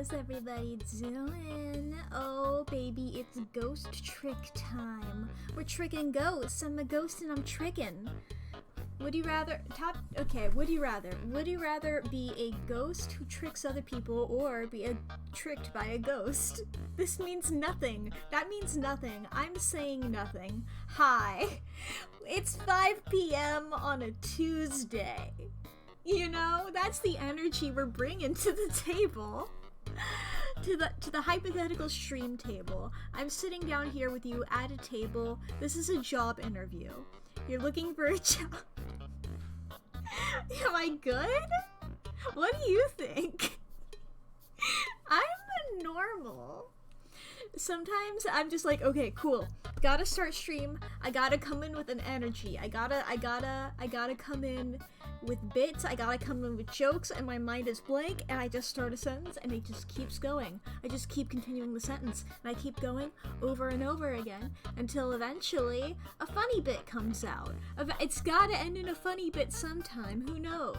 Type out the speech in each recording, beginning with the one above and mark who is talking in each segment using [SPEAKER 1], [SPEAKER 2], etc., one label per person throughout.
[SPEAKER 1] How's everybody doing? Oh, baby, it's ghost trick time. We're tricking ghosts. I'm a ghost and I'm tricking. Would you rather would you rather be a ghost who tricks other people or be tricked by a ghost? This means nothing. That means nothing. I'm saying nothing. Hi. It's 5 p.m. on a Tuesday. You know, that's the energy we're bringing to the table. To the hypothetical stream table. I'm sitting down here with you at a table. This is a job interview. You're looking for a job. Am I good? What do you think? I'm normal. Sometimes I'm just like, okay, cool. Gotta start stream. I gotta come in with an energy. I gotta come in with bits. I gotta come in with jokes, and my mind is blank, and I just start a sentence, and it just keeps going. I just keep continuing the sentence, and I keep going over and over again until eventually a funny bit comes out. It's gotta end in a funny bit sometime. Who knows?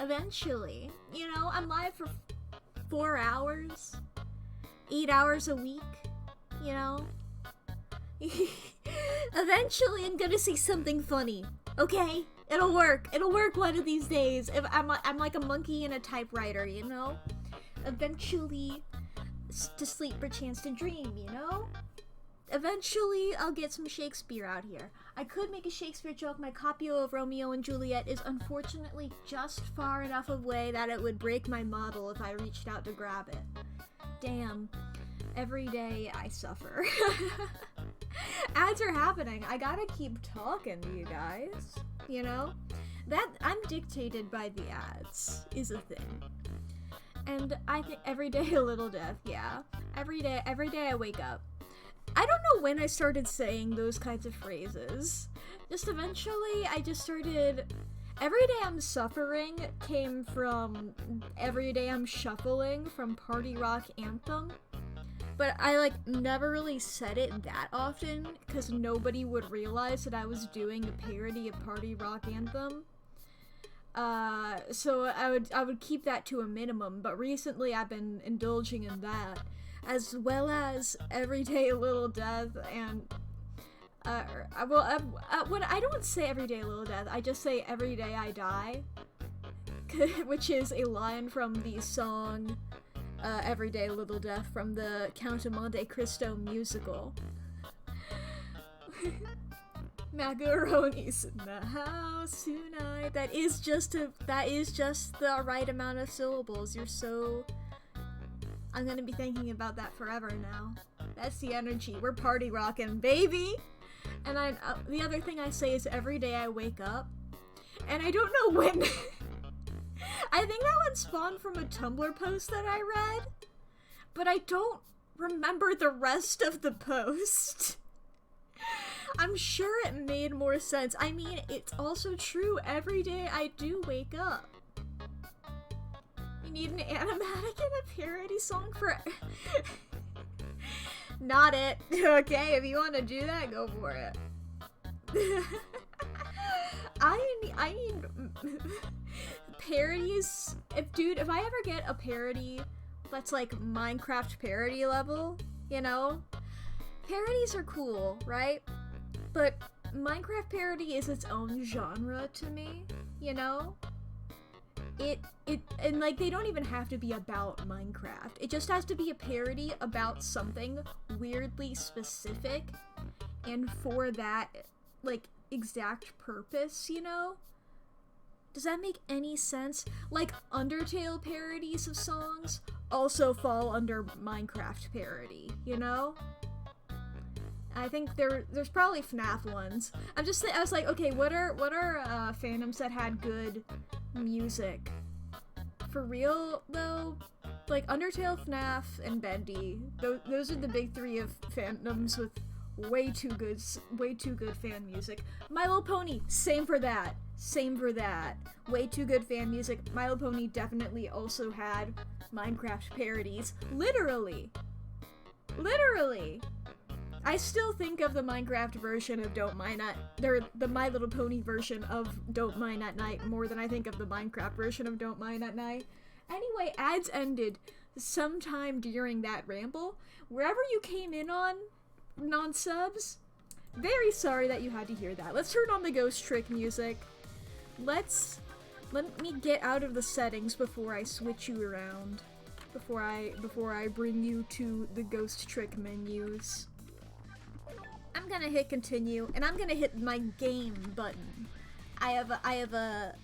[SPEAKER 1] Eventually, you know, I'm live for 4 hours. 8 hours a week, you know? Eventually I'm gonna say something funny, okay? It'll work one of these days. If I'm like a monkey in a typewriter, you know? Eventually, to sleep perchance to dream, you know? Eventually, I'll get some Shakespeare out here. I could make a Shakespeare joke. My copy of Romeo and Juliet is unfortunately just far enough away that it would break my model if I reached out to grab it. Damn. Every day I suffer. Ads are happening. I gotta keep talking to you guys. You know? That I'm dictated by the ads is a thing. And I think every day a little death, yeah. Every day I wake up. I don't know when I started saying those kinds of phrases. Just eventually I just started. Every day I'm suffering came from Every Day I'm Shuffling from Party Rock Anthem. But I never really said it that often because nobody would realize that I was doing a parody of Party Rock Anthem. So I would keep that to a minimum, but recently I've been indulging in that, as well as Everyday a Little Death and when I don't say Everyday a Little Death, I just say Every Day I Die, which is a line from the song Everyday a Little Death from the Count of Monte Cristo musical. Macaroni's in the house tonight. That is just the right amount of syllables. I'm gonna be thinking about that forever now. That's the energy. We're party rocking, baby! And the other thing I say is every day I wake up. And I don't know when. I think that one spawned from a Tumblr post that I read. But I don't remember the rest of the post. I'm sure it made more sense. I mean, it's also true. Every day I do wake up. You need an animatic and a parody song for... Not it. Okay, if you want to do that, go for it. I mean, parodies. If I ever get a parody that's like Minecraft parody level, you know, parodies are cool, right? But Minecraft parody is its own genre to me, you know? And they don't even have to be about Minecraft. It just has to be a parody about something weirdly specific and for that, exact purpose, you know? Does that make any sense? Undertale parodies of songs also fall under Minecraft parody, you know? I think there's probably FNAF ones. I was like, okay, what are fandoms that had good music? For real, though, Undertale, FNAF, and Bendy. Those are the big three of fandoms with way too good fan music. My Little Pony, same for that. Way too good fan music. My Little Pony definitely also had Minecraft parodies. Literally. I still think of the Minecraft version of the My Little Pony version of Don't Mind at Night more than I think of the Minecraft version of Don't Mind at Night. Anyway, ads ended. sometime during that ramble, wherever you came in on non-subs, very sorry that you had to hear that. Let's turn on the ghost trick music. Let me get out of the settings before I switch you around. Before I bring you to the ghost trick menus. I'm gonna hit continue, and I'm gonna hit my game button. I have a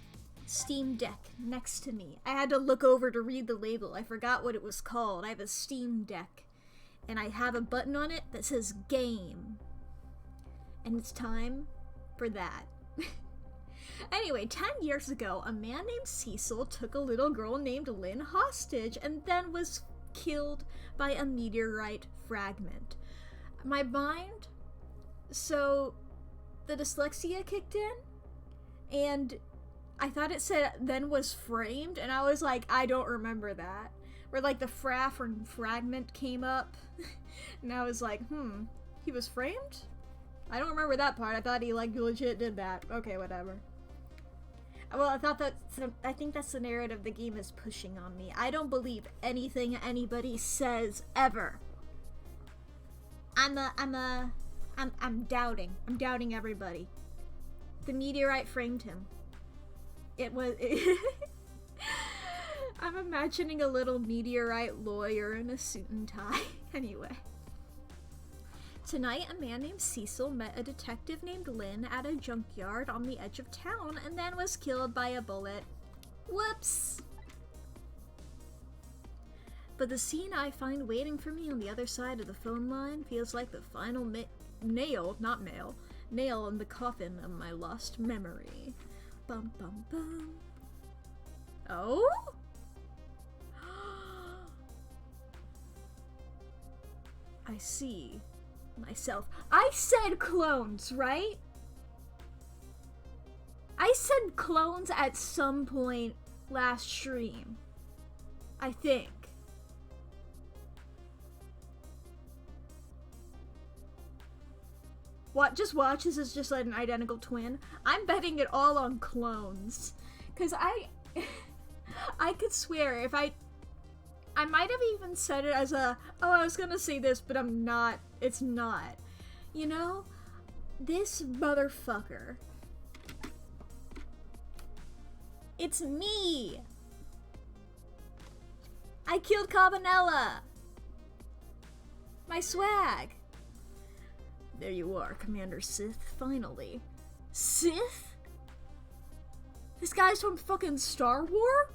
[SPEAKER 1] Steam Deck next to me. I had to look over to read the label. I forgot what it was called. I have a Steam Deck, and I have a button on it that says game. And it's time for that. Anyway, 10 years ago, a man named Cecil took a little girl named Lynn hostage and then was killed by a meteorite fragment. My mind... So, the dyslexia kicked in, and I thought it said then was framed, and I was like, I don't remember that. Where, like, the fragment came up, and I was like, he was framed? I don't remember that part. I thought he, like, legit did that. Okay, whatever. Well, I think that's the narrative the game is pushing on me. I don't believe anything anybody says, ever. I'm doubting. I'm doubting everybody. The meteorite framed him. I'm imagining a little meteorite lawyer in a suit and tie. Anyway. Tonight, a man named Cecil met a detective named Lynn at a junkyard on the edge of town and then was killed by a bullet. Whoops! But the scene I find waiting for me on the other side of the phone line feels like the final nail in the coffin of my lost memory. Bum bum bum. Oh? I see myself. I said clones, right? I said clones at some point last stream. I think. Just watch, this is just like an identical twin. I'm betting it all on clones. Cause I could swear if I might have even said it as a, oh, I was gonna say this, but I'm not. It's not. You know? This motherfucker. It's me! I killed Cabanella! My swag! There you are, Commander Sith, finally. Sith? This guy's from fucking Star Wars?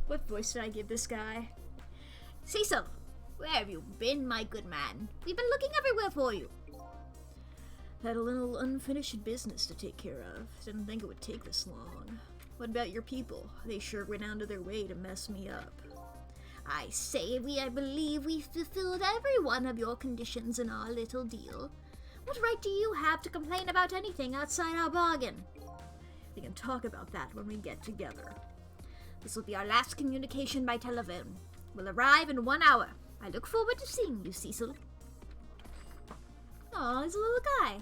[SPEAKER 1] What voice did I give this guy? Cecil, where have you been, my good man? We've been looking everywhere for you. Had a little unfinished business to take care of. Didn't think it would take this long. What about your people? They sure went out of their way to mess me up. I believe we fulfilled every one of your conditions in our little deal. What right do you have to complain about anything outside our bargain? We can talk about that when we get together. This will be our last communication by telephone. We'll arrive in 1 hour. I look forward to seeing you, Cecil. Aw, he's a little guy.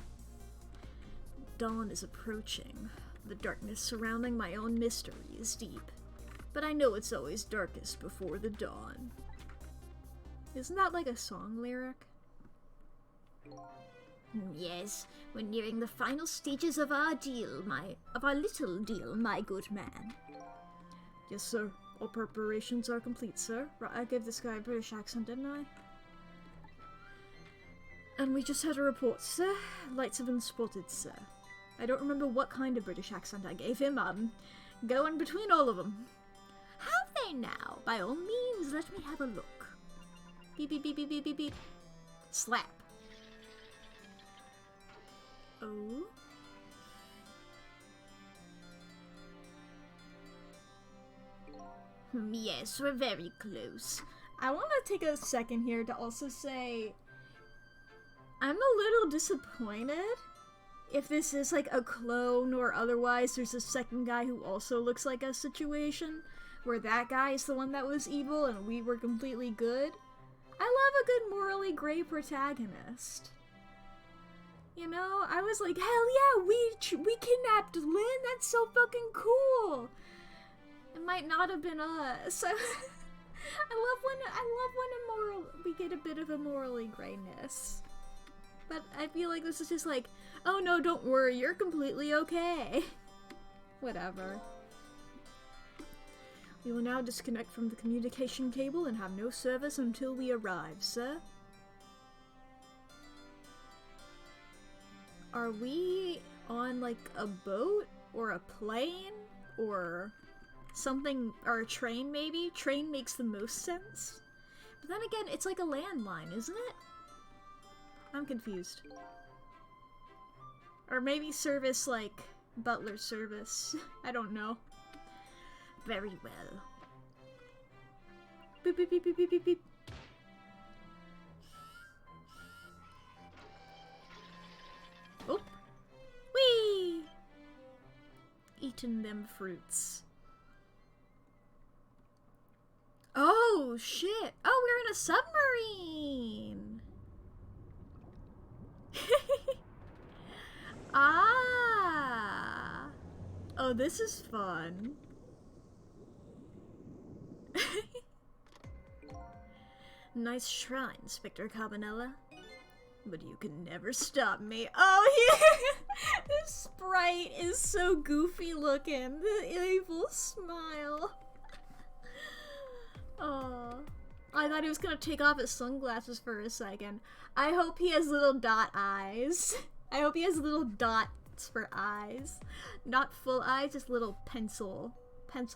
[SPEAKER 1] Dawn is approaching. The darkness surrounding my own mystery is deep. But I know it's always darkest before the dawn. Isn't that like a song lyric? Yes, we're nearing the final stages of our deal, little deal, my good man. Yes, sir. All preparations are complete, sir. I gave this guy a British accent, didn't I? And we just had a report, sir. Lights have been spotted, sir. I don't remember what kind of British accent I gave him. Going between all of them. Have they now? By all means, let me have a look. Beep, beep, beep, beep, beep, beep, beep. Slap. Oh? Yes, we're very close. I want to take a second here to also say I'm a little disappointed if this is like a clone or otherwise there's a second guy who also looks like a situation where that guy is the one that was evil and we were completely good. I love a good morally gray protagonist. You know, I was like, hell yeah, we kidnapped Lynn, that's so fucking cool. It might not have been us. I love when we get a bit of a morally grayness. But I feel like this is just like, oh no, don't worry, you're completely okay. Whatever. We will now disconnect from the communication cable and have no service until we arrive, sir. Are we on, like, a boat? Or a plane? Or something, or a train, maybe? Train makes the most sense. But then again, it's like a landline, isn't it? I'm confused. Or maybe service, like, butler service. I don't know. Very well. Beep, beep, beep, beep, beep, beep, beep. Oh. Whee! Eating them fruits. Oh, shit. Oh, we're in a submarine. Ah. Oh, this is fun. Nice shrine, Inspector Cabanella. But you can never stop me. Oh, this sprite is so goofy looking. The evil smile. Oh, I thought he was gonna take off his sunglasses for a second. I hope he has little dot eyes. I hope he has little dots for eyes. Not full eyes, just little pencil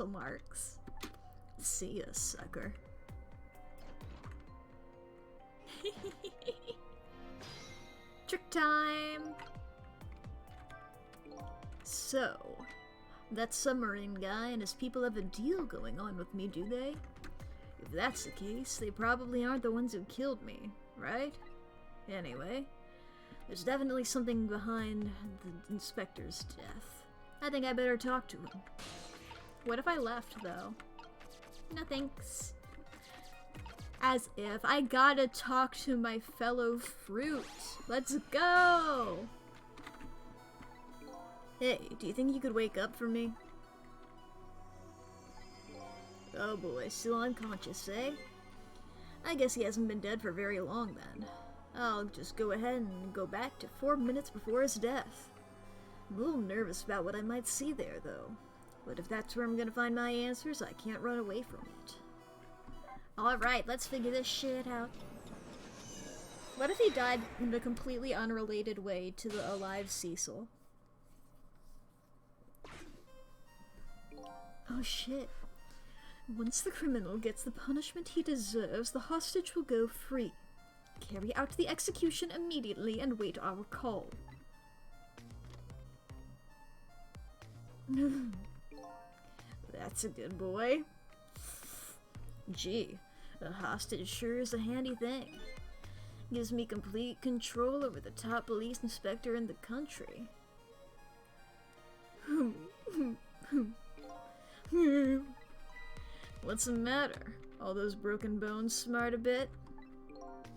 [SPEAKER 1] marks. See ya, sucker. Trick time! So, that submarine guy and his people have a deal going on with me, do they? If that's the case, they probably aren't the ones who killed me, right? Anyway, there's definitely something behind the inspector's death. I think I better talk to him. What if I left, though? No thanks. As if. I gotta talk to my fellow fruit. Let's go! Hey, do you think you could wake up for me? Oh boy, still unconscious, eh? I guess he hasn't been dead for very long then. I'll just go ahead and go back to 4 minutes before his death. I'm a little nervous about what I might see there, though. But if that's where I'm gonna find my answers, I can't run away from it. Alright, let's figure this shit out. What if he died in a completely unrelated way to the alive Cecil? Oh shit. Once the criminal gets the punishment he deserves, the hostage will go free. Carry out the execution immediately and wait our call. That's a good boy. Gee, a hostage sure is a handy thing. Gives me complete control over the top police inspector in the country. What's the matter? All those broken bones smart a bit?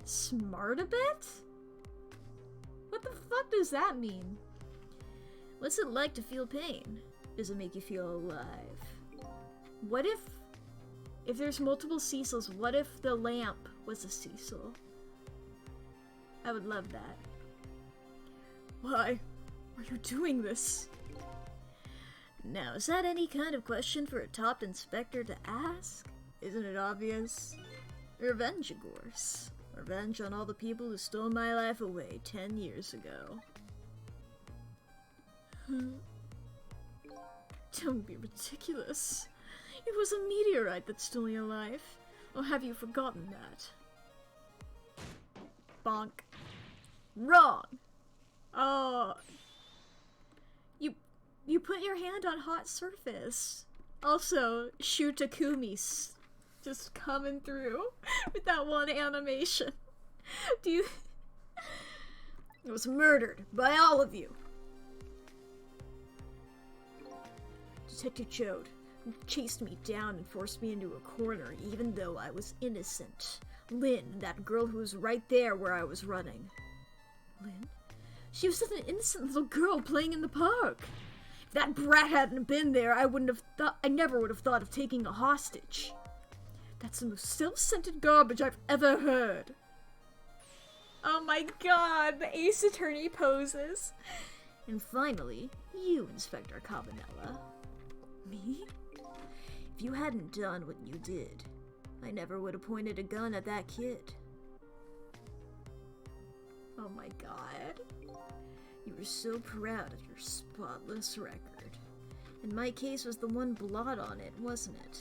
[SPEAKER 1] Smart a bit? What the fuck does that mean? What's it like to feel pain? Does it make you feel alive? What if there's multiple Cecils, what if the lamp was a Cecil? I would love that. Why are you doing this? Now, is that any kind of question for a top inspector to ask? Isn't it obvious? Revenge, of course. Revenge on all the people who stole my life away 10 years ago. Don't be ridiculous. It was a meteorite that stole your life. Or have you forgotten that? Bonk. Wrong! Oh. You put your hand on hot surface. Also, Shu Takumi's just coming through with that one animation. It was murdered by all of you. Detective Chode chased me down and forced me into a corner even though I was innocent. Lynn, that girl who was right there where I was running. Lynn? She was just an innocent little girl playing in the park. If that brat hadn't been there, I never would have thought of taking a hostage. That's the most self-centered garbage I've ever heard. Oh my god, the Ace Attorney poses. And finally, you, Inspector Cabanela. Me? If you hadn't done what you did, I never would have pointed a gun at that kid. Oh my god. You were so proud of your spotless record. And my case was the one blot on it, wasn't it?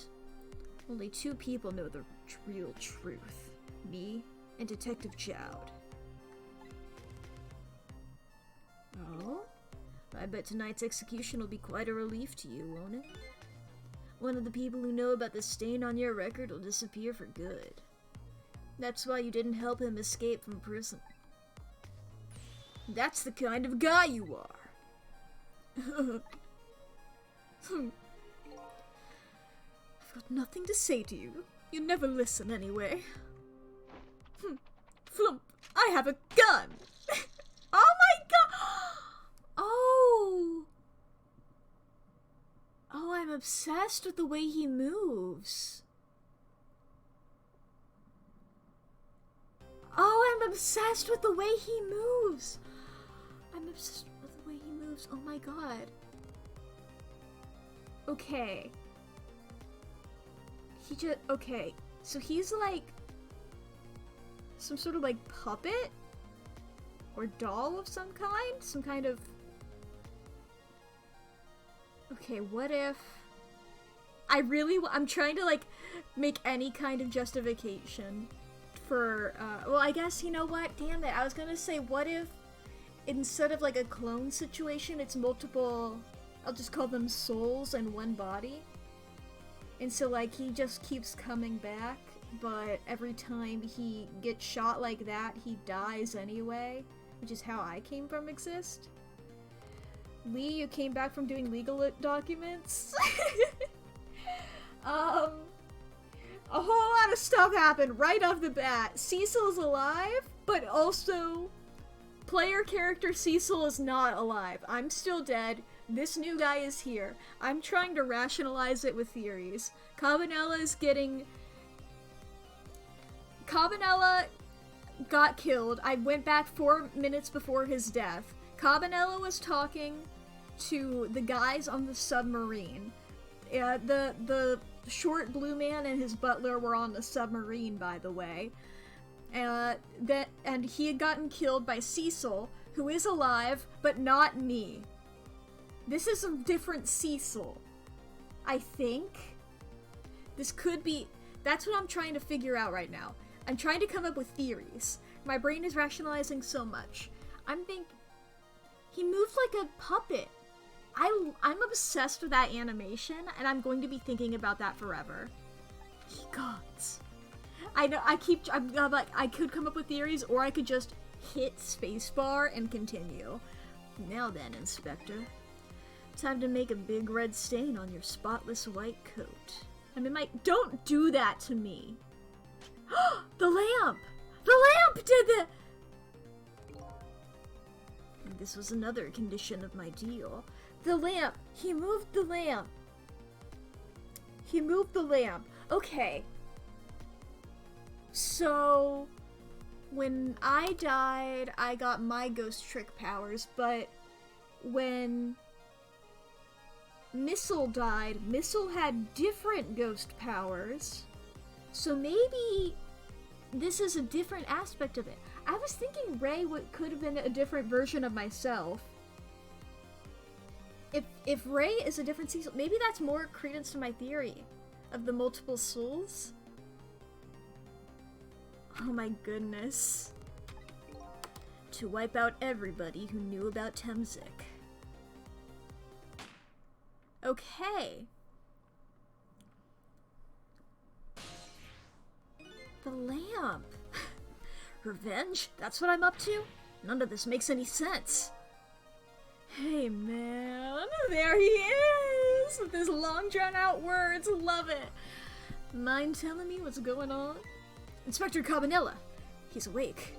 [SPEAKER 1] Only two people know the real truth. Me and Detective Chowd. Oh? I bet tonight's execution will be quite a relief to you, won't it? One of the people who know about the stain on your record will disappear for good. That's why you didn't help him escape from prison. That's the kind of guy you are. I've got nothing to say to you. You never listen anyway. Flump, I have a gun! Oh my god! Oh! Oh, I'm obsessed with the way he moves. Oh, I'm obsessed with the way he moves. I'm obsessed with the way he moves. Oh my god. Okay. Okay. So he's like some sort of like puppet or doll of some kind? Some kind of... Okay, what if... I'm trying to like make any kind of justification for, well, I guess, you know what? Damn it. I was gonna say, what if instead of like a clone situation, it's multiple, I'll just call them souls in one body. And so like he just keeps coming back, but every time he gets shot like that, he dies anyway, which is how I came from exist. Lee, you came back from doing legal documents? A whole lot of stuff happened right off the bat. Cecil's alive, but also player character Cecil is not alive. I'm still dead. This new guy is here. I'm trying to rationalize it with theories. Cabanela got killed. I went back 4 minutes before his death. Cabanela was talking to the guys on the submarine. The short blue man and his butler were on the submarine, by the way. And he had gotten killed by Cecil, who is alive, but not me. This is a different Cecil. I think. This could be... That's what I'm trying to figure out right now. I'm trying to come up with theories. My brain is rationalizing so much. I'm thinking... He moved like a puppet. I'm obsessed with that animation, and I'm going to be thinking about that forever. Gods. I know, I'm like, I could come up with theories, or I could just hit spacebar and continue. Now then, Inspector. Time to make a big red stain on your spotless white coat. I mean, don't do that to me. The lamp! The lamp did the... This was another condition of my deal. The lamp! He moved the lamp! He moved the lamp. Okay. So, when I died, I got my ghost trick powers, but when Missile died, Missile had different ghost powers. So maybe this is a different aspect of it. I was thinking Ray could have been a different version of myself. If Ray is a different Cecil, maybe that's more credence to my theory of the multiple souls. Oh my goodness. To wipe out everybody who knew about Temzik. Okay. The lamp. Revenge? That's what I'm up to? None of this makes any sense. Hey man, there he is! With his long drawn out words, love it! Mind telling me what's going on? Inspector Cabanela! He's awake.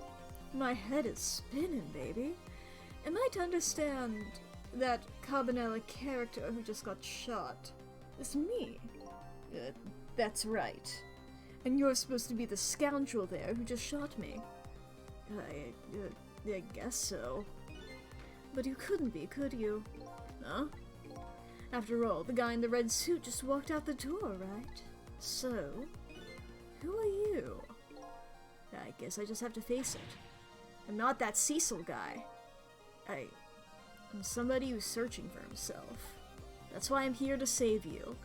[SPEAKER 1] My head is spinning, baby. Am I to understand that Cabanela character who just got shot is me? That's right. And you're supposed to be the scoundrel there who just shot me. I guess so. But you couldn't be, could you? Huh? After all, the guy in the red suit just walked out the door, right? So, who are you? I guess I just have to face it. I'm not that Cecil guy. I'm somebody who's searching for himself. That's why I'm here to save you.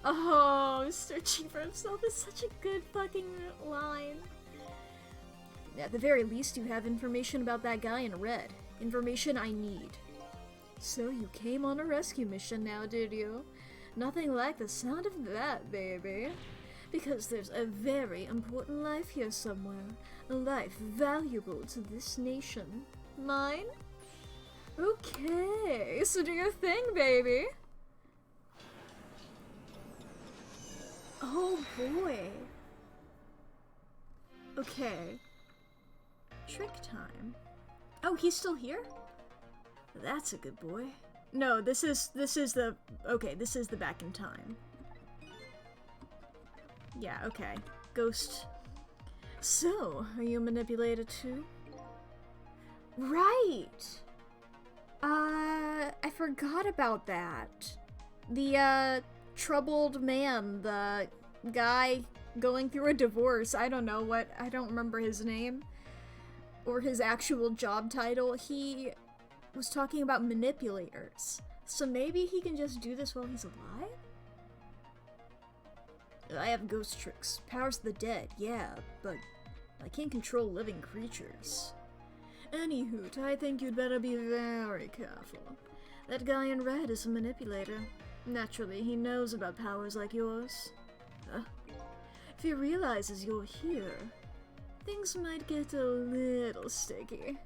[SPEAKER 1] Oh, searching for himself is such a good fucking line. At the very least, you have information about that guy in red. Information I need. So you came on a rescue mission now, did you? Nothing like the sound of that, baby. Because there's a very important life here somewhere. A life valuable to this nation. Mine? Okay, so do your thing, baby. Oh boy. Okay. Trick time. Oh, he's still here? That's a good boy. No, this is the... Okay, this is the back in time. Yeah, okay. Ghost. So, are you manipulated too? Right! I forgot about that. The, troubled man, the guy going through a divorce, I don't remember his name. Or his actual job title. He was talking about manipulators. So maybe he can just do this while he's alive? I have ghost tricks. Powers of the dead, yeah, but I can't control living creatures. Anywho, I think you'd better be very careful. That guy in red is a manipulator. Naturally, he knows about powers like yours. If he realizes you're here, things might get a little sticky.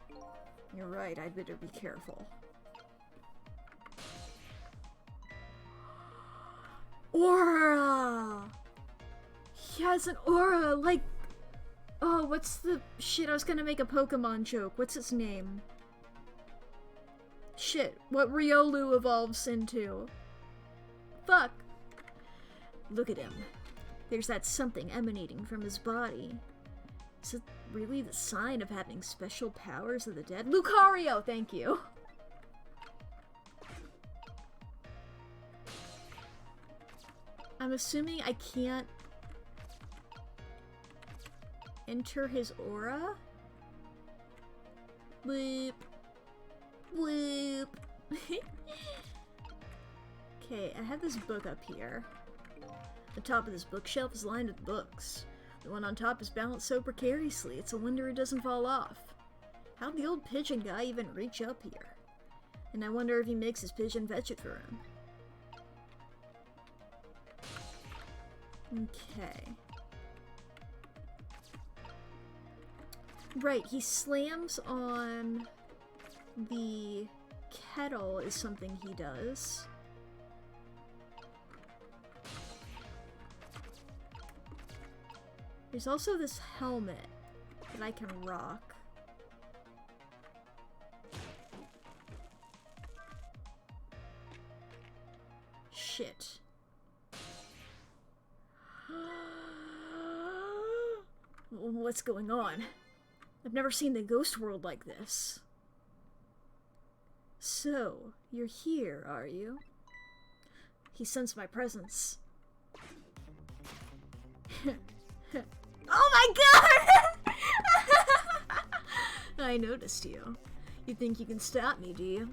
[SPEAKER 1] You're right, I'd better be careful. Aura! He has an aura, like... Oh, what's the... Shit, I was gonna make a Pokemon joke. What's its name? Shit, what Riolu evolves into. Fuck. Look at him. There's that something emanating from his body. Is it really the sign of having special powers of the dead? Lucario, thank you! I'm assuming I can't enter his aura? Bloop. Bloop. Okay, I have this book up here. The top of this bookshelf is lined with books. The one on top is balanced so precariously, it's a wonder it doesn't fall off. How'd the old pigeon guy even reach up here? And I wonder if he makes his pigeon fetch it for him. Okay. Right, he slams on the kettle is something he does. There's also this helmet that I can rock. Shit. What's going on? I've never seen the ghost world like this. So, you're here, are you? He sensed my presence. Oh my god! I noticed you. You think you can stop me, do you?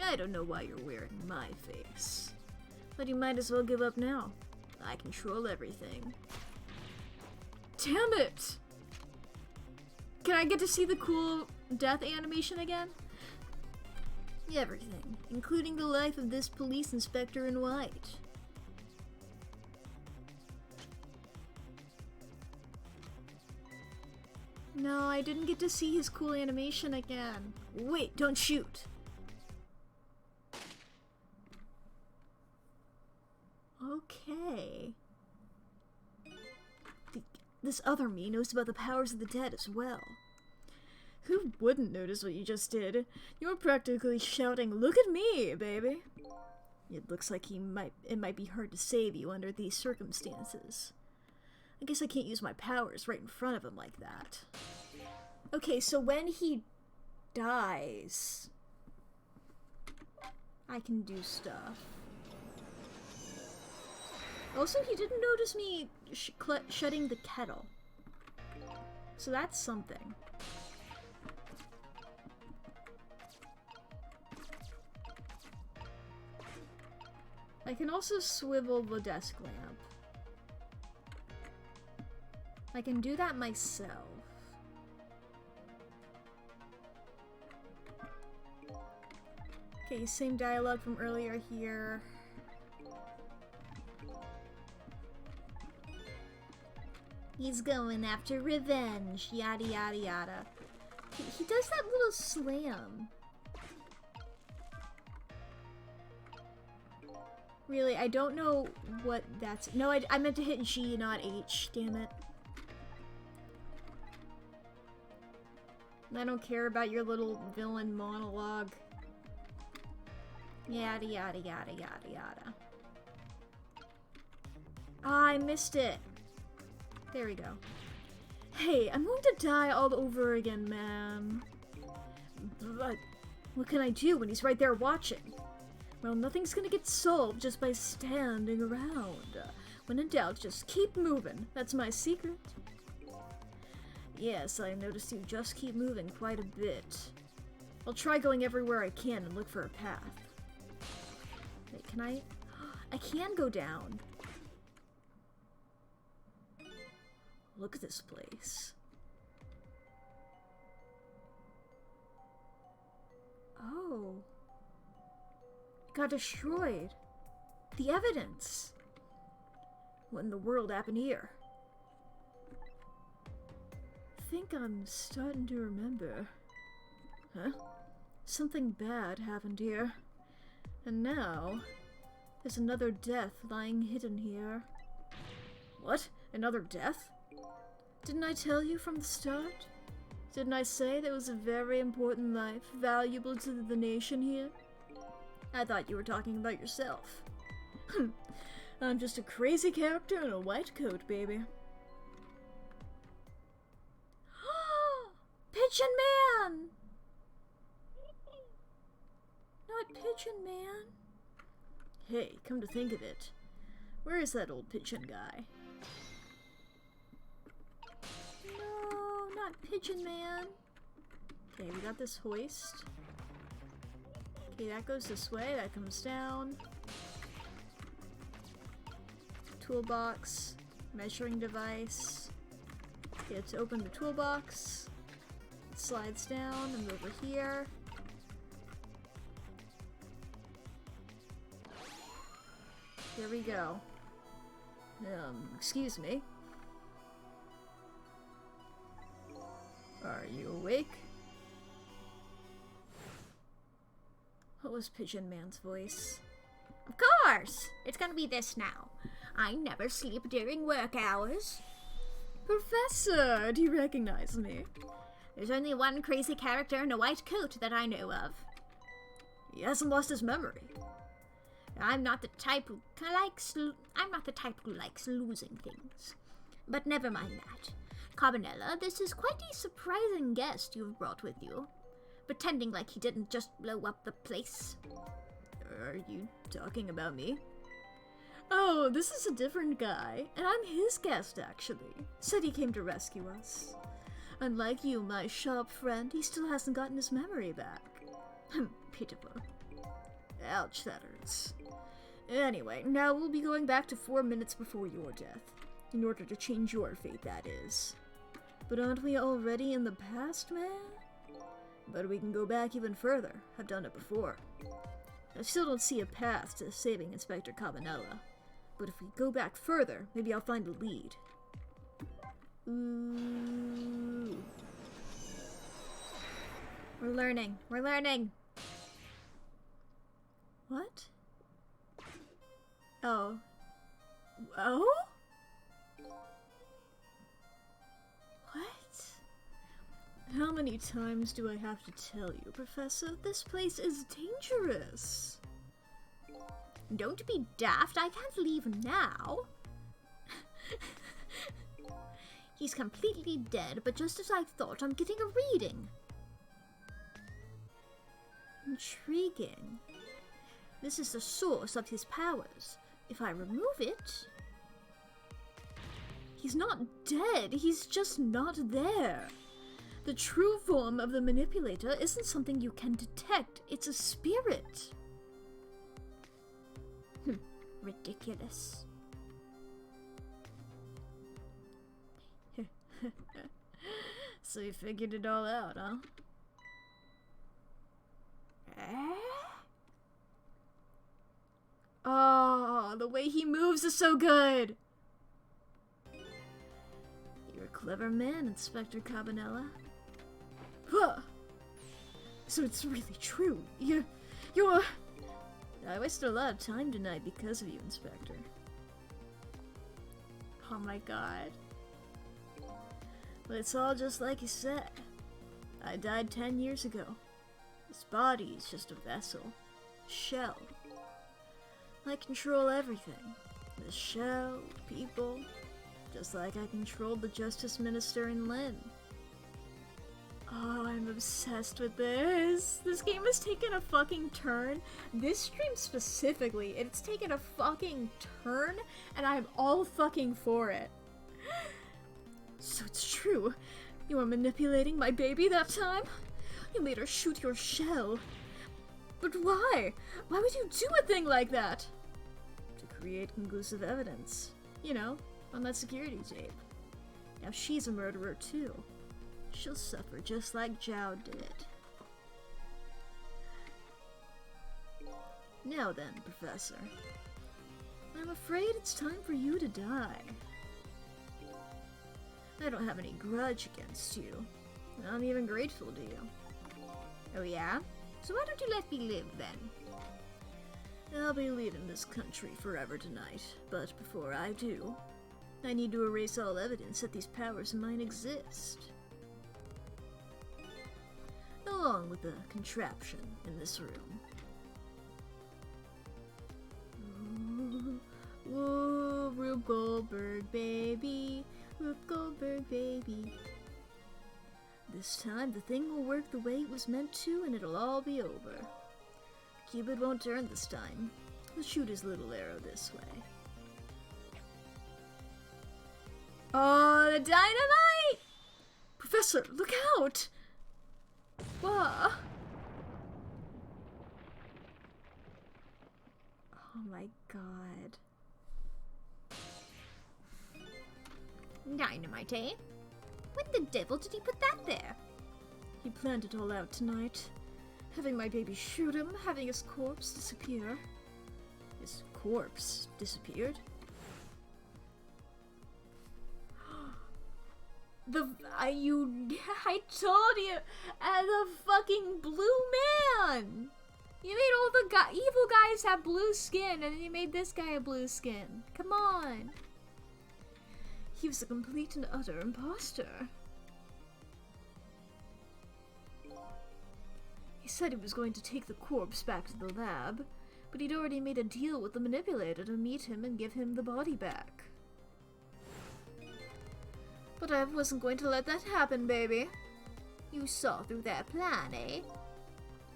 [SPEAKER 1] I don't know why you're wearing my face. But you might as well give up now. I control everything. Damn it! Can I get to see the cool death animation again? Everything, including the life of this police inspector in white. No, I didn't get to see his cool animation again. Wait, don't shoot. Okay. This other me knows about the powers of the dead as well. Who wouldn't notice what you just did? You were practically shouting, "Look at me, baby!" It looks like it might be hard to save you under these circumstances. I guess I can't use my powers right in front of him like that. Okay, so when he dies, I can do stuff. Also, he didn't notice me shutting the kettle. So that's something. I can also swivel the desk lamp. I can do that myself. Okay, same dialogue from earlier here. He's going after revenge, yada yada yada. He does that little slam. Really, I don't know what that's... No, I meant to hit G, not H, damn it. I don't care about your little villain monologue. Yada yada yada yada yada. Ah, I missed it. There we go. Hey, I'm going to die all over again, man. But what can I do when he's right there watching? Well, nothing's gonna get solved just by standing around. When in doubt, just keep moving. That's my secret. Yes, I noticed you just keep moving quite a bit. I'll try going everywhere I can and look for a path. Wait, can I? I can go down. Look at this place. Oh. It got destroyed. The evidence. What in the world happened here? I think I'm starting to remember. Huh? Something bad happened here. And now, there's another death lying hidden here. What? Another death? Didn't I tell you from the start? Didn't I say there was a very important life, valuable to the nation here? I thought you were talking about yourself. I'm just a crazy character in a white coat, baby. Pigeon Man! Not Pigeon Man. Hey, come to think of it, where is that old pigeon guy? No, not Pigeon Man. Okay, we got this hoist. Okay, that goes this way, that comes down. Toolbox, measuring device. Okay, let's open the toolbox. It slides down and over here. Here we go. Excuse me. Are you awake? What was Pigeon Man's voice? Of course! It's gonna be this now. I never sleep during work hours. Professor, do you recognize me? There's only one crazy character in a white coat that I know of. He hasn't lost his memory. I'm not the type who likes losing things. But never mind that. Carbonella, this is quite a surprising guest you've brought with you. Pretending like he didn't just blow up the place. Are you talking about me? Oh, this is a different guy, and I'm his guest, actually. Said he came to rescue us. Unlike you, my sharp friend, he still hasn't gotten his memory back. Pitiful. Ouch, that hurts. Anyway, now we'll be going back to 4 minutes before your death. In order to change your fate, that is. But aren't we already in the past, man? But we can go back even further. I've done it before. I still don't see a path to saving Inspector Carbonella. But if we go back further, maybe I'll find a lead. Ooh. We're learning. We're learning. What? Oh. Oh? What? How many times do I have to tell you, Professor? This place is dangerous. Don't be daft, I can't leave now. He's completely dead, but just as I thought, I'm getting a reading. Intriguing. This is the source of his powers. If I remove it... He's not dead, he's just not there. The true form of the manipulator isn't something you can detect, it's a spirit. Ridiculous. So you figured it all out, huh? Oh, the way he moves is so good! You're a clever man, Inspector Cabanella. Huh. So it's really true. You're... I wasted a lot of time tonight because of you, Inspector. Oh my god. But it's all just like you said. I died 10 years ago. This body is just a vessel. Shell. I control everything. The shell, people, just like I controlled the Justice Minister in Lynn. Oh, I'm obsessed with this. This game has taken a fucking turn. This stream specifically, it's taken a fucking turn, and I'm all fucking for it. So it's true. You were manipulating my baby that time? You made her shoot your shell. But why? Why would you do a thing like that? To create conclusive evidence. You know, on that security tape. Now she's a murderer too. She'll suffer just like Zhao did. Now then, Professor. I'm afraid it's time for you to die. I don't have any grudge against you. I'm even grateful to you. Oh yeah? So why don't you let me live then? I'll be leaving this country forever tonight, but before I do, I need to erase all evidence that these powers of mine exist. Along with the contraption in this room. Ooh, Rube Goldberg, baby. Rube Goldberg, baby. This time, the thing will work the way it was meant to, and it'll all be over. Cupid won't turn this time. He'll shoot his little arrow this way. Oh, the dynamite! Professor, look out! Whoa! Oh my god. Dynamite, eh? When the devil did he put that there? He planned it all out tonight. Having my baby shoot him, having his corpse disappear. His corpse disappeared? I told you! The fucking blue man! You made all the evil guys have blue skin, and then you made this guy a blue skin. Come on! He was a complete and utter imposter. He said he was going to take the corpse back to the lab, but he'd already made a deal with the manipulator to meet him and give him the body back. But I wasn't going to let that happen, baby. You saw through their plan, eh?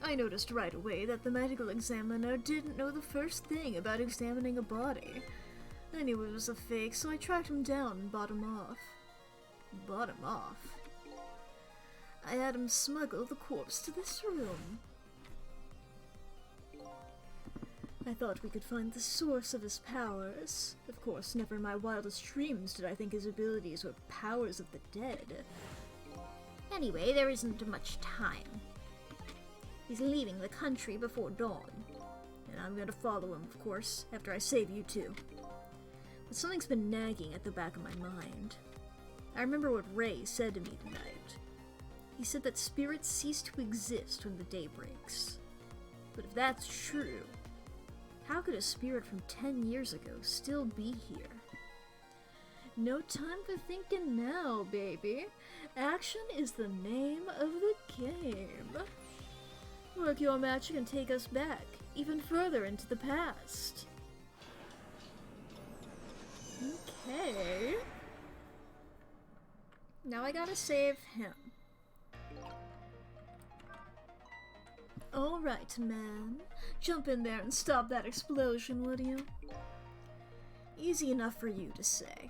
[SPEAKER 1] I noticed right away that the medical examiner didn't know the first thing about examining a body. I knew it was a fake, so I tracked him down and bought him off. Bought him off? I had him smuggle the corpse to this room. I thought we could find the source of his powers. Of course, never in my wildest dreams did I think his abilities were powers of the dead. Anyway, there isn't much time. He's leaving the country before dawn. And I'm gonna follow him, of course, after I save you two. But something's been nagging at the back of my mind. I remember what Ray said to me tonight. He said that spirits cease to exist when the day breaks. But if that's true, how could a spirit from 10 years ago still be here? No time for thinking now, baby. Action is the name of the game. Work your magic and take us back, even further into the past. now I gotta save him. Alright, man. Jump in there and stop that explosion, would you? Easy enough for you to say.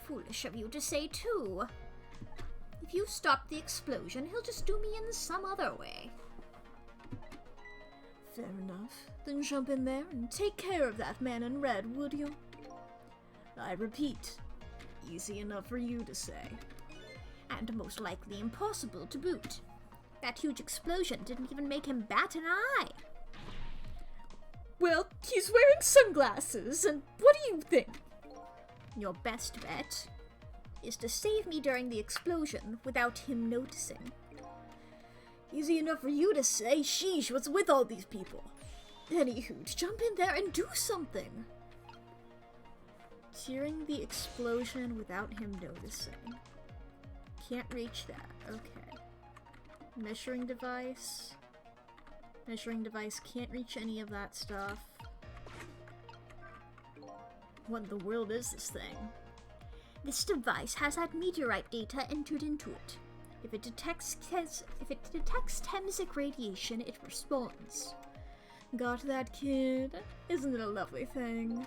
[SPEAKER 1] Foolish of you to say, too. If you stop the explosion, he'll just do me in some other way. Fair enough. Then jump in there and take care of that man in red, would you? I repeat, easy enough for you to say. And most likely impossible to boot. That huge explosion didn't even make him bat an eye. Well, he's wearing sunglasses, and what do you think? Your best bet is to save me during the explosion without him noticing. Easy enough for you to say. Sheesh, what's with all these people? Anywho, jump in there and do something. During the explosion without him noticing. Can't reach that. Okay. Measuring device. Measuring device can't reach any of that stuff. What in the world is this thing? This device has had meteorite data entered into it. If it detects Temsic radiation, it responds. Got that, kid? Isn't it a lovely thing?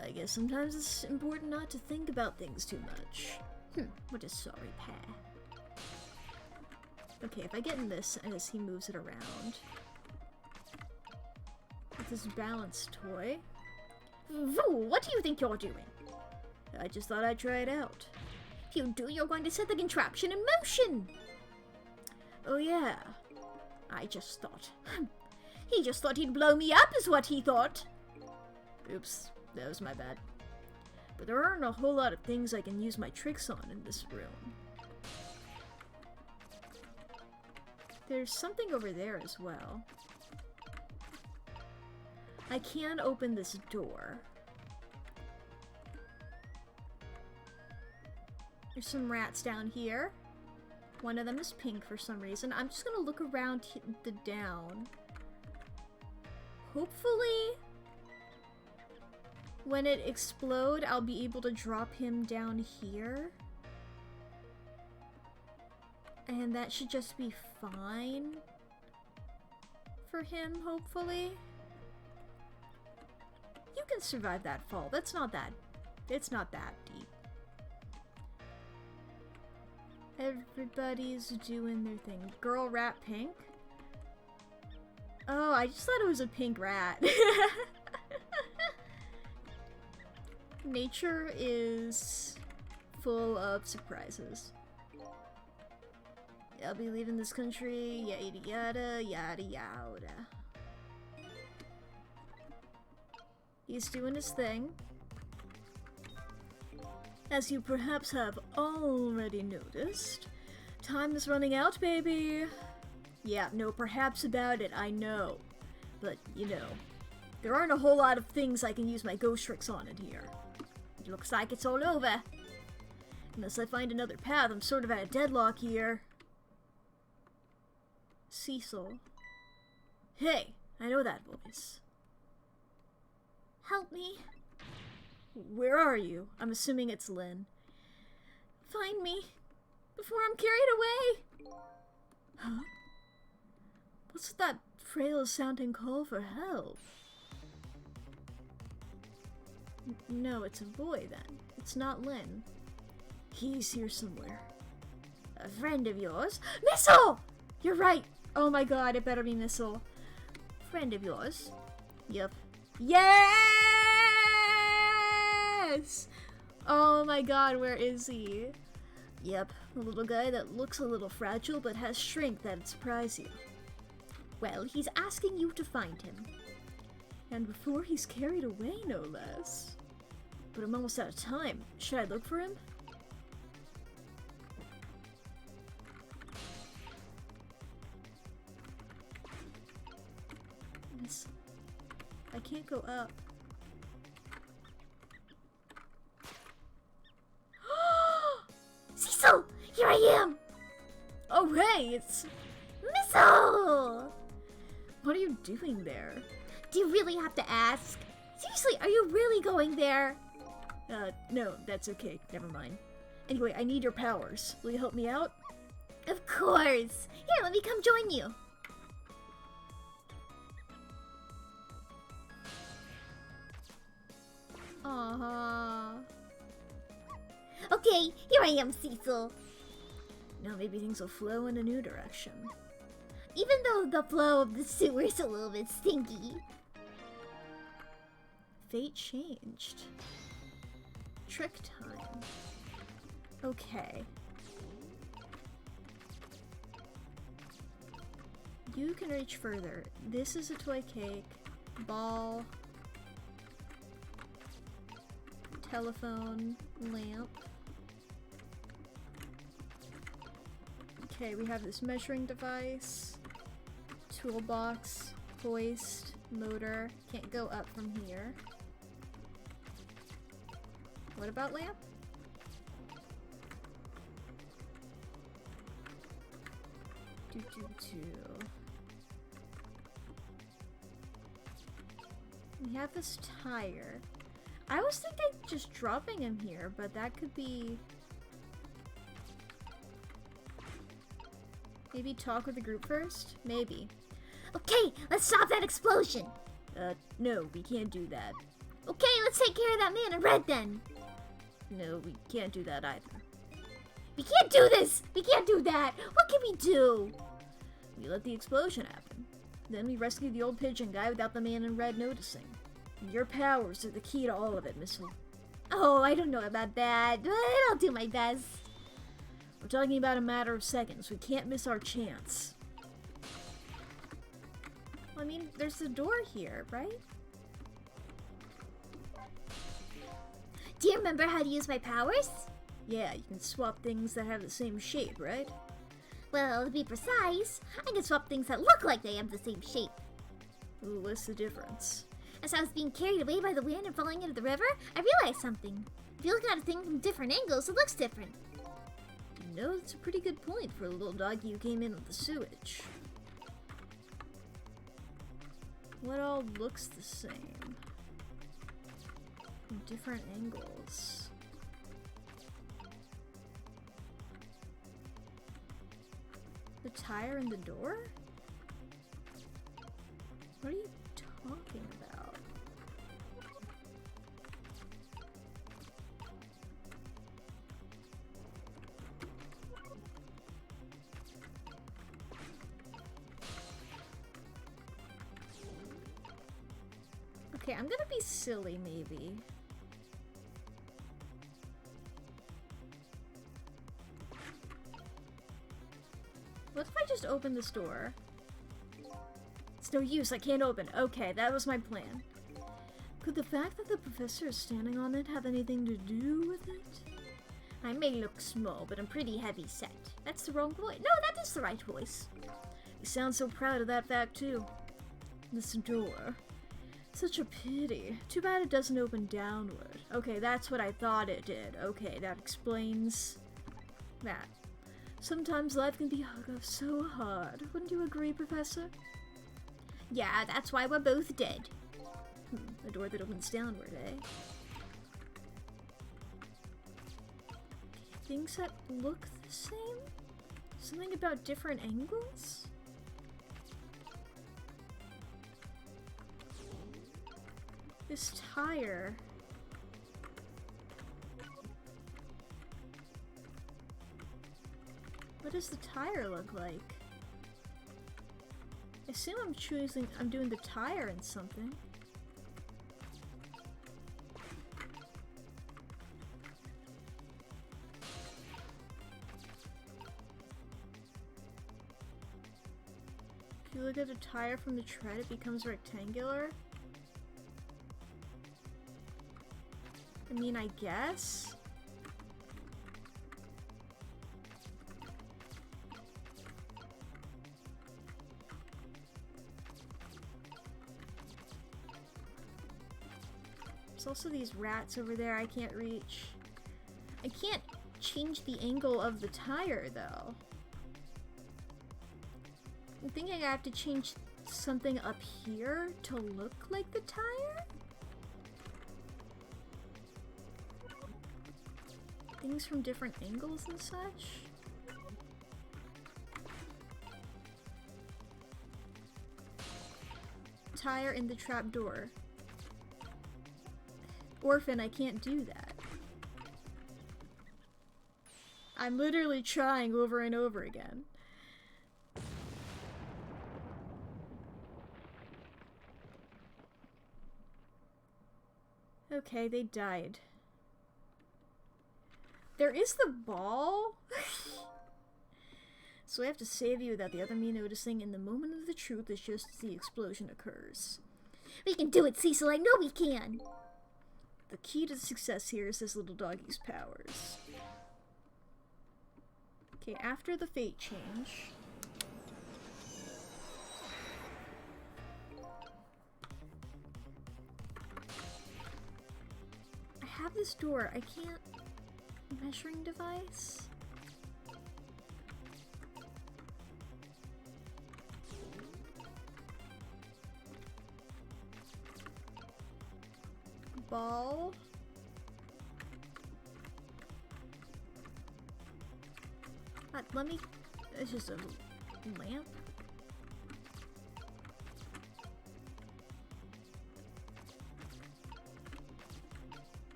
[SPEAKER 1] I guess sometimes it's important not to think about things too much. What a sorry pair. Okay, if I get in this as he moves it around. With this balance toy. Voo, what do you think you're doing? I just thought I'd try it out. If you do, you're going to set the contraption in motion! Oh yeah. I just thought. He just thought he'd blow me up is what he thought. Oops, that was my bad. But there aren't a whole lot of things I can use my tricks on in this room. There's something over there as well. I can open this door. There's some rats down here. One of them is pink for some reason. I'm just gonna look around the down. Hopefully, when it explodes, I'll be able to drop him down here. And that should just be fine for him, hopefully. You can survive that fall. It's not that deep. Everybody's doing their thing. Girl rat pink. Oh, I just thought it was a pink rat. Nature is full of surprises. I'll be leaving this country, yada yada, yada yada. He's doing his thing. As you perhaps have already noticed, time is running out, baby. Yeah, no perhaps about it, I know. But, you know, there aren't a whole lot of things I can use my ghost tricks on in here. It looks like it's all over. Unless I find another path, I'm sort of at a deadlock here. Cecil. Hey, I know that voice. Help me. Where are you? I'm assuming it's Lynn. Find me before I'm carried away. Huh? What's that frail sounding call for help? No, it's a boy then. It's not Lynn. He's here somewhere. A friend of yours? Missile! You're right. Oh my god, it better be Missile. Friend of yours? Yep. Yes! Oh my god, where is he? Yep, a little guy that looks a little fragile but has strength that'd surprise you. Well, he's asking you to find him. And before he's carried away, no less. But I'm almost out of time. Should I look for him? I can't go up. Cecil! Here I am! Oh hey, it's Missile! What are you doing there? Do you really have to ask? Seriously, are you really going there? No, that's okay. Never mind. Anyway, I need your powers. Will you help me out?
[SPEAKER 2] Of course! Here, let me come join you. Okay, here I am, Cecil.
[SPEAKER 1] Now maybe things will flow in a new direction.
[SPEAKER 2] Even though the flow of the sewer is a little bit stinky.
[SPEAKER 1] Fate changed. Trick time. Okay. You can reach further. This is a toy cake. Ball. Telephone. Lamp. Okay, we have this measuring device. Toolbox. Hoist. Motor. Can't go up from here. What about lamp? We have this tire. I was thinking just dropping him here, but that could be... Maybe talk with the group first? Maybe.
[SPEAKER 2] Okay, let's stop that explosion.
[SPEAKER 1] No, we can't do that.
[SPEAKER 2] Okay, let's take care of that man in red then.
[SPEAKER 1] No, we can't do that either.
[SPEAKER 2] We can't do this! We can't do that! What can we do?
[SPEAKER 1] We let the explosion happen. Then we rescue the old pigeon guy without the man in red noticing. Your powers are the key to all of it, Miss Hill.
[SPEAKER 2] Oh, I don't know about that, but I'll do my best.
[SPEAKER 1] We're talking about a matter of seconds. We can't miss our chance. Well, I mean, there's a door here, right?
[SPEAKER 2] Do you remember how to use my powers?
[SPEAKER 1] Yeah, you can swap things that have the same shape, right?
[SPEAKER 2] Well, to be precise, I can swap things that look like they have the same shape.
[SPEAKER 1] Ooh, what's the difference?
[SPEAKER 2] As I was being carried away by the wind and falling into the river, I realized something. If you look at a thing from different angles, it looks different.
[SPEAKER 1] You know, it's a pretty good point for a little doggy who came in with the sewage. What all looks the same? From different angles. The tire and the door? What are you talking about? Okay, I'm gonna be silly, maybe. What if I just open this door? It's no use, I can't open. Okay, that was my plan. Could the fact that the professor is standing on it have anything to do with it?
[SPEAKER 2] I may look small, but I'm pretty heavy set. That's the wrong voice. No, that is the right voice.
[SPEAKER 1] You sound so proud of that fact, too. This door. Such a pity. Too bad it doesn't open downward. Okay, that's what I thought it did. Okay, that explains that. Sometimes life can be so hard. Wouldn't you agree, Professor?
[SPEAKER 2] Yeah, that's why we're both dead.
[SPEAKER 1] A door that opens downward, eh? Things that look the same? Something about different angles? This tire. What does the tire look like? I assume I'm doing the tire in something. If you look at the tire from the tread, it becomes rectangular. I mean, I guess. There's also these rats over there I can't reach. I can't change the angle of the tire, though. I'm thinking I have to change something up here to look like the tire? I things from different angles and such. Tire in the trapdoor. Orphan, I can't do that. I'm literally trying over and over again. Okay, they died. There is the ball? So I have to save you without the other me noticing, and the moment of the truth is just as the explosion occurs.
[SPEAKER 2] We can do it, Cecil. I know we can.
[SPEAKER 1] The key to success here is this little doggy's powers. Okay, after the fate change... I have this door. I can't... Measuring device? Ball. Let me... It's just a lamp.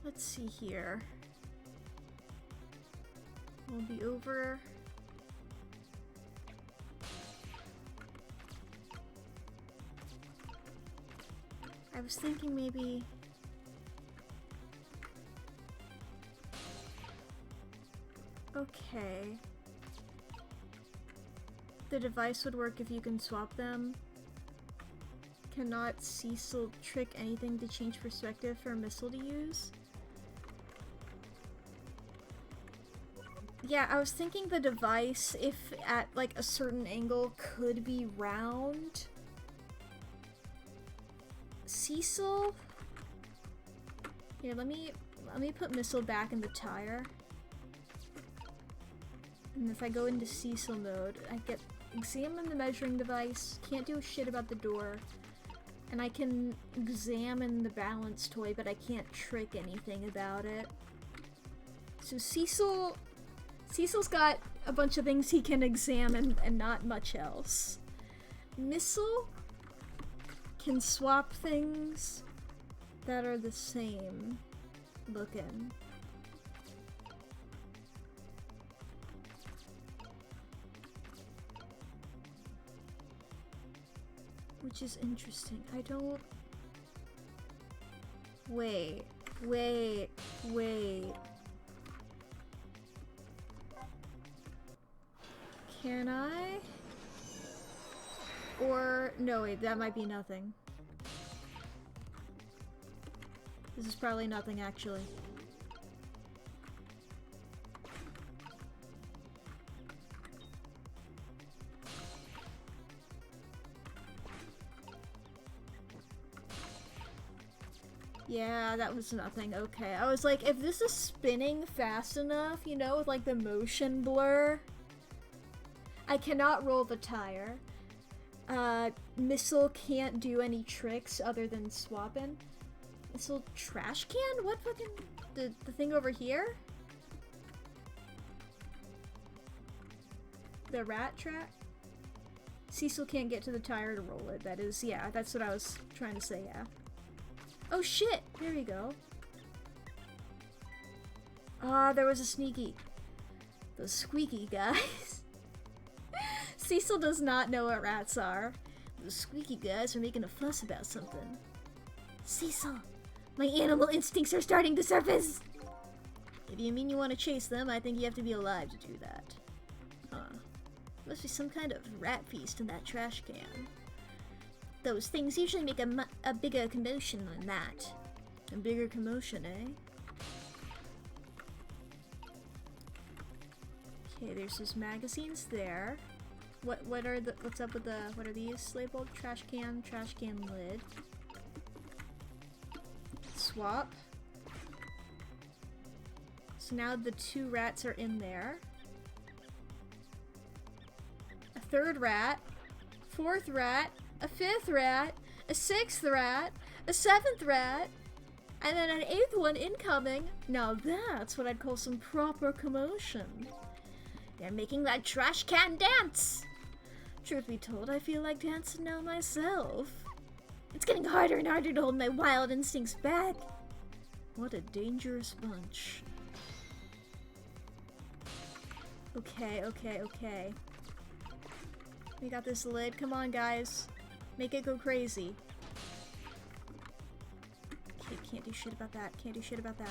[SPEAKER 1] Let's see here. We'll be over. I was thinking maybe... Okay. The device would work if you can swap them. Cannot Cecil trick anything to change perspective for a missile to use? Yeah, I was thinking the device, if at like a certain angle, could be round. Cecil? Here, let me put missile back in the tire. And if I go into Cecil mode, I get examine the measuring device, can't do shit about the door, and I can examine the balance toy, but I can't trick anything about it. So Cecil's got a bunch of things he can examine and not much else. Missile can swap things that are the same looking. Which is interesting. I don't... Wait. Can I? Or... No, wait, that might be nothing. This is probably nothing, actually. Yeah, that was nothing. Okay. I was like, if this is spinning fast enough, you know, with like the motion blur... I cannot roll the tire. Missile can't do any tricks other than swapping. Missile trash can? What fucking... The thing over here? The rat trap? Cecil can't get to the tire to roll it. That is, yeah, that's what I was trying to say, yeah. Oh shit! There we go. Ah, there was a sneaky. Those squeaky guys. Cecil does not know what rats are. The squeaky guys are making a fuss about something. Cecil, my animal instincts are starting to surface! If you mean you want to chase them, I think you have to be alive to do that. Huh. Must be some kind of rat feast in that trash can. Those things usually make a bigger commotion than that. A bigger commotion, eh? Okay, there's those magazines there. What's up with the, what are these labeled? Trash can lid. Swap. So now the two rats are in there. third rat, fourth rat, a fifth rat, a sixth rat, a seventh rat, and then an eighth one incoming. Now that's what I'd call some proper commotion. They're making that trash can dance! Truth be told, I feel like dancing now myself. It's getting harder and harder to hold my wild instincts back. What a dangerous bunch. Okay, okay, okay. We got this lid. Come on, guys. Make it go crazy. Okay, can't do shit about that. Can't do shit about that.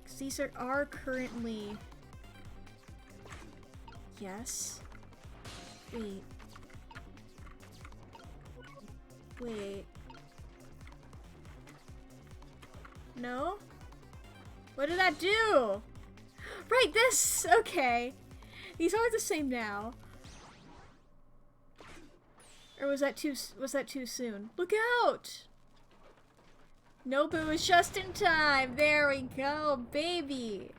[SPEAKER 1] Because these are currently... Yes. Wait. Wait. No? What did that do? Right, this! Okay. These are the same now. Or was that too soon? Look out! Nope, it was just in time. There we go, baby.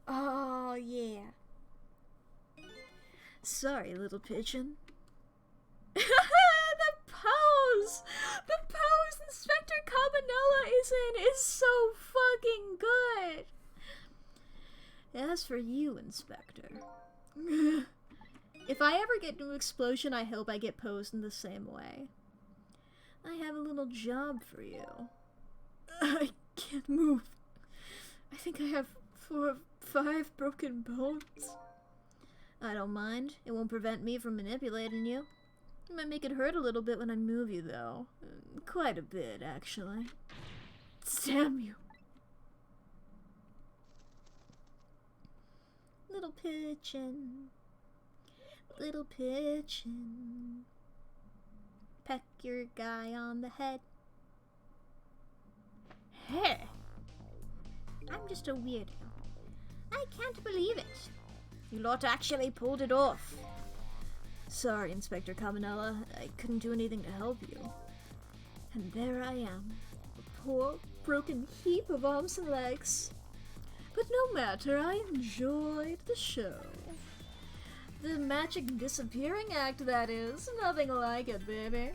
[SPEAKER 1] Oh, yeah. Sorry, little pigeon. The pose! The pose Inspector Cabanela is in is so fucking good! As for you, Inspector. If I ever get into an explosion, I hope I get posed in the same way. I have a little job for you. I can't move. I think I have 4 or 5 broken bones. I don't mind. It won't prevent me from manipulating you. It might make it hurt a little bit when I move you, though. Quite a bit, actually. Damn you. Little pigeon. Little pigeon. Peck your guy on the head. Hey! I'm just a weirdo. I can't believe it. You lot actually pulled it off. Sorry, Inspector Cabanela. I couldn't do anything to help you. And there I am. A poor, broken heap of arms and legs. But no matter, I enjoyed the show. The magic disappearing act, that is. Nothing like it, baby.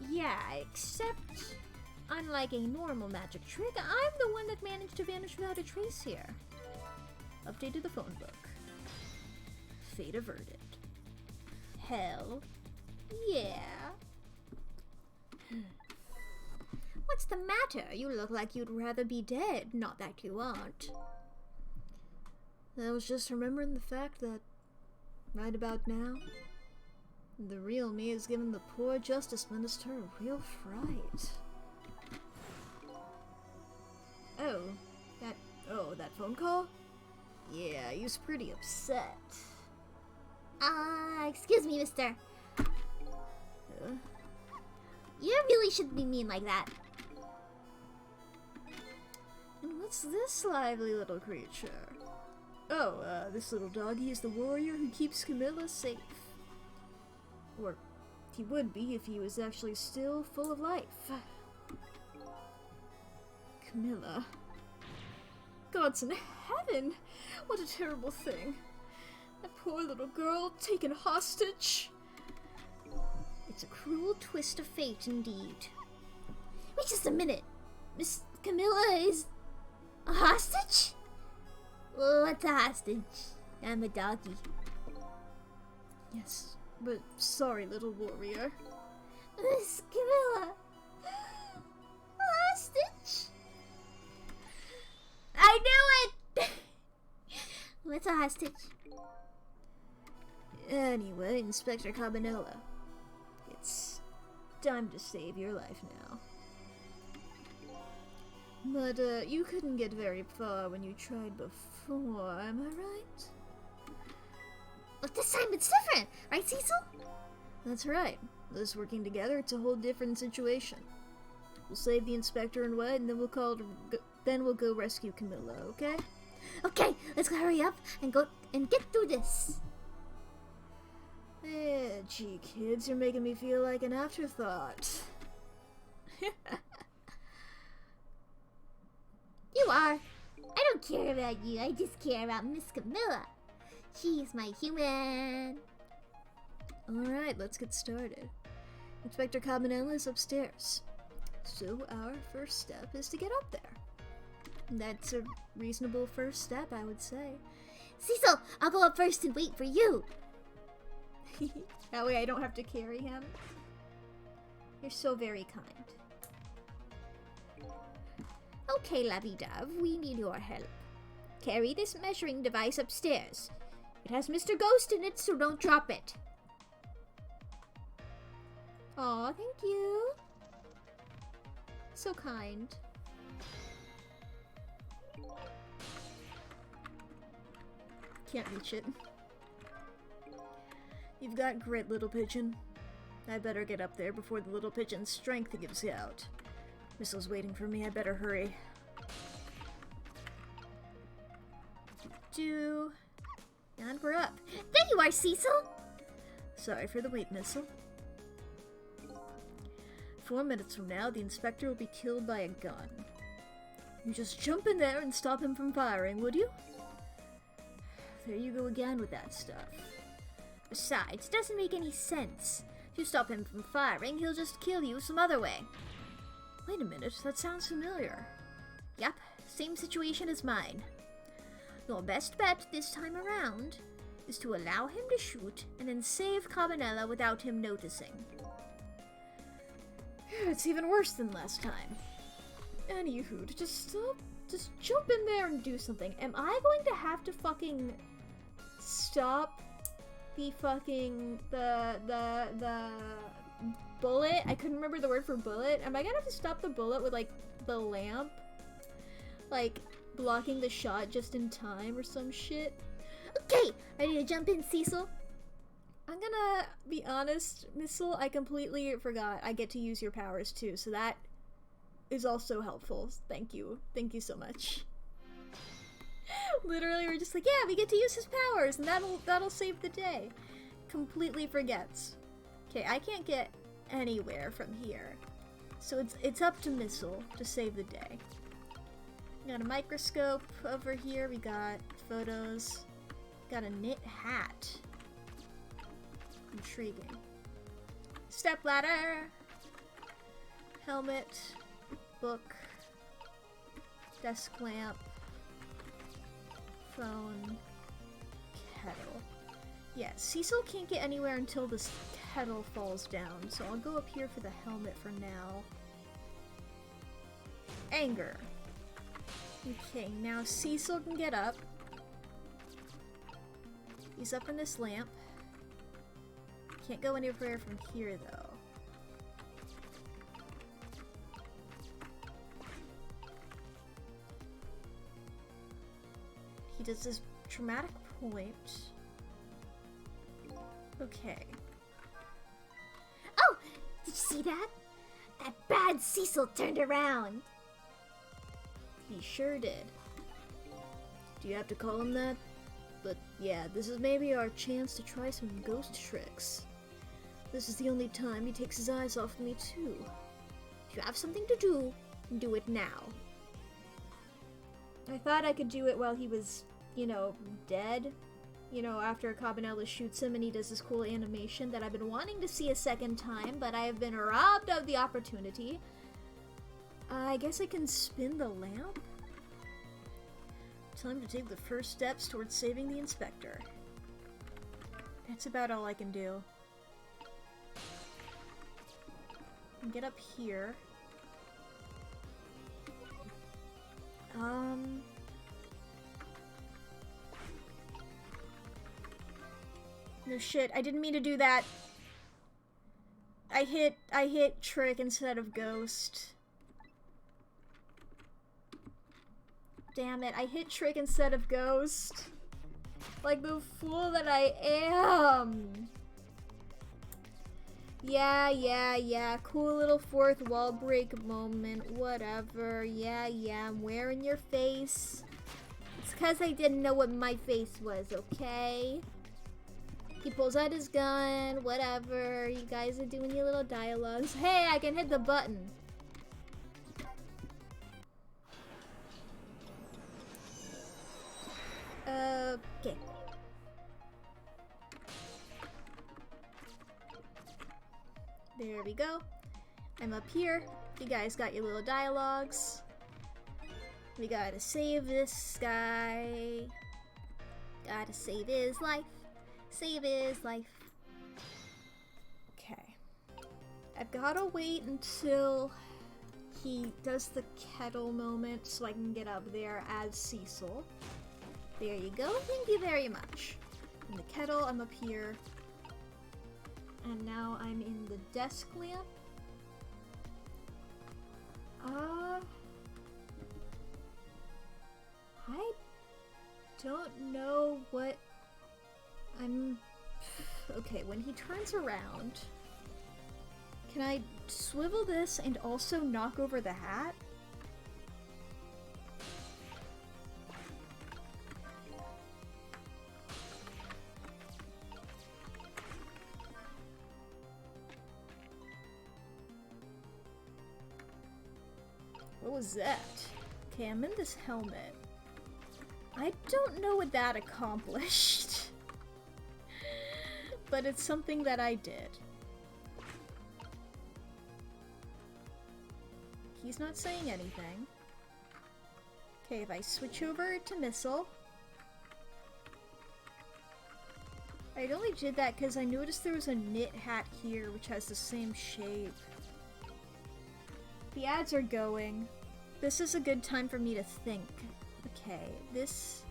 [SPEAKER 1] Yeah, except... unlike a normal magic trick, I'm the one that managed to vanish without a trace here. Updated the phone book. Fate averted. Hell yeah. What's the matter? You look like you'd rather be dead. Not that you aren't. I was just remembering the fact that, right about now, the real me has given the poor Justice Minister a real fright. That phone call? Yeah, he was pretty upset.
[SPEAKER 2] Excuse me, mister. You really shouldn't be mean like that.
[SPEAKER 1] And what's this lively little creature? Oh, this little doggy is the warrior who keeps Camilla safe. Or he would be if he was actually still full of life. Camilla. Gods in heaven! What a terrible thing. That poor little girl taken hostage. It's a cruel twist of fate indeed.
[SPEAKER 2] Wait just a minute. Miss Camilla is a hostage? What's a hostage? I'm a doggy.
[SPEAKER 1] Yes, but sorry, little warrior.
[SPEAKER 2] Miss Camilla. Hostage? I knew it! What's a hostage?
[SPEAKER 1] Anyway, Inspector Cabanela. It's time to save your life now. But, you couldn't get very far when you tried before, am I right?
[SPEAKER 2] But this time it's different, right, Cecil?
[SPEAKER 1] That's right. Us working together, it's a whole different situation. We'll save the inspector and wait, and then we'll go rescue Camilla, okay?
[SPEAKER 2] Okay, let's hurry up and go and get through this.
[SPEAKER 1] Gee, kids, you're making me feel like an afterthought.
[SPEAKER 2] You are. I don't care about you. I just care about Miss Camilla. She's my human.
[SPEAKER 1] Alright, let's get started. Inspector Cabanela is upstairs. So our first step is to get up there. That's a reasonable first step, I would say.
[SPEAKER 2] Cecil, I'll go up first and wait for you.
[SPEAKER 1] That way I don't have to carry him. You're so very kind.
[SPEAKER 2] Okay, Lovey-Dove, we need your help. Carry this measuring device upstairs. It has Mr. Ghost in it, so don't drop it.
[SPEAKER 1] Aw, thank you. So kind. Can't reach it. You've got grit, little pigeon. I better get up there before the little pigeon's strength gives out. Missile's waiting for me, I better hurry. And we're up.
[SPEAKER 2] There you are, Cecil!
[SPEAKER 1] Sorry for the wait, Missile. 4 minutes from now, the inspector will be killed by a gun. You just jump in there and stop him from firing, would you? There you go again with that stuff.
[SPEAKER 2] Besides, it doesn't make any sense. If you stop him from firing, he'll just kill you some other way.
[SPEAKER 1] Wait a minute, that sounds familiar.
[SPEAKER 2] Yep, same situation as mine. Your best bet this time around is to allow him to shoot and then save Cabanela without him noticing.
[SPEAKER 1] It's even worse than last time. Anywho, just jump in there and do something. Am I going to have to fucking stop the fucking the bullet? I couldn't remember the word for bullet. Am I gonna have to stop the bullet with like the lamp? Like blocking the shot just in time or some shit?
[SPEAKER 2] Okay, ready to jump in, Cecil?
[SPEAKER 1] I'm gonna be honest, Missile, I completely forgot I get to use your powers too, so that is also helpful. Thank you. Thank you so much. Literally, we're just like, yeah, we get to use his powers, and that'll save the day. Completely forgets. Okay, I can't get anywhere from here. So it's up to Missile to save the day. We got a microscope over here, we got photos, got a knit hat. Intriguing. Step ladder, helmet, book, desk lamp, phone, kettle. Yeah, Cecil can't get anywhere until this kettle falls down, so I'll go up here for the helmet for now. Anger. Okay, now Cecil can get up. He's up in this lamp. Can't go anywhere from here, though. He does this dramatic point. Okay.
[SPEAKER 2] Oh! Did you see that? That bad Cecil turned around.
[SPEAKER 1] He sure did. Do you have to call him that? But yeah, this is maybe our chance to try some ghost tricks. This is the only time he takes his eyes off me, too.
[SPEAKER 2] If you have something to do it now.
[SPEAKER 1] I thought I could do it while he was, you know, dead. You know, after Cabanela shoots him and he does this cool animation that I've been wanting to see a second time, but I have been robbed of the opportunity. I guess I can spin the lamp? Time to take the first steps towards saving the inspector. That's about all I can do. Get up here. No shit, I didn't mean to do that. I hit Trick instead of Ghost. Damn it, I hit Trick instead of Ghost. Like the fool that I am. Yeah. Cool little fourth wall break moment. Whatever. Yeah, I'm wearing your face. It's because I didn't know what my face was, okay? He pulls out his gun. Whatever. You guys are doing your little dialogues. Hey, I can hit the button. Okay. There we go. I'm up here. You guys got your little dialogues. We gotta save this guy. Gotta save his life. Save his life. Okay. I've gotta wait until he does the kettle moment so I can get up there as Cecil. There you go. Thank you very much. In the kettle, I'm up here. And now I'm in the desk lamp. I don't know what I'm... Okay, when he turns around, can I swivel this and also knock over the hat? What was that? Okay, I'm in this helmet. I don't know what that accomplished. But it's something that I did. He's not saying anything. Okay, if I switch over to missile. I only did that because I noticed there was a knit hat here which has the same shape. The ads are going. This is a good time for me to think. Okay, this...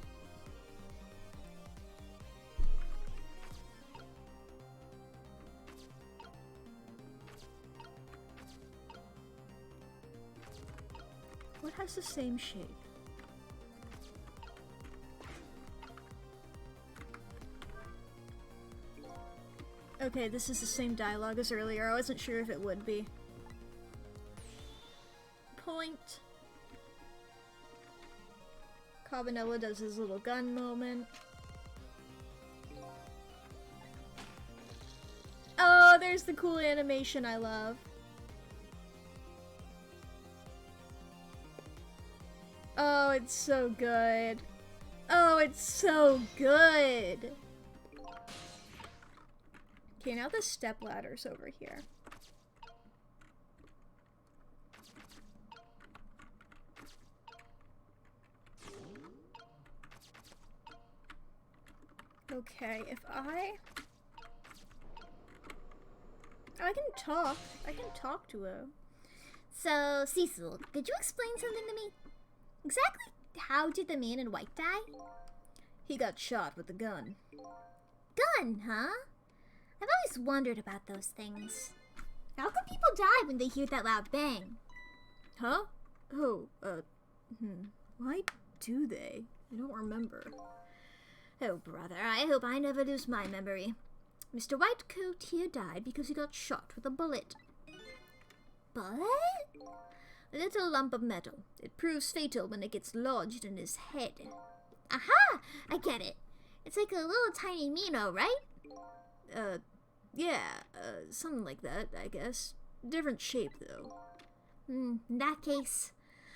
[SPEAKER 1] What has the same shape? Okay, this is the same dialogue as earlier. I wasn't sure if it would be. Point. Cabanella does his little gun moment. Oh, there's the cool animation I love. Oh, it's so good. Oh, it's so good. Okay, now the stepladder's over here. Okay, if I can talk to him.
[SPEAKER 2] So, Cecil, could you explain something to me? Exactly how did the man in white die?
[SPEAKER 1] He got shot with a gun.
[SPEAKER 2] Gun, huh? I've always wondered about those things. How come people die when they hear that loud bang?
[SPEAKER 1] Huh? Oh, why do they? I don't remember.
[SPEAKER 2] Oh, brother, I hope I never lose my memory. Mr. Whitecoat here died because he got shot with a bullet. Bullet? A little lump of metal. It proves fatal when it gets lodged in his head. Aha! I get it. It's like a little tiny Mino, right?
[SPEAKER 1] Yeah, something like that, I guess. Different shape, though.
[SPEAKER 2] In that case,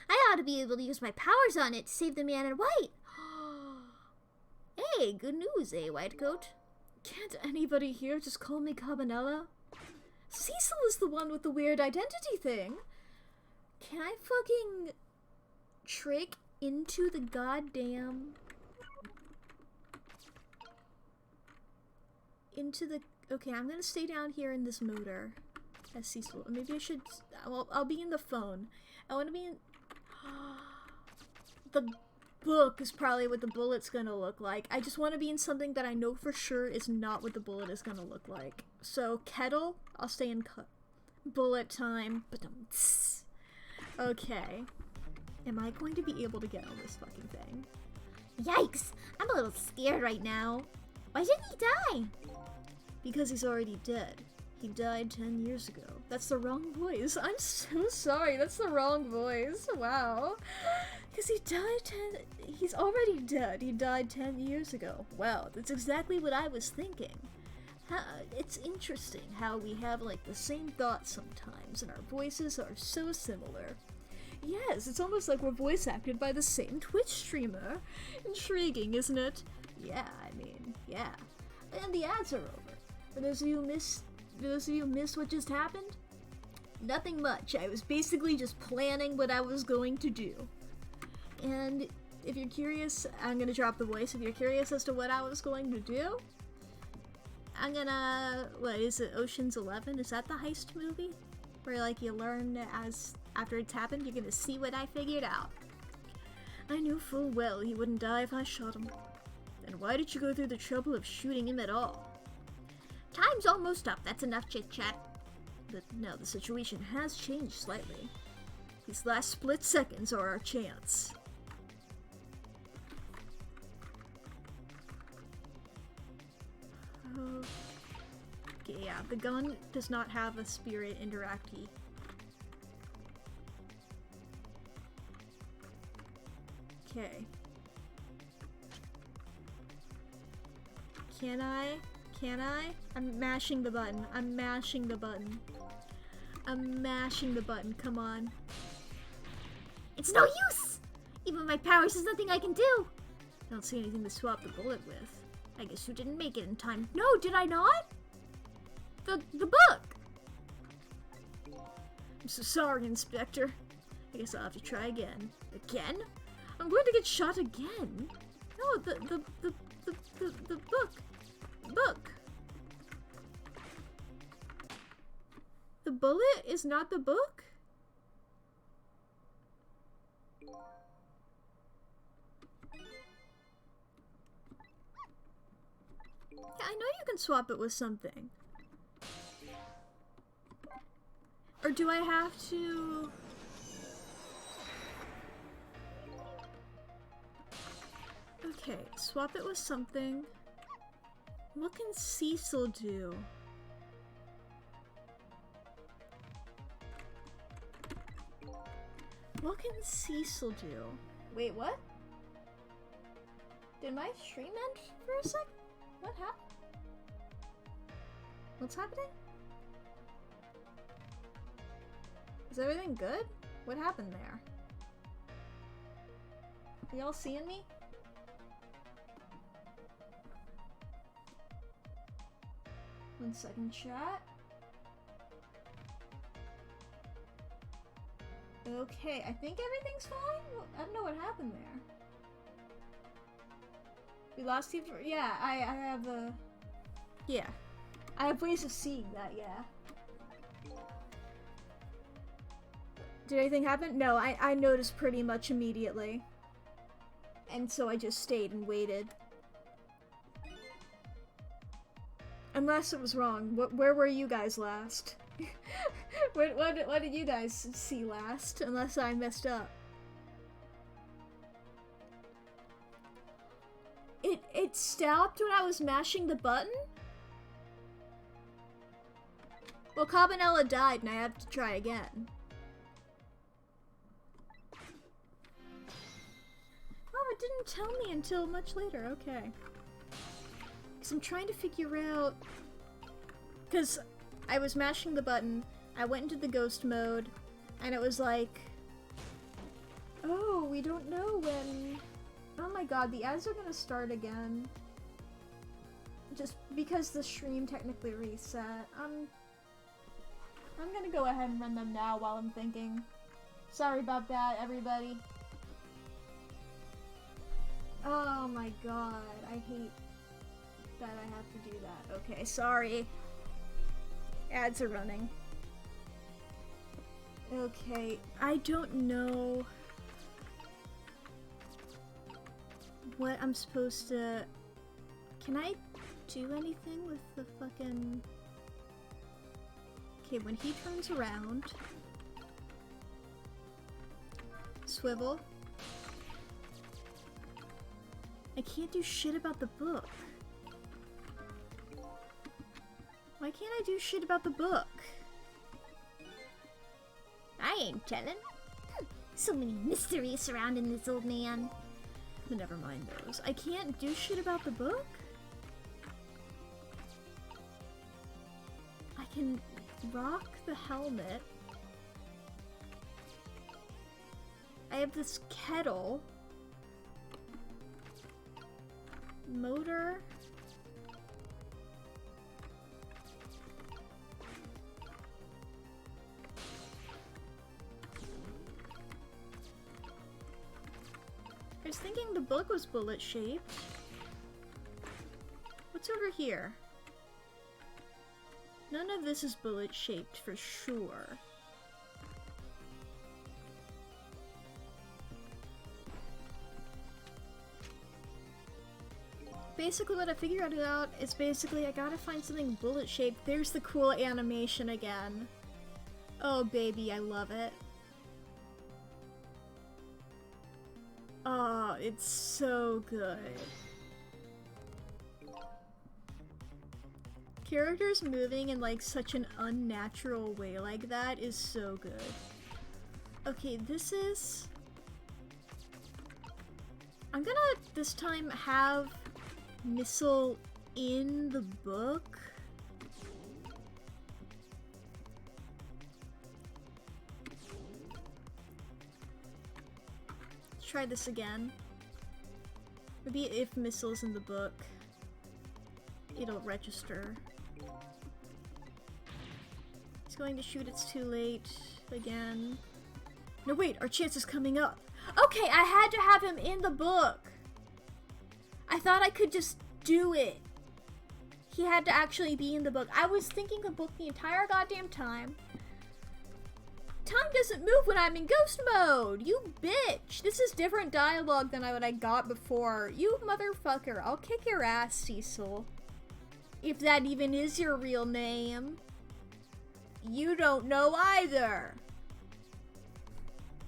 [SPEAKER 2] I ought to be able to use my powers on it to save the man in white. Hey, good news, eh, Whitecoat?
[SPEAKER 1] Can't anybody here just call me Cabanella? Cecil is the one with the weird identity thing. Can I fucking trick into the goddamn... Okay, I'm gonna stay down here in this motor as Cecil. Maybe I should... Well, I'll be in the phone. I want to be in... The book is probably what the bullet's gonna look like. I just want to be in something that I know for sure is not what the bullet is gonna look like. So, kettle, I'll stay in bullet time. Okay. Am I going to be able to get on this fucking thing?
[SPEAKER 2] Yikes! I'm a little scared right now. Why didn't he die?
[SPEAKER 1] Because he's already dead. He died 10 years ago. That's the wrong voice. I'm so sorry. That's the wrong voice. Wow. Because he's already dead. He died 10 years ago. Wow, that's exactly what I was thinking. It's interesting how we have like the same thoughts sometimes and our voices are so similar. Yes, it's almost like we're voice acted by the same Twitch streamer. Intriguing, isn't it? Yeah, I mean, yeah. And the ads are over. For those of you who missed what just happened, nothing much. I was basically just planning what I was going to do. And if you're curious, I'm gonna drop the voice. If you're curious as to what I was going to do, I'm gonna, what is it, Ocean's 11? Is that the heist movie? Where like you learn as after it's happened, you're gonna see what I figured out. I knew full well he wouldn't die if I shot him. Then why did you go through the trouble of shooting him at all?
[SPEAKER 2] Time's almost up. That's enough chit-chat.
[SPEAKER 1] But no, the situation has changed slightly. These last split seconds are our chance. Okay, yeah, the gun does not have a spirit interactee. Okay. Can I? Can I? I'm mashing the button. I'm mashing the button. I'm mashing the button. Come on.
[SPEAKER 2] It's no use! Even my powers, there's nothing I can do!
[SPEAKER 1] I don't see anything to swap the bullet with.
[SPEAKER 2] I guess you didn't make it in time. No, did I not? The book!
[SPEAKER 1] I'm so sorry, Inspector. I guess I'll have to try again. Again? I'm going to get shot again? No, the book. Book. The bullet is not the book? Yeah, I know you can swap it with something. Or do I have to... Okay, swap it with something. What can Cecil do? What can Cecil do? Wait, what? Did my stream end for a sec? What happened? What's happening? Is everything good? What happened there? Are y'all seeing me? One second, chat. Okay, I think everything's fine. I don't know what happened there. We lost you for— yeah, I have a— yeah. I have ways of seeing that, yeah. Did anything happen? No, I noticed pretty much immediately. And so I just stayed and waited. Unless it was wrong. Where were you guys last? What did you guys see last? Unless I messed up. It stopped when I was mashing the button? Well, Cabanella died and I have to try again. Oh, it didn't tell me until much later. Okay. Because I'm trying to figure out... Because I was mashing the button, I went into the ghost mode, and it was like... Oh, we don't know when... Oh my god, the ads are gonna start again. Just because the stream technically reset. I'm gonna go ahead and run them now while I'm thinking. Sorry about that, everybody. Oh my god, I hate that I have to do that. Okay, sorry. Ads are running. Okay, I don't know what I'm supposed to... Can I do anything with the fucking... Okay, when he turns around... Swivel. I can't do shit about the book. Why can't I do shit about the book?
[SPEAKER 2] I ain't telling. So many mysteries surrounding this old man.
[SPEAKER 1] But never mind those. I can't do shit about the book? I can rock the helmet. I have this kettle. Motor. I was thinking the book was bullet shaped. What's over here? None of this is bullet shaped for sure. Basically what I figured out is basically I gotta find something bullet shaped. There's the cool animation again. Oh baby, I love it. Oh, it's so good. Characters moving in like such an unnatural way like that is so good. Okay, this is... I'm gonna this time have Missile in the book. Let's try this again. Maybe if Missile's in the book, it'll register. He's going to shoot, it's too late. Again. No wait, our chance is coming up. Okay, I had to have him in the book. I thought I could just do it. He had to actually be in the book. I was thinking the book the entire goddamn time. Time doesn't move when I'm in ghost mode. You bitch. This is different dialogue than what I got before. You motherfucker. I'll kick your ass, Cecil. If that even is your real name. You don't know either.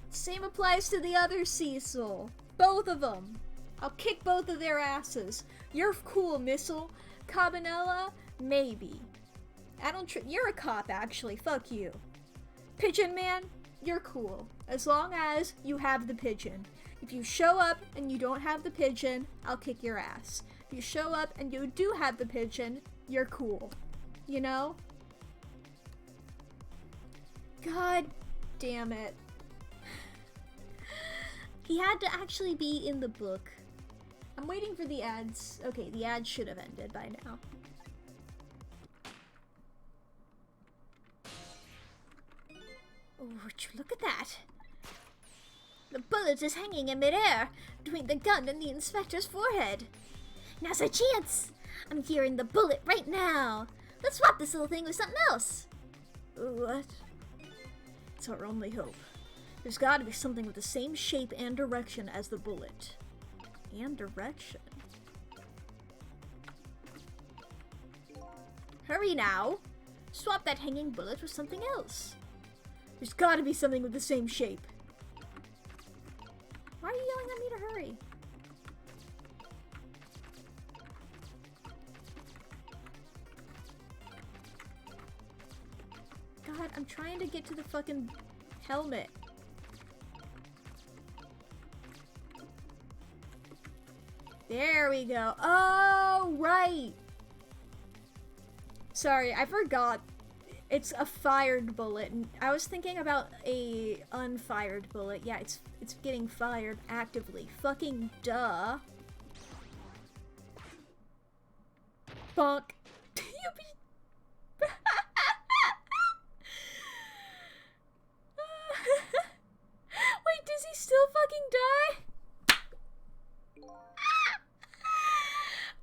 [SPEAKER 1] Same applies to the other Cecil. Both of them. I'll kick both of their asses. You're cool, Missile. Cabanella? Maybe. I don't you're a cop, actually. Fuck you. Pigeon Man? You're cool. As long as you have the pigeon. If you show up and you don't have the pigeon, I'll kick your ass. If you show up and you do have the pigeon, you're cool. You know? God damn it. He had to actually be in the book. I'm waiting for the ads. Okay, the ads should have ended by now. Oh, would you look at that? The bullet is hanging in midair between the gun and the inspector's forehead. Now's our chance! I'm hearing the bullet right now. Let's swap this little thing with something else. What? It's our only hope. There's gotta be something with the same shape and direction as the bullet. And direction. Hurry now! Swap that hanging bullet with something else. There's gotta be something with the same shape. Why are you yelling at me to hurry? God, I'm trying to get to the fucking helmet. There we go. Oh, right. Sorry, I forgot. It's a fired bullet. I was thinking about a unfired bullet. Yeah, it's getting fired actively. Fucking duh. Bonk. Wait, does he still fucking die?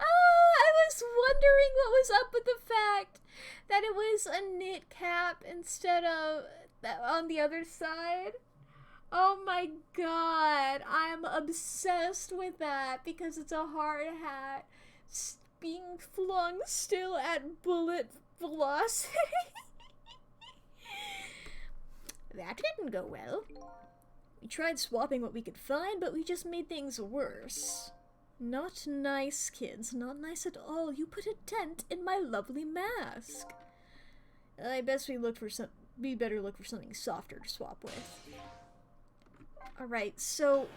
[SPEAKER 1] I was wondering what was up with the fact that it was a knit cap instead of on the other side. Oh my god, I'm obsessed with that because it's a hard hat being flung still at bullet velocity. That didn't go well. We tried swapping what we could find, but we just made things worse. Not nice, kids. Not nice at all. You put a dent in my lovely mask. I guess we better look for something softer to swap with. Alright, so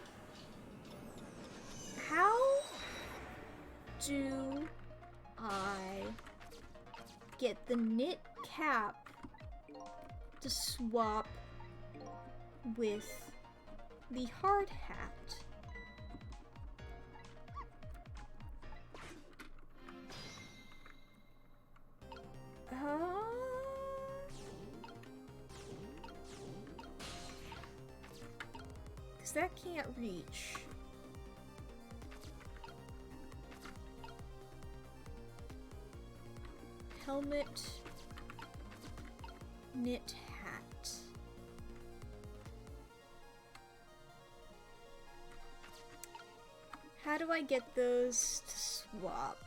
[SPEAKER 1] how do I get the knit cap to swap with the hard hat. Because that can't reach. Helmet, knit hat. How do I get those to swap?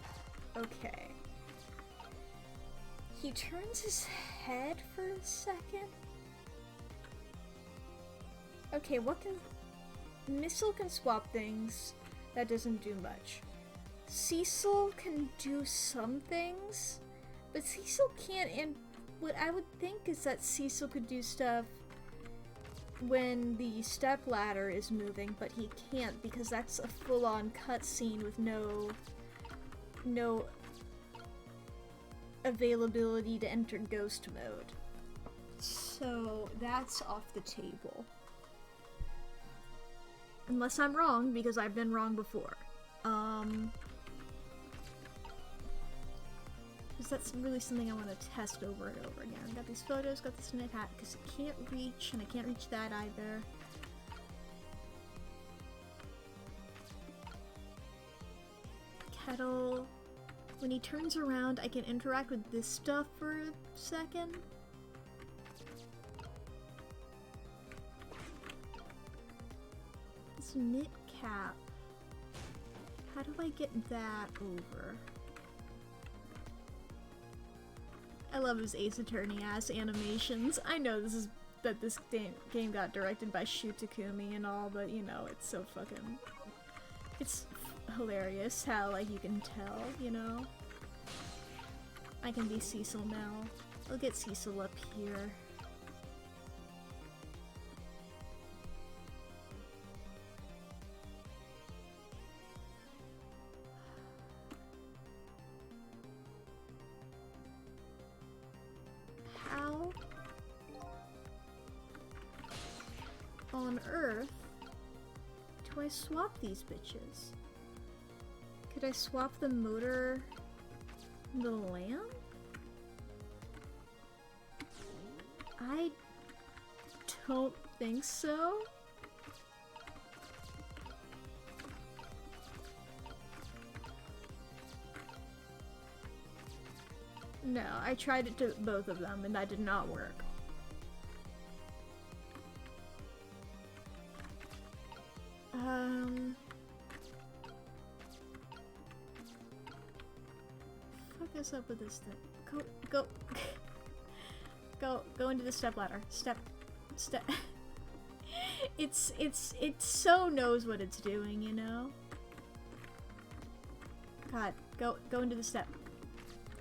[SPEAKER 1] Okay. He turns his head for a second. Okay, what can... Missile can swap things. That doesn't do much. Cecil can do some things, but Cecil can't, and what I would think is that Cecil could do stuff when the step ladder is moving, but he can't because that's a full-on cutscene with no availability to enter ghost mode. So that's off the table. Unless I'm wrong, because I've been wrong before. Because that's really something I want to test over and over again. Got these photos, got this knit hat, because it can't reach, and I can't reach that either. Kettle. When he turns around, I can interact with this stuff for a second. This knit cap. How do I get that over? I love his Ace Attorney ass animations. I know this game got directed by Shu Takumi and all, but you know, it's so fucking... It's hilarious how, like, you can tell, you know? I can be Cecil now. I'll get Cecil up here. How on earth do I swap these bitches? Could I swap the motor and the lamp? I don't think so. No, I tried it to both of them and that did not work. Fuck us up with this thing. Go into the step ladder. Step. It so knows what it's doing, you know? God, go into the step.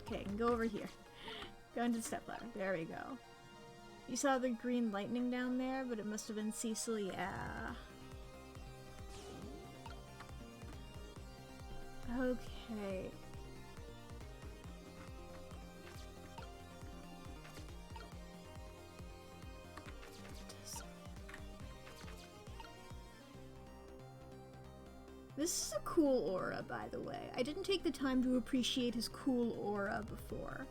[SPEAKER 1] Okay, and go over here. Go into the step ladder. There we go. You saw the green lightning down there, but it must have been Cecil, yeah. Okay. This is a cool aura, by the way. I didn't take the time to appreciate his cool aura before.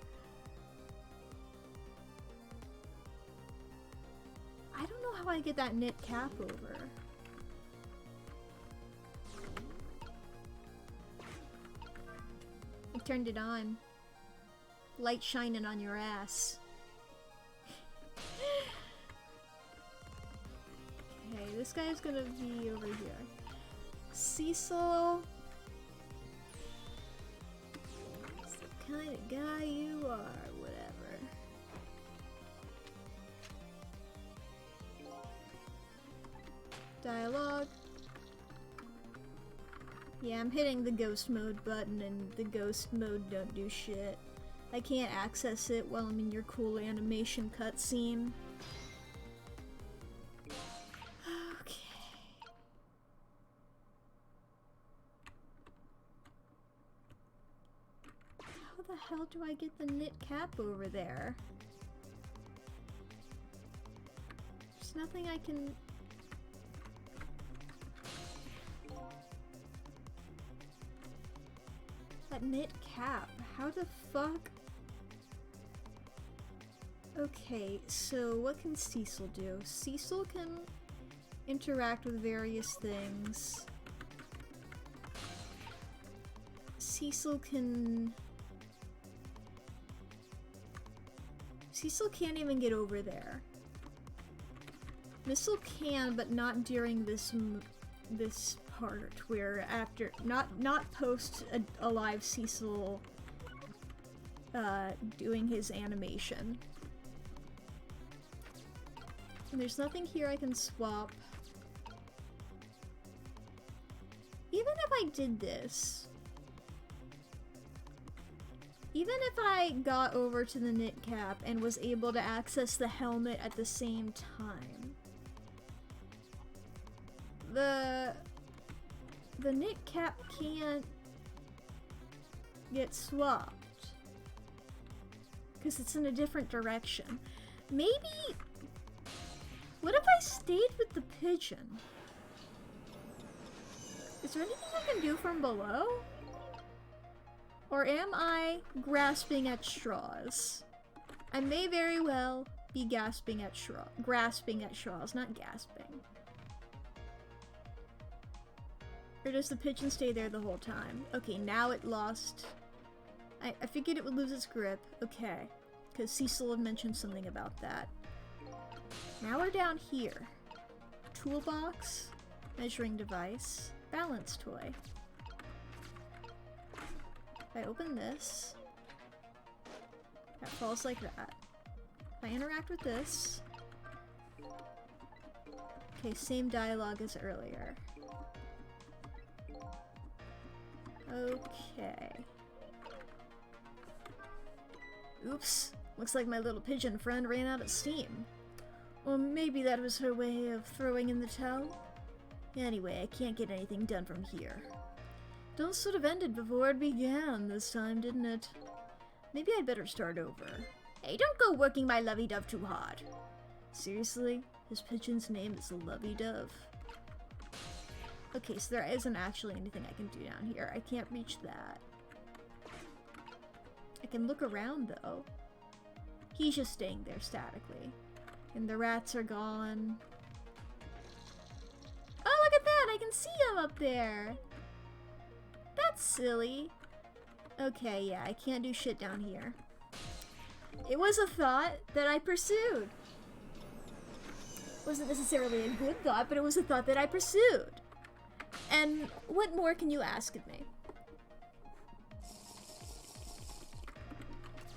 [SPEAKER 1] I don't know how I get that knit cap over. I turned it on. Light shining on your ass. Okay, this guy's gonna be over here. Cecil, it's the kind of guy you are, whatever. Dialogue. Yeah, I'm hitting the ghost mode button and the ghost mode don't do shit. I can't access it while I'm in your cool animation cutscene. How the hell do I get the knit cap over there? There's nothing I can... That knit cap. How the fuck? Okay, so what can Cecil do? Cecil can interact with various things. Cecil can't even get over there. Missile can, but not during this part where after not post a live Cecil doing his animation. And there's nothing here I can swap. Even if I did this, even if I got over to the knit cap and was able to access the helmet at the same time, the knit cap can't get swapped because it's in a different direction. Maybe, what if I stayed with the pigeon? Is there anything I can do from below? Or am I grasping at straws? I may very well be grasping at straws, not gasping. Or does the pigeon stay there the whole time? Okay, now it lost. I figured it would lose its grip. Okay, because Cecil had mentioned something about that. Now we're down here. Toolbox, measuring device, balance toy. If I open this, that falls like that. If I interact with this, okay, same dialogue as earlier. Okay. Oops, looks like my little pigeon friend ran out of steam. Or maybe that was her way of throwing in the towel? Anyway, I can't get anything done from here. It all sort of ended before it began this time, didn't it? Maybe I'd better start over. Hey, don't go working my lovey-dove too hard. Seriously? His pigeon's name is Lovey-Dove? Okay, so there isn't actually anything I can do down here. I can't reach that. I can look around, though. He's just staying there statically. And the rats are gone. Oh, look at that! I can see him up there! That's silly. Okay, yeah, I can't do shit down here. It was a thought that I pursued. Wasn't necessarily a good thought, but it was a thought that I pursued. And what more can you ask of me?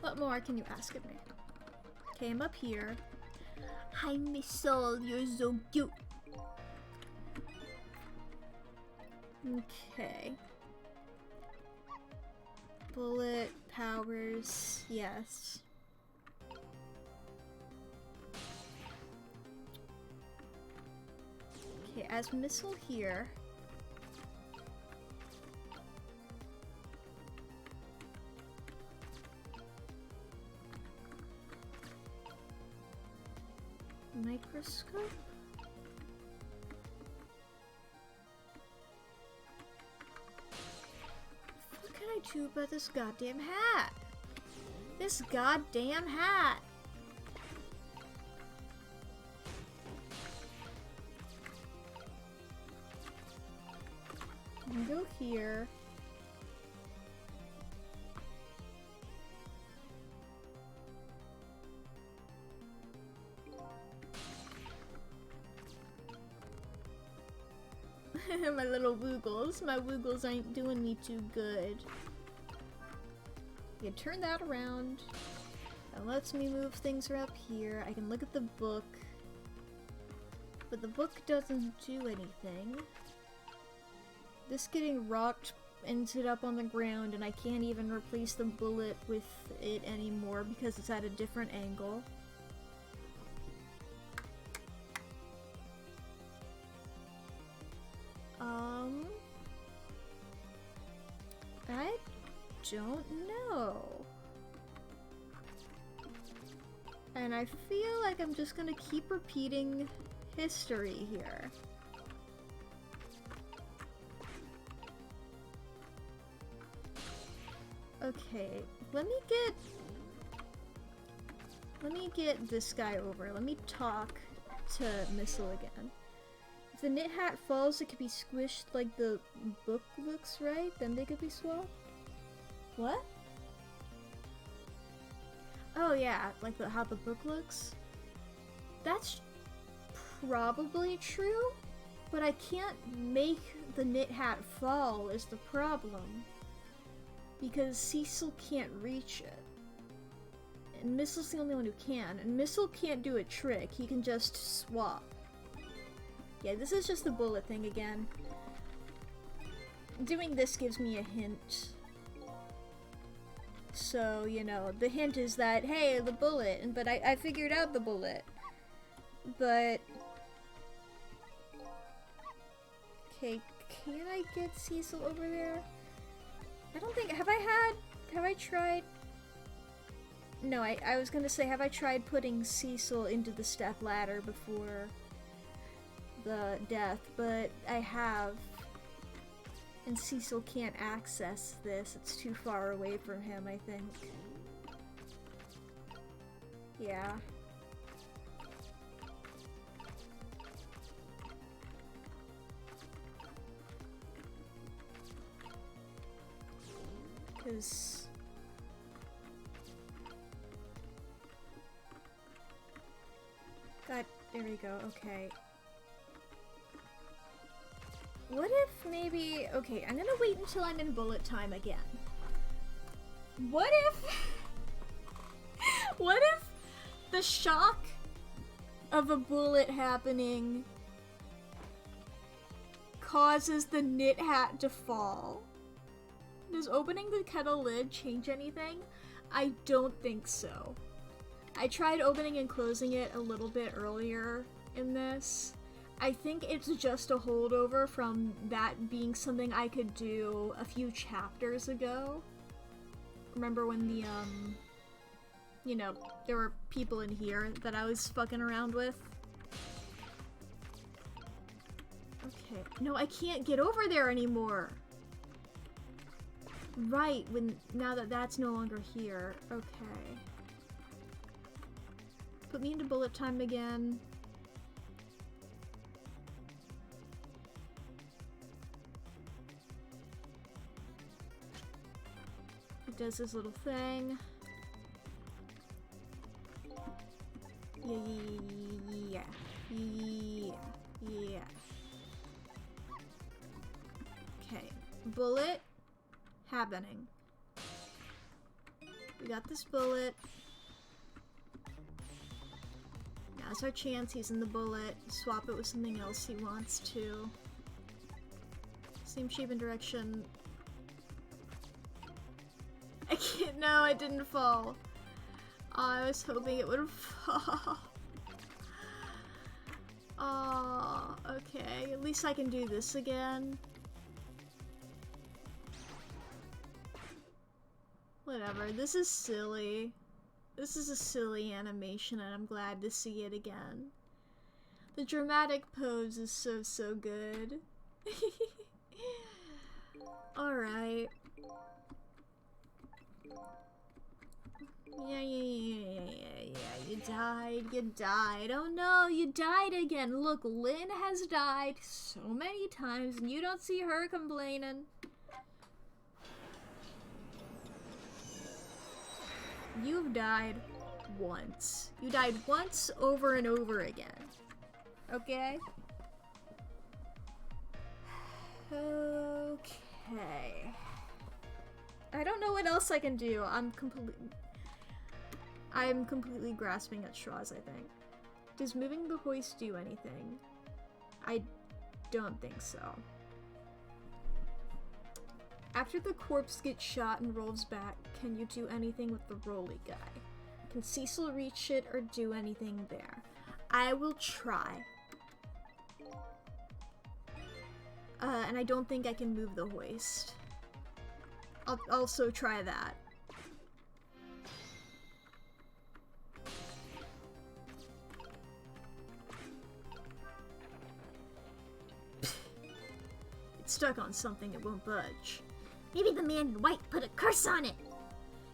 [SPEAKER 1] What more can you ask of me? Okay, I'm up here. Hi, Miss Soul, you're so cute. Okay. Bullet, powers, yes. Okay, as missile here. Microscope? What can I do about this goddamn hat? This goddamn hat! I can go here. My little woogles. My woogles aren't doing me too good. You can turn that around. That lets me move things up here. I can look at the book. But the book doesn't do anything. This getting rocked ended up on the ground, and I can't even replace the bullet with it anymore because it's at a different angle. I don't know. And I feel like I'm just gonna keep repeating history here. Okay, let me get this guy over. Let me talk to Missile again. If the knit hat falls, it could be squished like the book looks, right? Then they could be swapped? What? Oh yeah, like how the book looks? That's probably true, but I can't make the knit hat fall is the problem. Because Cecil can't reach it. And Missile's the only one who can. And Missile can't do a trick, he can just swap. Yeah, this is just the bullet thing again. Doing this gives me a hint. So, you know, the hint is that, hey, the bullet, but I figured out the bullet. But... Okay, can I get Cecil over there? I don't think, have I tried? No, I was gonna say, have I tried putting Cecil into the step ladder before the death, but I have. And Cecil can't access this, it's too far away from him, I think. Yeah. Because... God, there we go, okay. What if maybe... Okay, I'm gonna wait until I'm in bullet time again. What if... What if the shock of a bullet happening causes the knit hat to fall? Does opening the kettle lid change anything? I don't think so. I tried opening and closing it a little bit earlier in this. I think it's just a holdover from that being something I could do a few chapters ago. Remember when the, you know, there were people in here that I was fucking around with? Okay. No, I can't get over there anymore! Right, now that that's no longer here. Okay. Put me into bullet time again. It does this little thing. Yeah. Okay. Bullet. Happening. We got this bullet. Now's our chance. He's in the bullet. Swap it with something else he wants to. Same shape and direction. I can't. No, it didn't fall. Oh, I was hoping it would fall. Oh, okay. At least I can do this again. Whatever, this is silly. This is a silly animation and I'm glad to see it again. The dramatic pose is so good. Alright. Yeah, you died. Oh no, you died again. Look, Lynn has died so many times and you don't see her complaining. You've died once. You died once over and over again. Okay? Okay. I don't know what else I can do. I'm completely grasping at straws, I think. Does moving the hoist do anything? I don't think so. After the corpse gets shot and rolls back, can you do anything with the rolly guy? Can Cecil reach it or do anything there? I will try. And I don't think I can move the hoist. I'll also try that. It's stuck on something, it won't budge.
[SPEAKER 2] Maybe the man in white put a curse on it.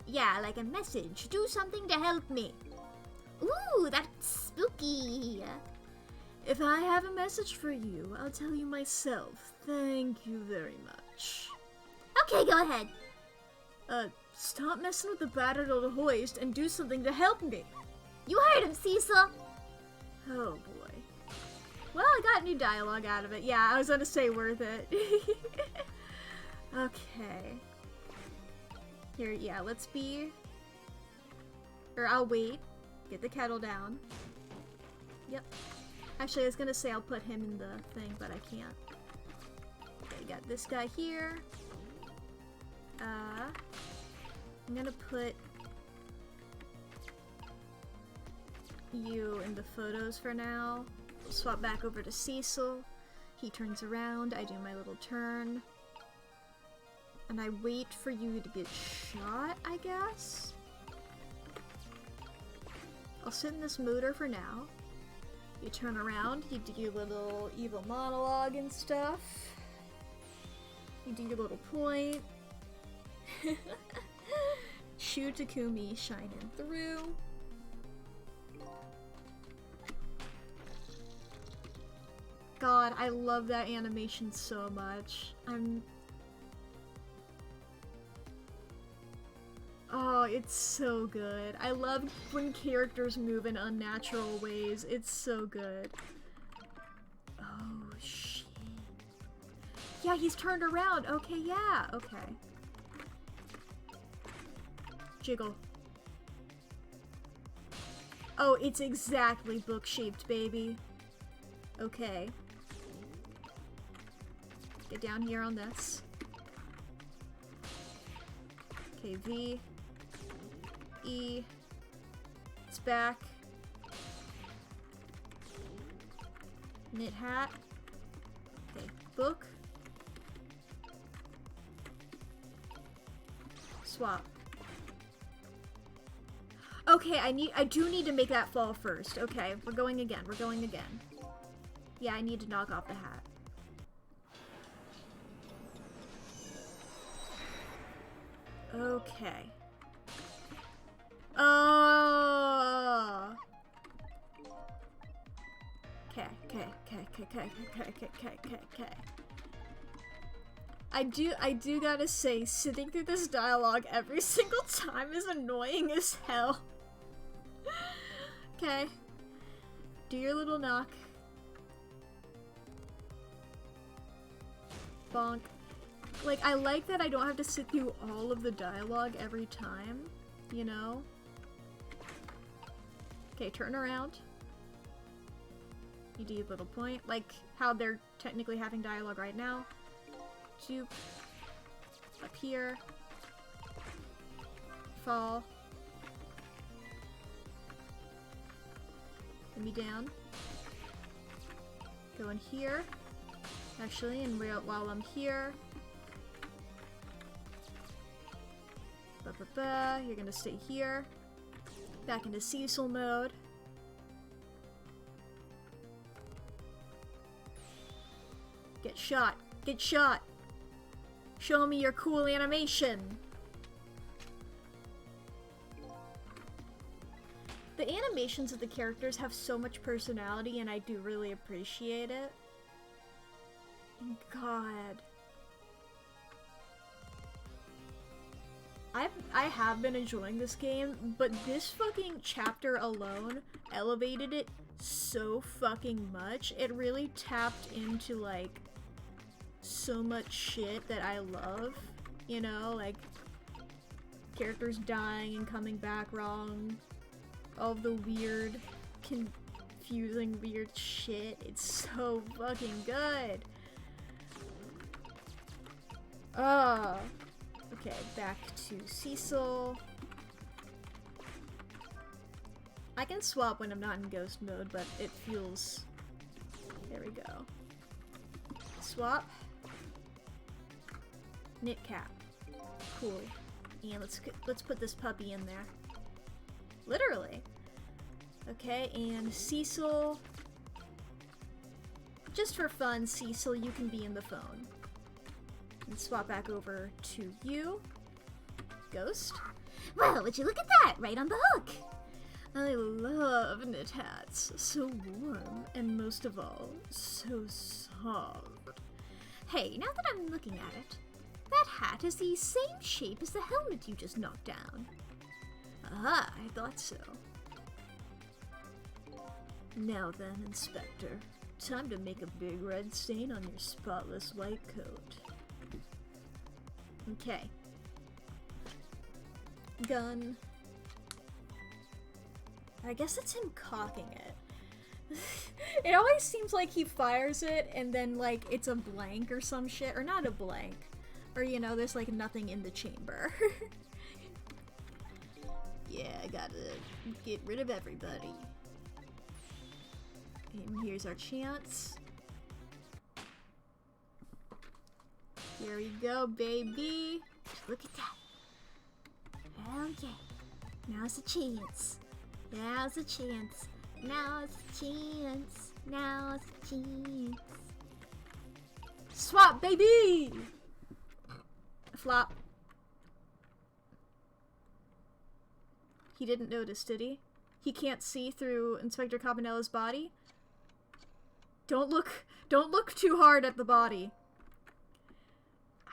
[SPEAKER 2] Yeah, like a message. Do something to help me. Ooh, that's spooky.
[SPEAKER 1] If I have a message for you, I'll tell you myself. Thank you very much.
[SPEAKER 2] Okay, go ahead.
[SPEAKER 1] Stop messing with the battered old hoist and do something to help me.
[SPEAKER 2] You heard him, Cecil.
[SPEAKER 1] Oh boy. Well, I got new dialogue out of it. Yeah, I was gonna say worth it. Okay. Here, yeah, let's be... Or I'll wait. Get the kettle down. Yep. Actually, I was gonna say I'll put him in the thing, but I can't. Okay, got this guy here. I'm gonna put you in the photos for now. We'll swap back over to Cecil. He turns around, I do my little turn. And I wait for you to get shot, I guess? I'll sit in this motor for now. You turn around, you do your little evil monologue and stuff. You do your little point. Shu Takumi shining through. God, I love that animation so much. Oh, it's so good. I love when characters move in unnatural ways. It's so good. Oh, shit. Yeah, he's turned around. Okay, yeah. Okay. Jiggle. Oh, it's exactly book-shaped, baby. Okay. Get down here on this. Okay, V. E. It's back. Knit hat. Okay, book. Swap. Okay, I do need to make that fall first. Okay, we're going again. We're going again. Yeah, I need to knock off the hat. Okay. Oh. Okay. I do gotta say, sitting through this dialogue every single time is annoying as hell. Okay. Do your little knock. Bonk. Like, I like that I don't have to sit through all of the dialogue every time, you know? Okay, turn around. You do your little point, like how they're technically having dialogue right now. Juke. Up here. Fall. Let me down. Go in here. Actually, and while I'm here, you're gonna stay here. Back into Cecil mode. Get shot. Get shot. Show me your cool animation. The animations of the characters have so much personality, and I do really appreciate it. God. I have been enjoying this game, but this fucking chapter alone elevated it so fucking much. It really tapped into, like, so much shit that I love, you know, like characters dying and coming back wrong, all of the weird, confusing, weird shit. It's so fucking good. Okay, back to Cecil. I can swap when I'm not in ghost mode, but it feels... There we go. Swap. Knit cap. Cool. And let's put this puppy in there. Literally. Okay, and Cecil. Just for fun, Cecil, you can be in the phone. And swap back over to you. Ghost.
[SPEAKER 2] Well, would you look at that? Right on the hook.
[SPEAKER 1] I love knit hats. So warm, and most of all, so soft. Hey, now that I'm looking at it, that hat is the same shape as the helmet you just knocked down. Ah, I thought so. Now then, Inspector, time to make a big red stain on your spotless white coat. Okay. Gun. I guess it's him cocking it. It always seems like he fires it and then, like, it's a blank or some shit. Or not a blank. Or, you know, there's, like, nothing in the chamber. Yeah, I gotta get rid of everybody. And here's our chance. Here we go, baby.
[SPEAKER 2] Look at that. Okay. Now's the chance. Now's the chance. Now's the chance. Now's the chance.
[SPEAKER 1] Swap, baby! Flop. He didn't notice, did he? He can't see through Inspector Cabanella's body? Don't look too hard at the body.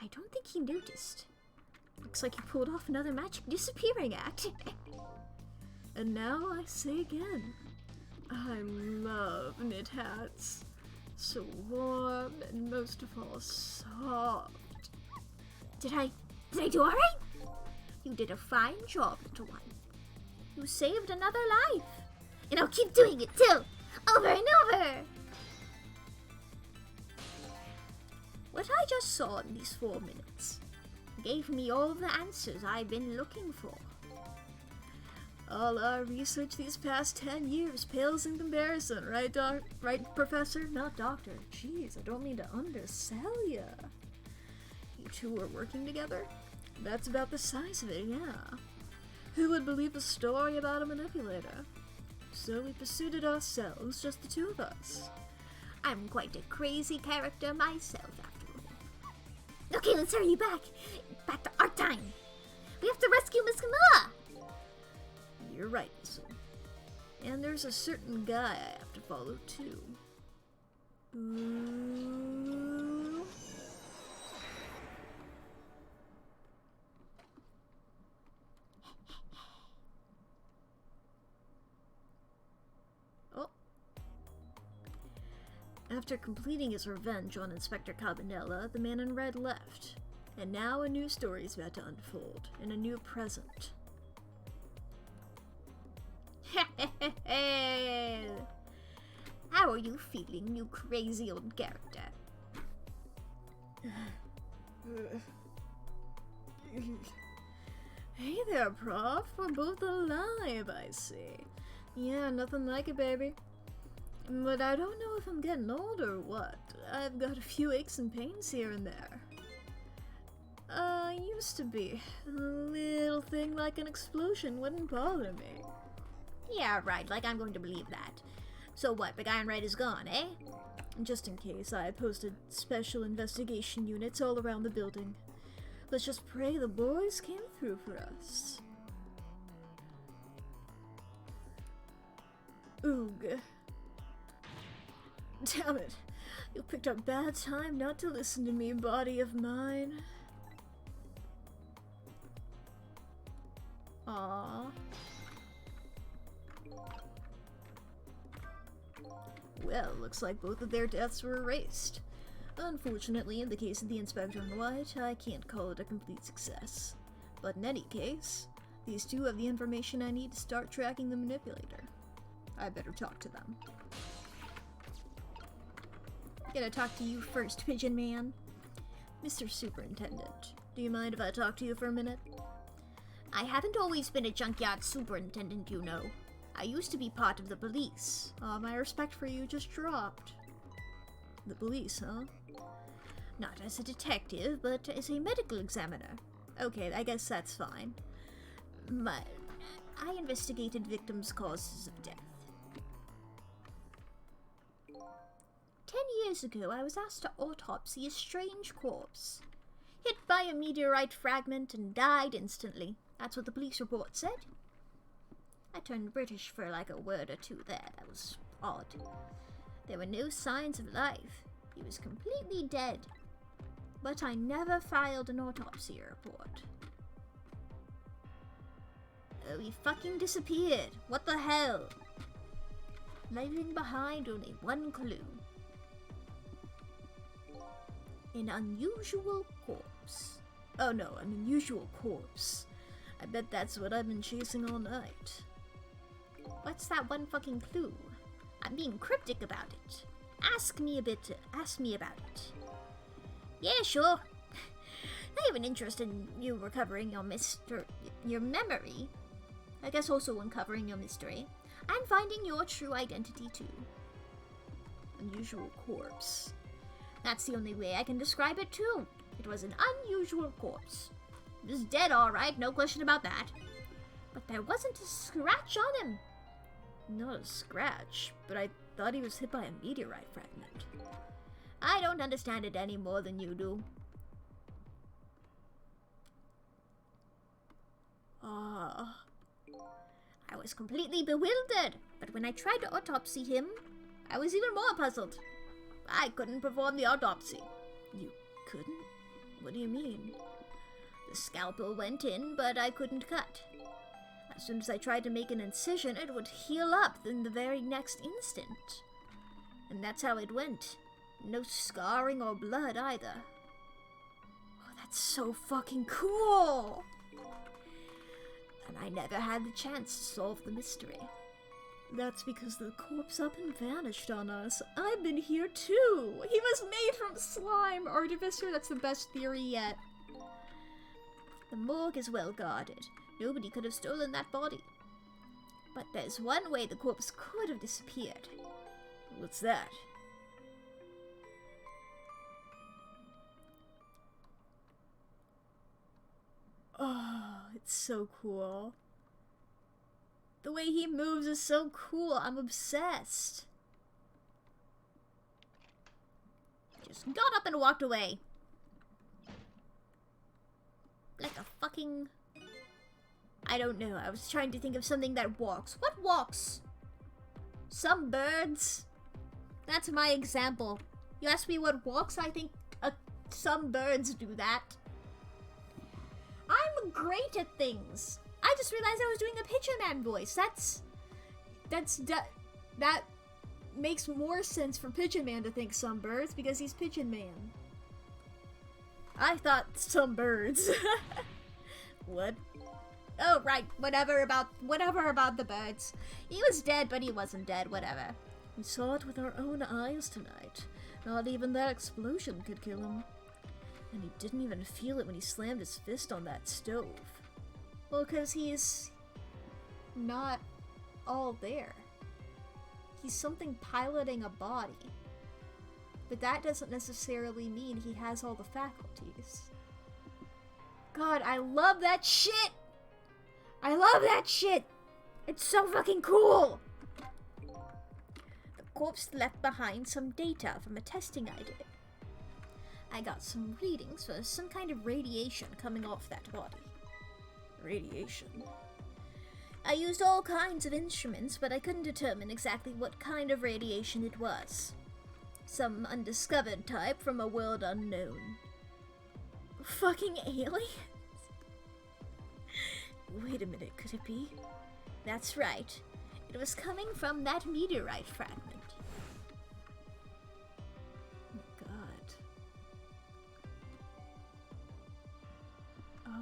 [SPEAKER 1] I don't think he noticed. Looks like he pulled off another magic disappearing act. And now I say again, I love knit hats. So warm and most of all soft.
[SPEAKER 2] Did I do alright? You did a fine job, little one. You saved another life. And I'll keep doing it too. Over and over.
[SPEAKER 1] What I just saw in these 4 minutes gave me all the answers I've been looking for. All our research these past 10 years pales in comparison, right, right, Professor? Not Doctor. Jeez, I don't mean to undersell ya. You two are working together? That's about the size of it, yeah. Who would believe a story about a manipulator? So we pursued it ourselves, just the two of us.
[SPEAKER 2] I'm quite a crazy character myself, after all. Okay, let's hurry back. Back to our time. We have to rescue Miss Camilla.
[SPEAKER 1] You're right, Missile. And there's a certain guy I have to follow, too. Ooh. Oh. After completing his revenge on Inspector Cabanella, the man in red left. And now a new story is about to unfold, in a new present.
[SPEAKER 2] How are you feeling, you crazy old character?
[SPEAKER 1] Hey there, Prof. We're both alive, I see. Yeah, nothing like it, baby. But I don't know if I'm getting old or what. I've got a few aches and pains here and there. Used to be. A little thing like an explosion wouldn't bother me.
[SPEAKER 2] Yeah, right, like I'm going to believe that. So what, the guy in red is gone, eh?
[SPEAKER 1] Just in case, I posted special investigation units all around the building. Let's just pray the boys came through for us. Oog. Damn it. You picked a bad time not to listen to me, body of mine. Aww. Well, looks like both of their deaths were erased. Unfortunately, in the case of the Inspector in white, I can't call it a complete success. But in any case, these two have the information I need to start tracking the manipulator. I better talk to them. Gonna talk to you first, Pigeon Man. Mr. Superintendent, do you mind if I talk to you for a minute?
[SPEAKER 2] I haven't always been a junkyard superintendent, you know. I used to be part of the police.
[SPEAKER 1] My respect for you just dropped. The police, huh?
[SPEAKER 2] Not as a detective, but as a medical examiner.
[SPEAKER 1] Okay, I guess that's fine.
[SPEAKER 2] But I investigated victims' causes of death. 10 years ago, I was asked to autopsy a strange corpse. Hit by a meteorite fragment and died instantly. That's what the police report said. I turned British for like a word or two there. That was odd. There were no signs of life. He was completely dead. But I never filed an autopsy report. Oh, he fucking disappeared. What the hell? Leaving behind only one clue. An unusual corpse. Oh no, an unusual corpse. I bet that's what I've been chasing all night. What's that one fucking clue? I'm being cryptic about it. Ask me about it. Yeah, sure. I have an interest in you recovering your memory. I guess also uncovering your mystery. And finding your true identity too. Unusual corpse. That's the only way I can describe it too. It was an unusual corpse. It was dead alright, no question about that. But there wasn't a scratch on him. Not a scratch, but I thought he was hit by a meteorite fragment. I don't understand it any more than you do. I was completely bewildered, but when I tried to autopsy him, I was even more puzzled. I couldn't perform the autopsy. You couldn't? What do you mean? The scalpel went in, but I couldn't cut. As soon as I tried to make an incision, it would heal up in the very next instant. And that's how it went. No scarring or blood either. Oh, that's so fucking cool! And I never had the chance to solve the mystery. That's because the corpse up and vanished on us. I've been here too! He was made from slime! Artificer, that's the best theory yet. The morgue is well guarded. Nobody could have stolen that body. But there's one way the corpse could have disappeared. What's that? Oh, it's so cool. The way he moves is so cool. I'm obsessed. Just got up and walked away. Like a fucking... I don't know. I was trying to think of something that walks. What walks? Some birds. That's my example. You ask me what walks, I think some birds do that. I'm great at things. I just realized I was doing a Pigeon Man voice. That makes more sense for Pigeon Man to think some birds because he's Pigeon Man. I thought some birds. What? Oh right, whatever about the birds. He was dead, but he wasn't dead. Whatever. We saw it with our own eyes tonight. Not even that explosion could kill him. And he didn't even feel it when he slammed his fist on that stove. Well, because he's not all there. He's something piloting a body. But that doesn't necessarily mean he has all the faculties. God, I love that shit! I love that shit! It's so fucking cool! The corpse left behind some data from a testing I did. I got some readings for some kind of radiation coming off that body. Radiation? I used all kinds of instruments, but I couldn't determine exactly what kind of radiation it was. Some undiscovered type from a world unknown. Fucking aliens? Wait a minute, could it be? That's right. It was coming from that meteorite fragment.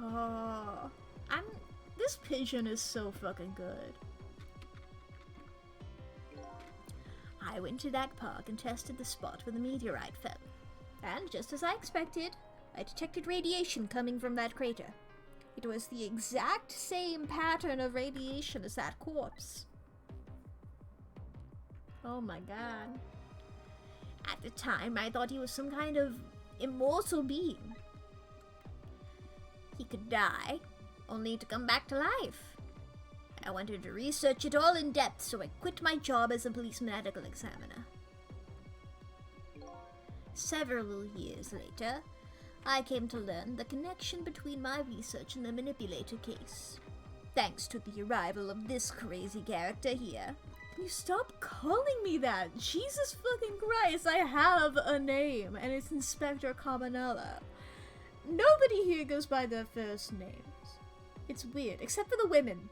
[SPEAKER 2] Oh, this pigeon is so fucking good. I went to that park and tested the spot where the meteorite fell. And just as I expected, I detected radiation coming from that crater. It was the exact same pattern of radiation as that corpse. Oh my god. At the time, I thought he was some kind of immortal being. He could die, only to come back to life. I wanted to research it all in depth, so I quit my job as a police medical examiner. Several years later, I came to learn the connection between my research and the manipulator case, thanks to the arrival of this crazy character here.
[SPEAKER 1] Can you stop calling me that? Jesus fucking Christ, I have a name, and it's Inspector Cabanella. Nobody here goes by their first names. It's weird, except for the women.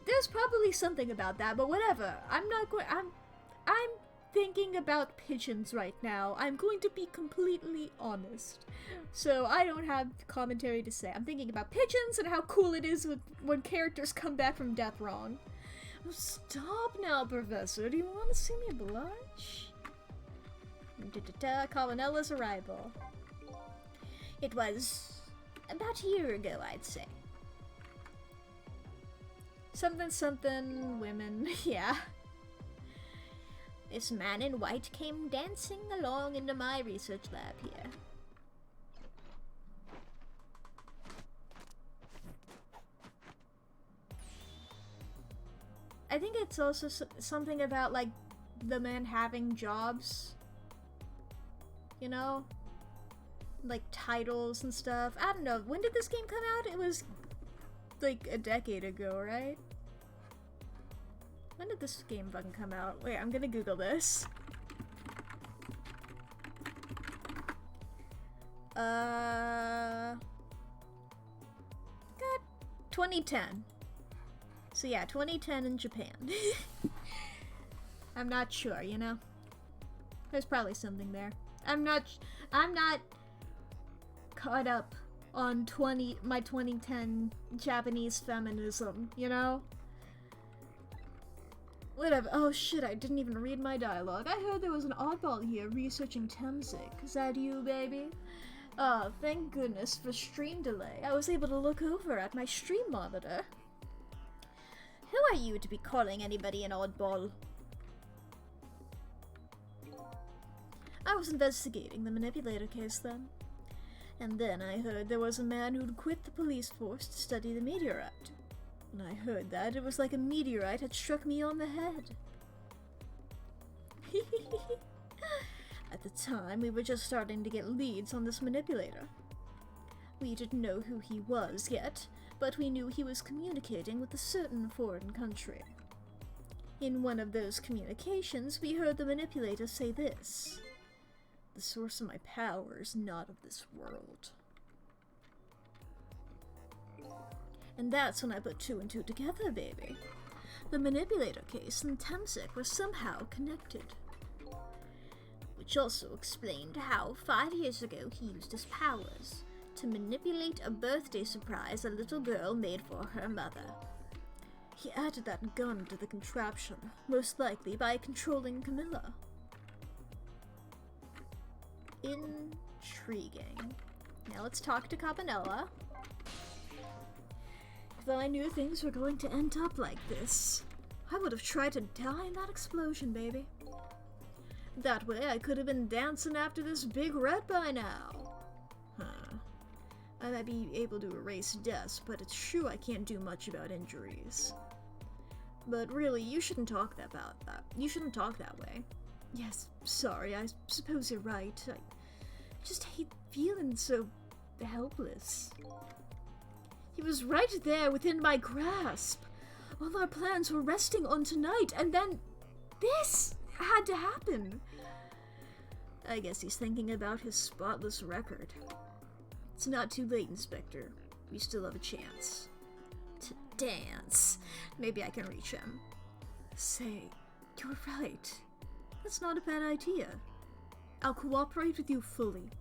[SPEAKER 1] There's probably something about that, but whatever. I'm thinking about pigeons right now. I'm going to be completely honest. So I don't have commentary to say. I'm thinking about pigeons and how cool it is when characters come back from death wrong. Oh, stop now, Professor. Do you want to see me blush? Cabanella's arrival.
[SPEAKER 2] It was about a year ago, I'd say.
[SPEAKER 1] Something, women, yeah.
[SPEAKER 2] This man in white came dancing along into my research lab here.
[SPEAKER 1] I think it's also something about, like, the men having jobs. You know? Like, titles and stuff. I don't know. When did this game come out? It was, like, a decade ago, right? When did this game fucking come out? Wait, I'm gonna Google this. God, 2010. So yeah, 2010 in Japan. I'm not sure, you know? There's probably something there. I'm not caught up on my 2010 Japanese feminism, you know? Whatever. Oh shit, I didn't even read my dialogue. I heard there was an oddball here researching Temzik. Is that you, baby? Oh, thank goodness for stream delay. I was able to look over at my stream monitor.
[SPEAKER 2] Who are you to be calling anybody an oddball?
[SPEAKER 1] I was investigating the manipulator case then. And then I heard there was a man who'd quit the police force to study the meteorite. When I heard that, it was like a meteorite had struck me on the head. At the time, we were just starting to get leads on this manipulator. We didn't know who he was yet, but we knew he was communicating with a certain foreign country. In one of those communications, we heard the manipulator say this: "The source of my power is not of this world." And that's when I put two and two together, baby. The manipulator case and Temzik were somehow connected.
[SPEAKER 2] Which also explained how 5 years ago he used his powers to manipulate a birthday surprise a little girl made for her mother.
[SPEAKER 1] He added that gun to the contraption, most likely by controlling Camilla. Intriguing. Now let's talk to Cabanella. If I knew things were going to end up like this, I would have tried to die in that explosion, baby. That way I could have been dancing after this big red by now. Huh. I might be able to erase deaths, but it's true I can't do much about injuries. But really, you shouldn't talk about that. You shouldn't talk that way. Yes, sorry, I suppose you're right. I just hate feeling so helpless. He was right there within my grasp. All our plans were resting on tonight, and then this had to happen. I guess he's thinking about his spotless record. It's not too late, Inspector. We still have a chance. To dance. Maybe I can reach him. Say, you're right. That's not a bad idea. I'll cooperate with you fully.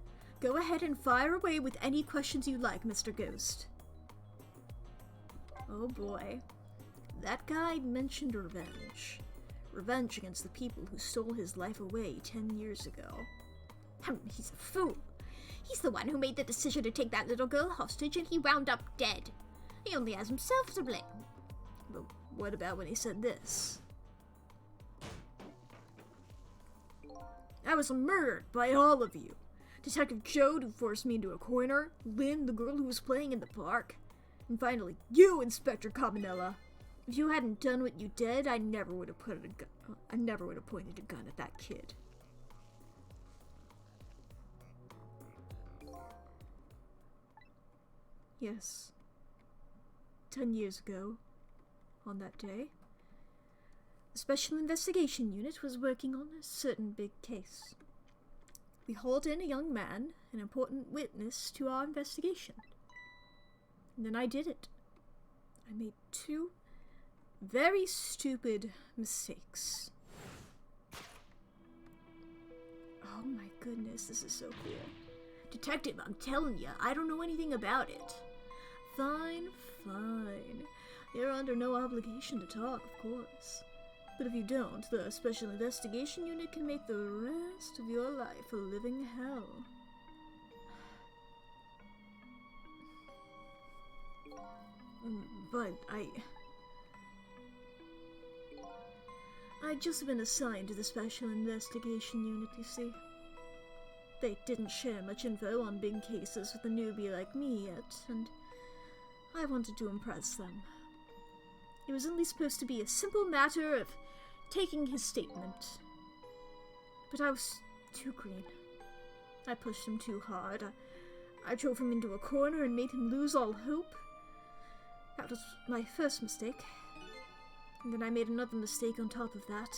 [SPEAKER 1] Go ahead and fire away with any questions you like, Mr. Ghost. Oh boy. That guy mentioned revenge. Revenge against the people who stole his life away 10 years ago.
[SPEAKER 2] He's a fool. He's the one who made the decision to take that little girl hostage, and he wound up dead. He only has himself to blame.
[SPEAKER 1] But what about when he said this? I was murdered by all of you. Detective Joe, who forced me into a corner, Lynn, the girl who was playing in the park, and finally you, Inspector Cabanella. If you hadn't done what you did, I never would have pointed a gun at that kid. Yes. 10 years ago, on that day, the Special Investigation Unit was working on a certain big case. We hauled in a young man, an important witness to our investigation. And then I did it. I made 2 very stupid mistakes. Oh my goodness, this is so cool. Detective, I'm telling you, I don't know anything about it. Fine, fine. You're under no obligation to talk, of course. But if you don't, the Special Investigation Unit can make the rest of your life a living hell. But I'd just been assigned to the Special Investigation Unit, you see. They didn't share much info on big cases with a newbie like me yet, and I wanted to impress them. It was only supposed to be a simple matter of taking his statement. But I was too green. I pushed him too hard. I drove him into a corner and made him lose all hope. That was my first mistake. And then I made another mistake on top of that.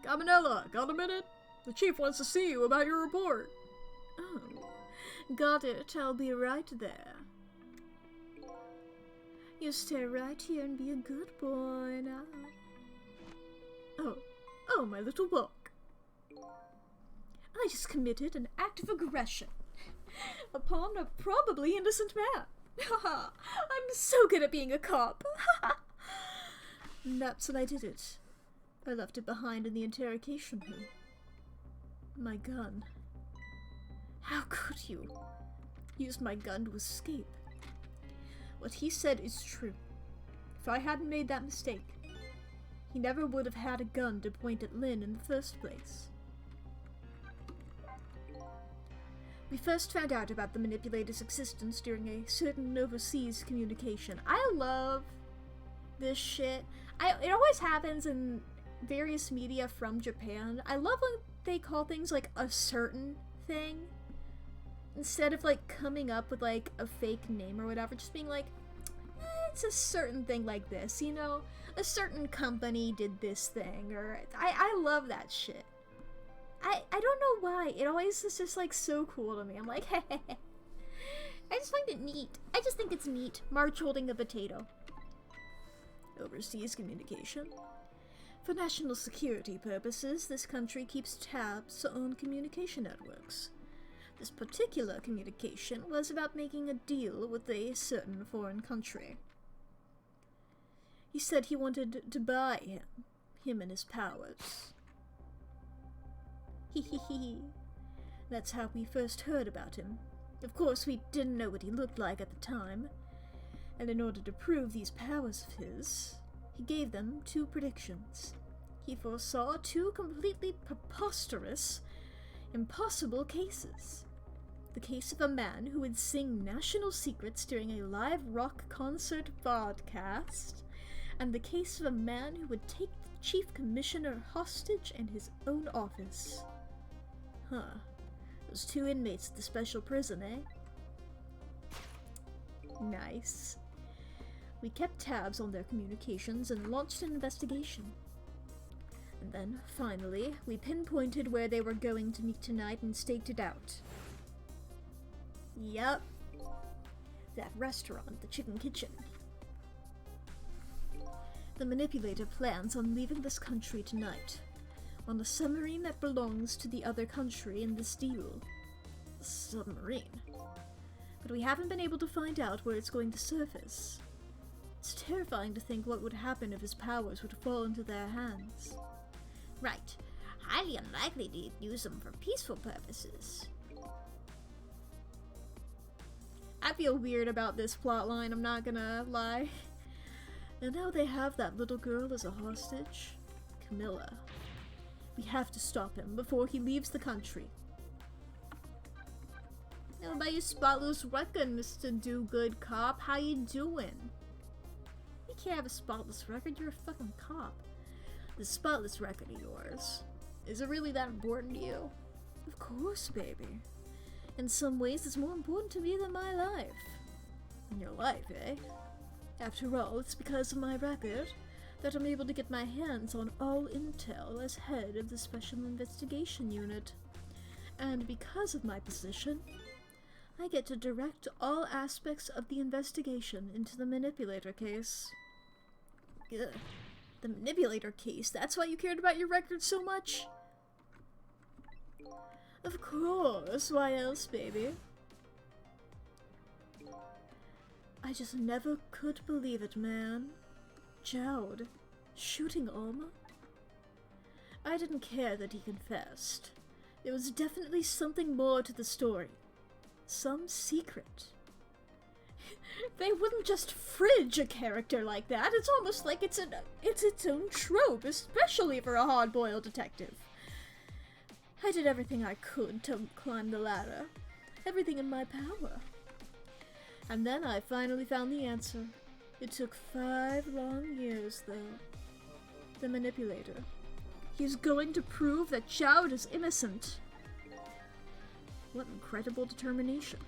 [SPEAKER 1] Gamanella, got a minute? The chief wants to see you about your report. Oh, got it. I'll be right there. You stay right here and be a good boy now. Oh, my little buck. I just committed an act of aggression upon a probably innocent man. I'm so good at being a cop. And that's when I did it. I left it behind in the interrogation room. My gun. How could you? Used my gun to escape. What he said is true. If I hadn't made that mistake, he never would have had a gun to point at Lynn in the first place. We first found out about the manipulator's existence during a certain overseas communication. I love this shit. It always happens in various media from Japan. I love when they call things like a certain thing instead of like coming up with like a fake name or whatever, just being like, it's a certain thing like this, you know, a certain company did this thing, or I love that shit. I don't know why, it always is just like so cool to me. I'm like, hey, I just find it neat. I just think it's neat. March holding a potato. Overseas communication. For national security purposes, this country keeps tabs on communication networks. This particular communication was about making a deal with a certain foreign country. He said he wanted to buy him and his powers. Hee. That's how we first heard about him. Of course, we didn't know what he looked like at the time, and in order to prove these powers of his, he gave them 2 predictions. He foresaw 2 completely preposterous, impossible cases. The case of a man who would sing national secrets during a live rock concert broadcast, and the case of a man who would take the chief commissioner hostage in his own office. Huh. Those 2 inmates at the special prison, eh? Nice. We kept tabs on their communications and launched an investigation. And then, finally, we pinpointed where they were going to meet tonight and staked it out. Yup. That restaurant, the Chicken Kitchen. The manipulator plans on leaving this country tonight, on a submarine that belongs to the other country in this deal. A submarine. But we haven't been able to find out where it's going to surface. It's terrifying to think what would happen if his powers were to fall into their hands. Right. Highly unlikely to use them for peaceful purposes. I feel weird about this plotline, I'm not gonna lie. And now they have that little girl as a hostage. Camilla. We have to stop him before he leaves the country. How about your spotless record, Mr. Do-Good Cop? How you doing? You can't have a spotless record, you're a fucking cop. This spotless record of yours, is it really that important to you?
[SPEAKER 2] Of course, baby. In some ways, it's more important to me than my life. And your life, eh? After all, it's because of my record that I'm able to get my hands on all intel as head of the Special Investigation Unit. And because of my position, I get to direct all aspects of the investigation into the manipulator case. Ugh. The manipulator case? That's why you cared about your record so much? Of course, why else, baby? I just never could believe it, man. Jowd, shooting Alma? I didn't care that he confessed. There was definitely something more to the story. Some secret. They wouldn't just fridge a character like that. It's almost like it's its own trope, especially for a hard-boiled detective. I did everything I could to climb the ladder. Everything in my power. And then I finally found the answer. It took 5 long years, though. The manipulator. He's going to prove that Jowd is innocent. What incredible determination.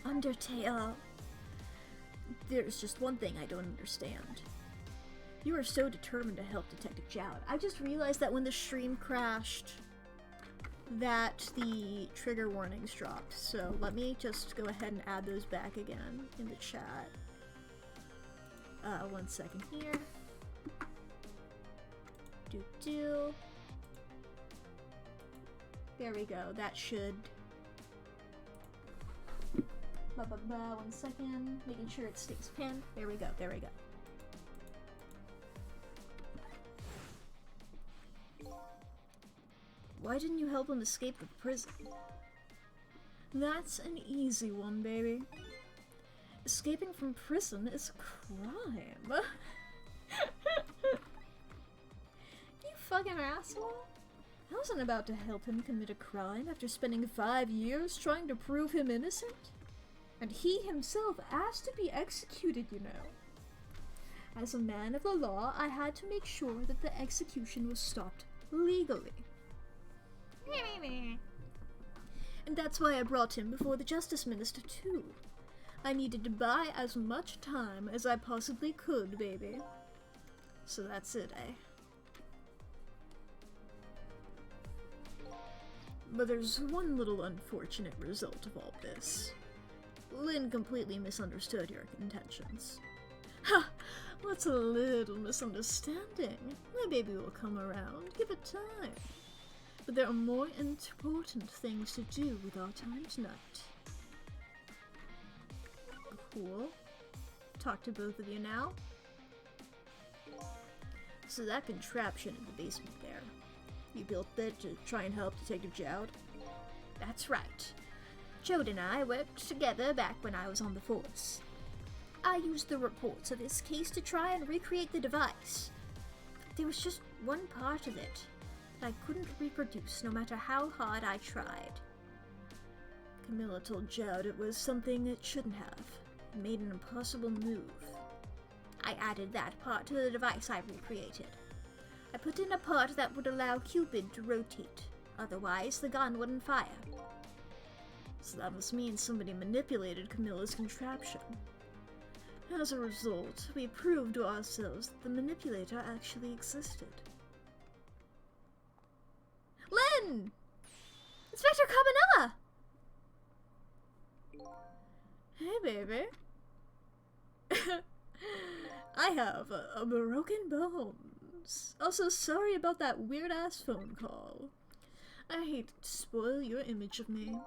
[SPEAKER 2] Undertale. There's just one thing I don't understand. You are so determined to help Detective Jowd. I just realized that when the stream crashed, that the trigger warnings dropped. So let me just go ahead and add those back again in the chat. 1 second here. There we go. That should. 1 second. Making sure it stays pinned. There we go. There we go. Why didn't you help him escape the prison? That's an easy one, baby. Escaping from prison is a crime. You fucking asshole. I wasn't about to help him commit a crime after spending 5 years trying to prove him innocent. And he himself asked to be executed, you know. As a man of the law, I had to make sure that the execution was stopped legally. And that's why I brought him before the Justice Minister, too. I needed to buy as much time as I possibly could, baby. So that's it, eh? But there's one little unfortunate result of all this. Lynn completely misunderstood your intentions. Ha! What's a little misunderstanding? My baby will come around. Give it time. But there are more important things to do with our time tonight. Cool. Talk to both of you now. So that contraption in the basement there, you built it to try and help Detective Jowd? That's right. Jowd and I worked together back when I was on the force. I used the reports of his case to try and recreate the device. But there was just one part of it that I couldn't reproduce no matter how hard I tried. Camilla told Jowd it was something it shouldn't have. It made an impossible move. I added that part to the device I recreated. I put in a part that would allow Cupid to rotate. Otherwise, the gun wouldn't fire. So that must mean somebody manipulated Camilla's contraption. As a result, we proved to ourselves that the manipulator actually existed. Lynn! Inspector Cabanella! Hey, baby. I have a broken bones. Also, sorry about that weird-ass phone call. I hate to spoil your image of me.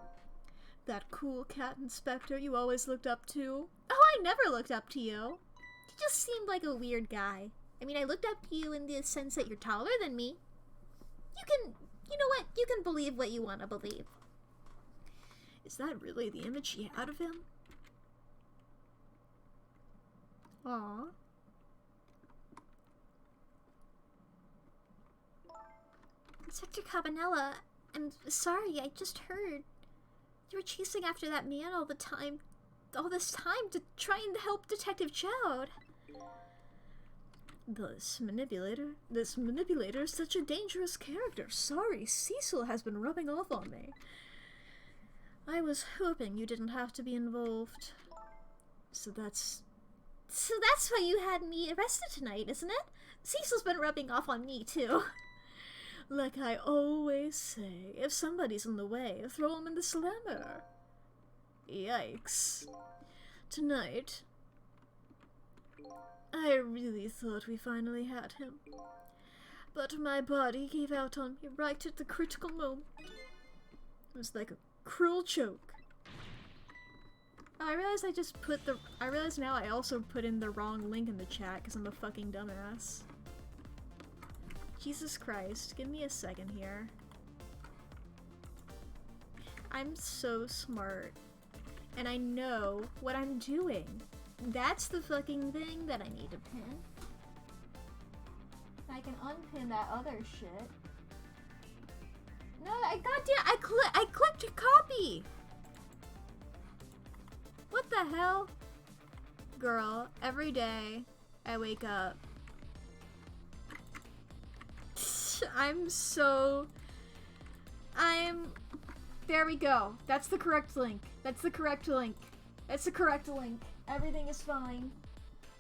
[SPEAKER 2] That cool cat inspector you always looked up to. Oh, I never looked up to you. You just seemed like a weird guy. I mean, I looked up to you in the sense that you're taller than me. You know what? You can believe what you want to believe. Is that really the image you had of him? Aww. Inspector Cabanella, I'm sorry, I just heard. You were chasing after that man all this time to try and help Detective Jowd.
[SPEAKER 1] This manipulator is such a dangerous character. Sorry, Cecil has been rubbing off on me. I was hoping you didn't have to be involved. So that's why you had me arrested tonight, isn't it? Cecil's been rubbing off on me, too. Like I always say, if somebody's in the way, throw him in the slammer. Yikes. Tonight, I really thought we finally had him. But my body gave out on me right at the critical moment. It was like a cruel choke. Oh, I realize now I also put in the wrong link in the chat because I'm a fucking dumbass. Jesus Christ, give me a second here. I'm so smart. And I know what I'm doing. That's the fucking thing that I need to pin. I can unpin that other shit. No, I clicked copy! What the hell? Girl, every day I wake up. There we go. That's the correct link. That's the correct link. Everything is fine.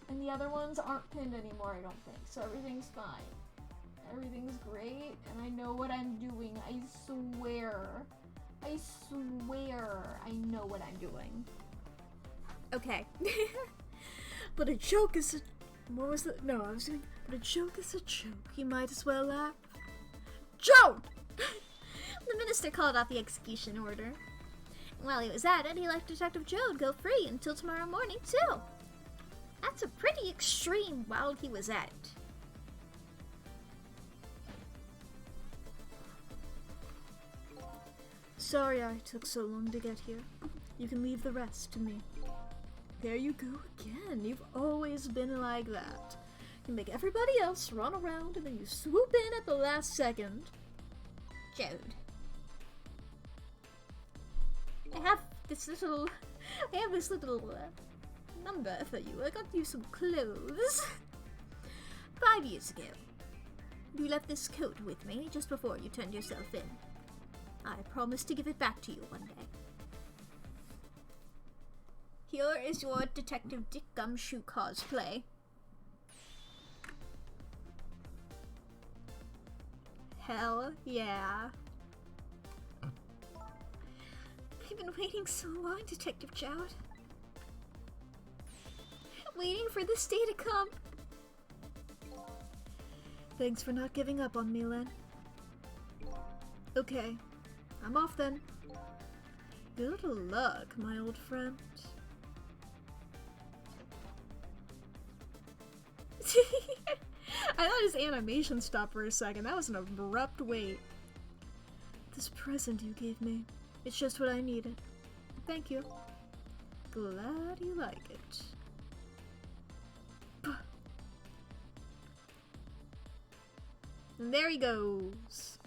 [SPEAKER 1] And the other ones aren't pinned anymore, I don't think. So everything's fine. Everything's great, and I know what I'm doing. I swear I know what I'm doing. Okay. But a joke is a... What was that? No, I was doing... But a joke is a joke. You might as well laugh. Joe! The minister called out the execution order. While he was at it, he let Detective Joad go free until tomorrow morning, too. That's a pretty extreme while he was at it. Sorry I took so long to get here. You can leave the rest to me. There you go again. You've always been like that. You make everybody else run around and then you swoop in at the last second. Joad. I have this little number for you. I got you some clothes. 5 years ago, you left this coat with me just before you turned yourself in. I promise to give it back to you one day. Here is your Detective Dick Gumshoe cosplay. Hell yeah. I've been waiting so long, Detective Joud. Waiting for this day to come. Thanks for not giving up on me, Len. Okay, I'm off then. Good luck, my old friend. I thought his animation stopped for a second. That was an abrupt wait. This present you gave me, it's just what I needed. Thank you. Glad you like it. And there he goes.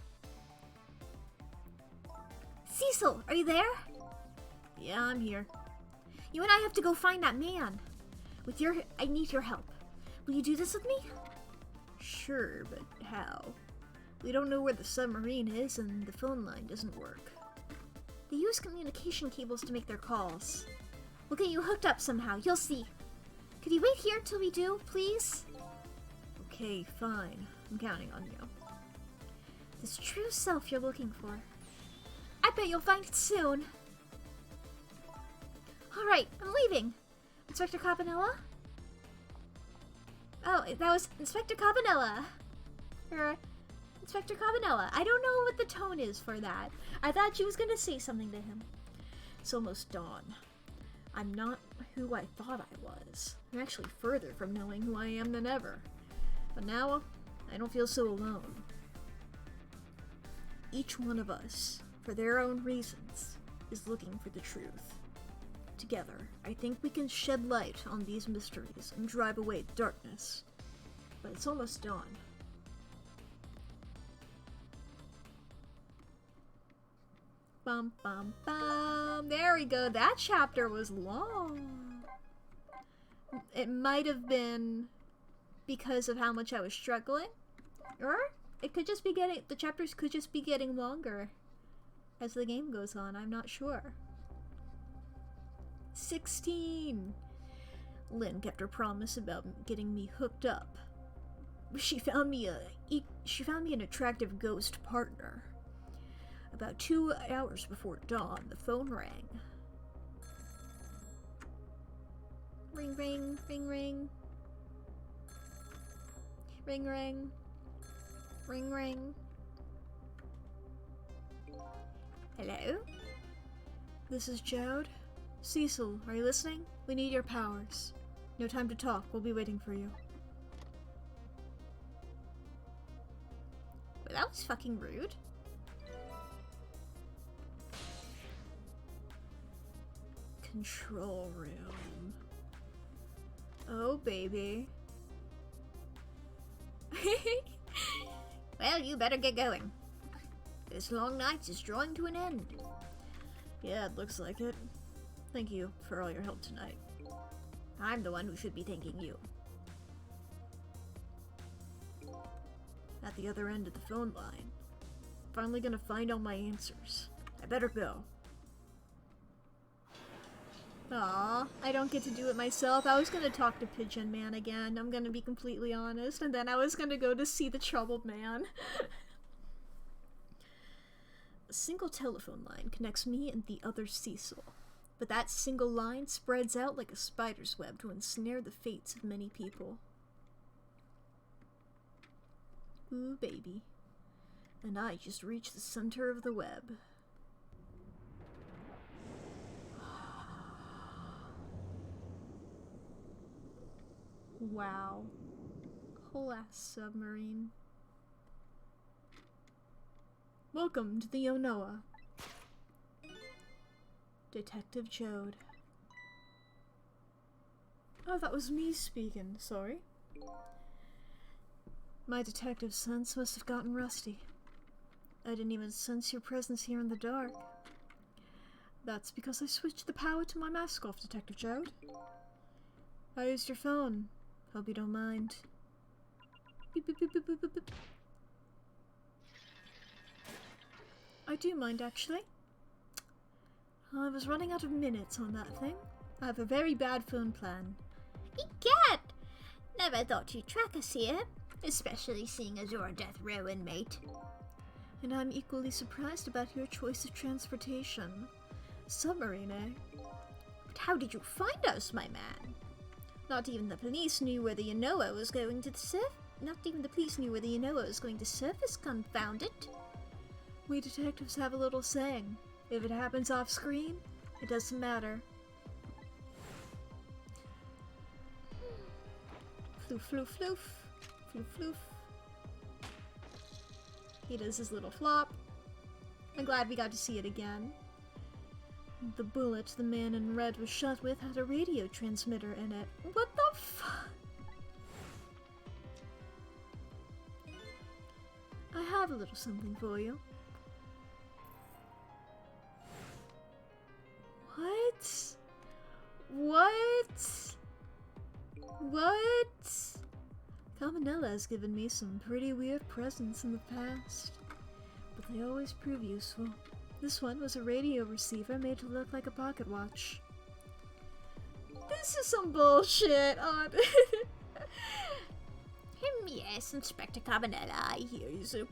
[SPEAKER 1] Cecil, are you there? Yeah, I'm here. You and I have to go find that man. I need your help. Will you do this with me? Sure, but how? We don't know where the submarine is, and the phone line doesn't work. They use communication cables to make their calls. We'll get you hooked up somehow, you'll see. Could you wait here till we do, please? Okay, fine. I'm counting on you. This true self you're looking for. I bet you'll find it soon. Alright, I'm leaving. Inspector Cabanella? Oh, that was Inspector Cabanella. Inspector Cabanella. I don't know what the tone is for that. I thought she was gonna say something to him. It's almost dawn. I'm not who I thought I was. I'm actually further from knowing who I am than ever. But now, I don't feel so alone. Each one of us, for their own reasons, is looking for the truth. Together, I think we can shed light on these mysteries and drive away the darkness. But it's almost dawn. Bum bum bum. There we go. That chapter was long. It might have been because of how much I was struggling. Or it could just be the chapters could just be getting longer as the game goes on. I'm not sure. 16. Lynn kept her promise about getting me hooked up. She found me an attractive ghost partner. About 2 hours before dawn, the phone rang. Ring, ring, ring, ring. Ring, ring. Ring, ring. Hello? This is Jode. Cecil, are you listening? We need your powers. No time to talk. We'll be waiting for you. Well, that was fucking rude. Control room. Oh, baby.
[SPEAKER 2] Well, you better get going. This long night is drawing to an end.
[SPEAKER 1] Yeah, it looks like it. Thank you for all your help tonight.
[SPEAKER 2] I'm the one who should be thanking you.
[SPEAKER 1] At the other end of the phone line. Finally gonna find all my answers. I better go. Aw, I don't get to do it myself. I was gonna talk to Pigeon Man again, I'm gonna be completely honest, and then I was gonna go to see the troubled man. A single telephone line connects me and the other Cecil, but that single line spreads out like a spider's web to ensnare the fates of many people. Ooh, baby. And I just reached the center of the web. Wow. Whole ass submarine. Welcome to the Onoa. Detective Jode. Oh, that was me speaking. Sorry. My detective sense must have gotten rusty. I didn't even sense your presence here in the dark. That's because I switched the power to my mask off, Detective Jode. I used your phone. Hope you don't mind. Beep, beep, beep, beep, beep, beep. I do mind, actually. I was running out of minutes on that thing. I have a very bad phone plan.
[SPEAKER 2] Egad! Never thought you'd track us here, especially seeing as you're a death row inmate.
[SPEAKER 1] And I'm equally surprised about your choice of transportation. Submarine, eh?
[SPEAKER 2] But how did you find us, my man?
[SPEAKER 1] Not even the police knew where the Onoa was going to surface, confound it. We detectives have a little saying. If it happens off screen, it doesn't matter. Floof, floof, floof. Floof, floof. He does his little flop. I'm glad we got to see it again. The bullet the man in red was shot with had a radio transmitter in it. What the fuck? I have a little something for you. What? What? What? Caminella has given me some pretty weird presents in the past, but they always prove useful. This one was a radio receiver made to look like a pocket watch. This is some bullshit on
[SPEAKER 2] Yes, Inspector Cabanella, I hear he's an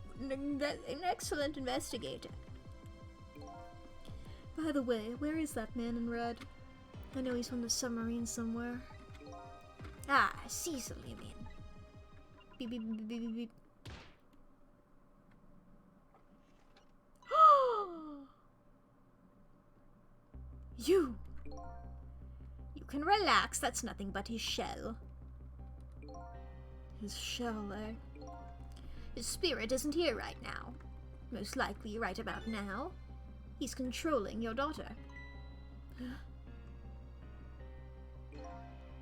[SPEAKER 2] excellent investigator.
[SPEAKER 1] By the way, where is that man in red? I know he's on the submarine somewhere.
[SPEAKER 2] Ah, Cecil, you mean?
[SPEAKER 1] Beep, beep, beep, beep, beep, beep. You!
[SPEAKER 2] You can relax, that's nothing but his shell.
[SPEAKER 1] His shell, eh?
[SPEAKER 2] His spirit isn't here right now. Most likely right about now. He's controlling your daughter.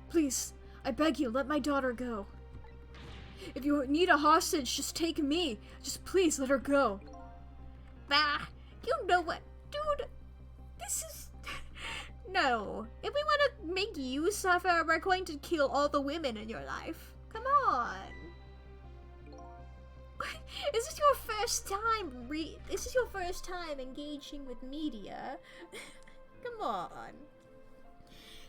[SPEAKER 1] Please, I beg you, let my daughter go. If you need a hostage, just take me. Just please let her go.
[SPEAKER 2] Bah! You know what? Dude, this is... No. If we want to make you suffer, we're going to kill all the women in your life.
[SPEAKER 1] Come on. Is this your first time this is your first time engaging with media? Come on.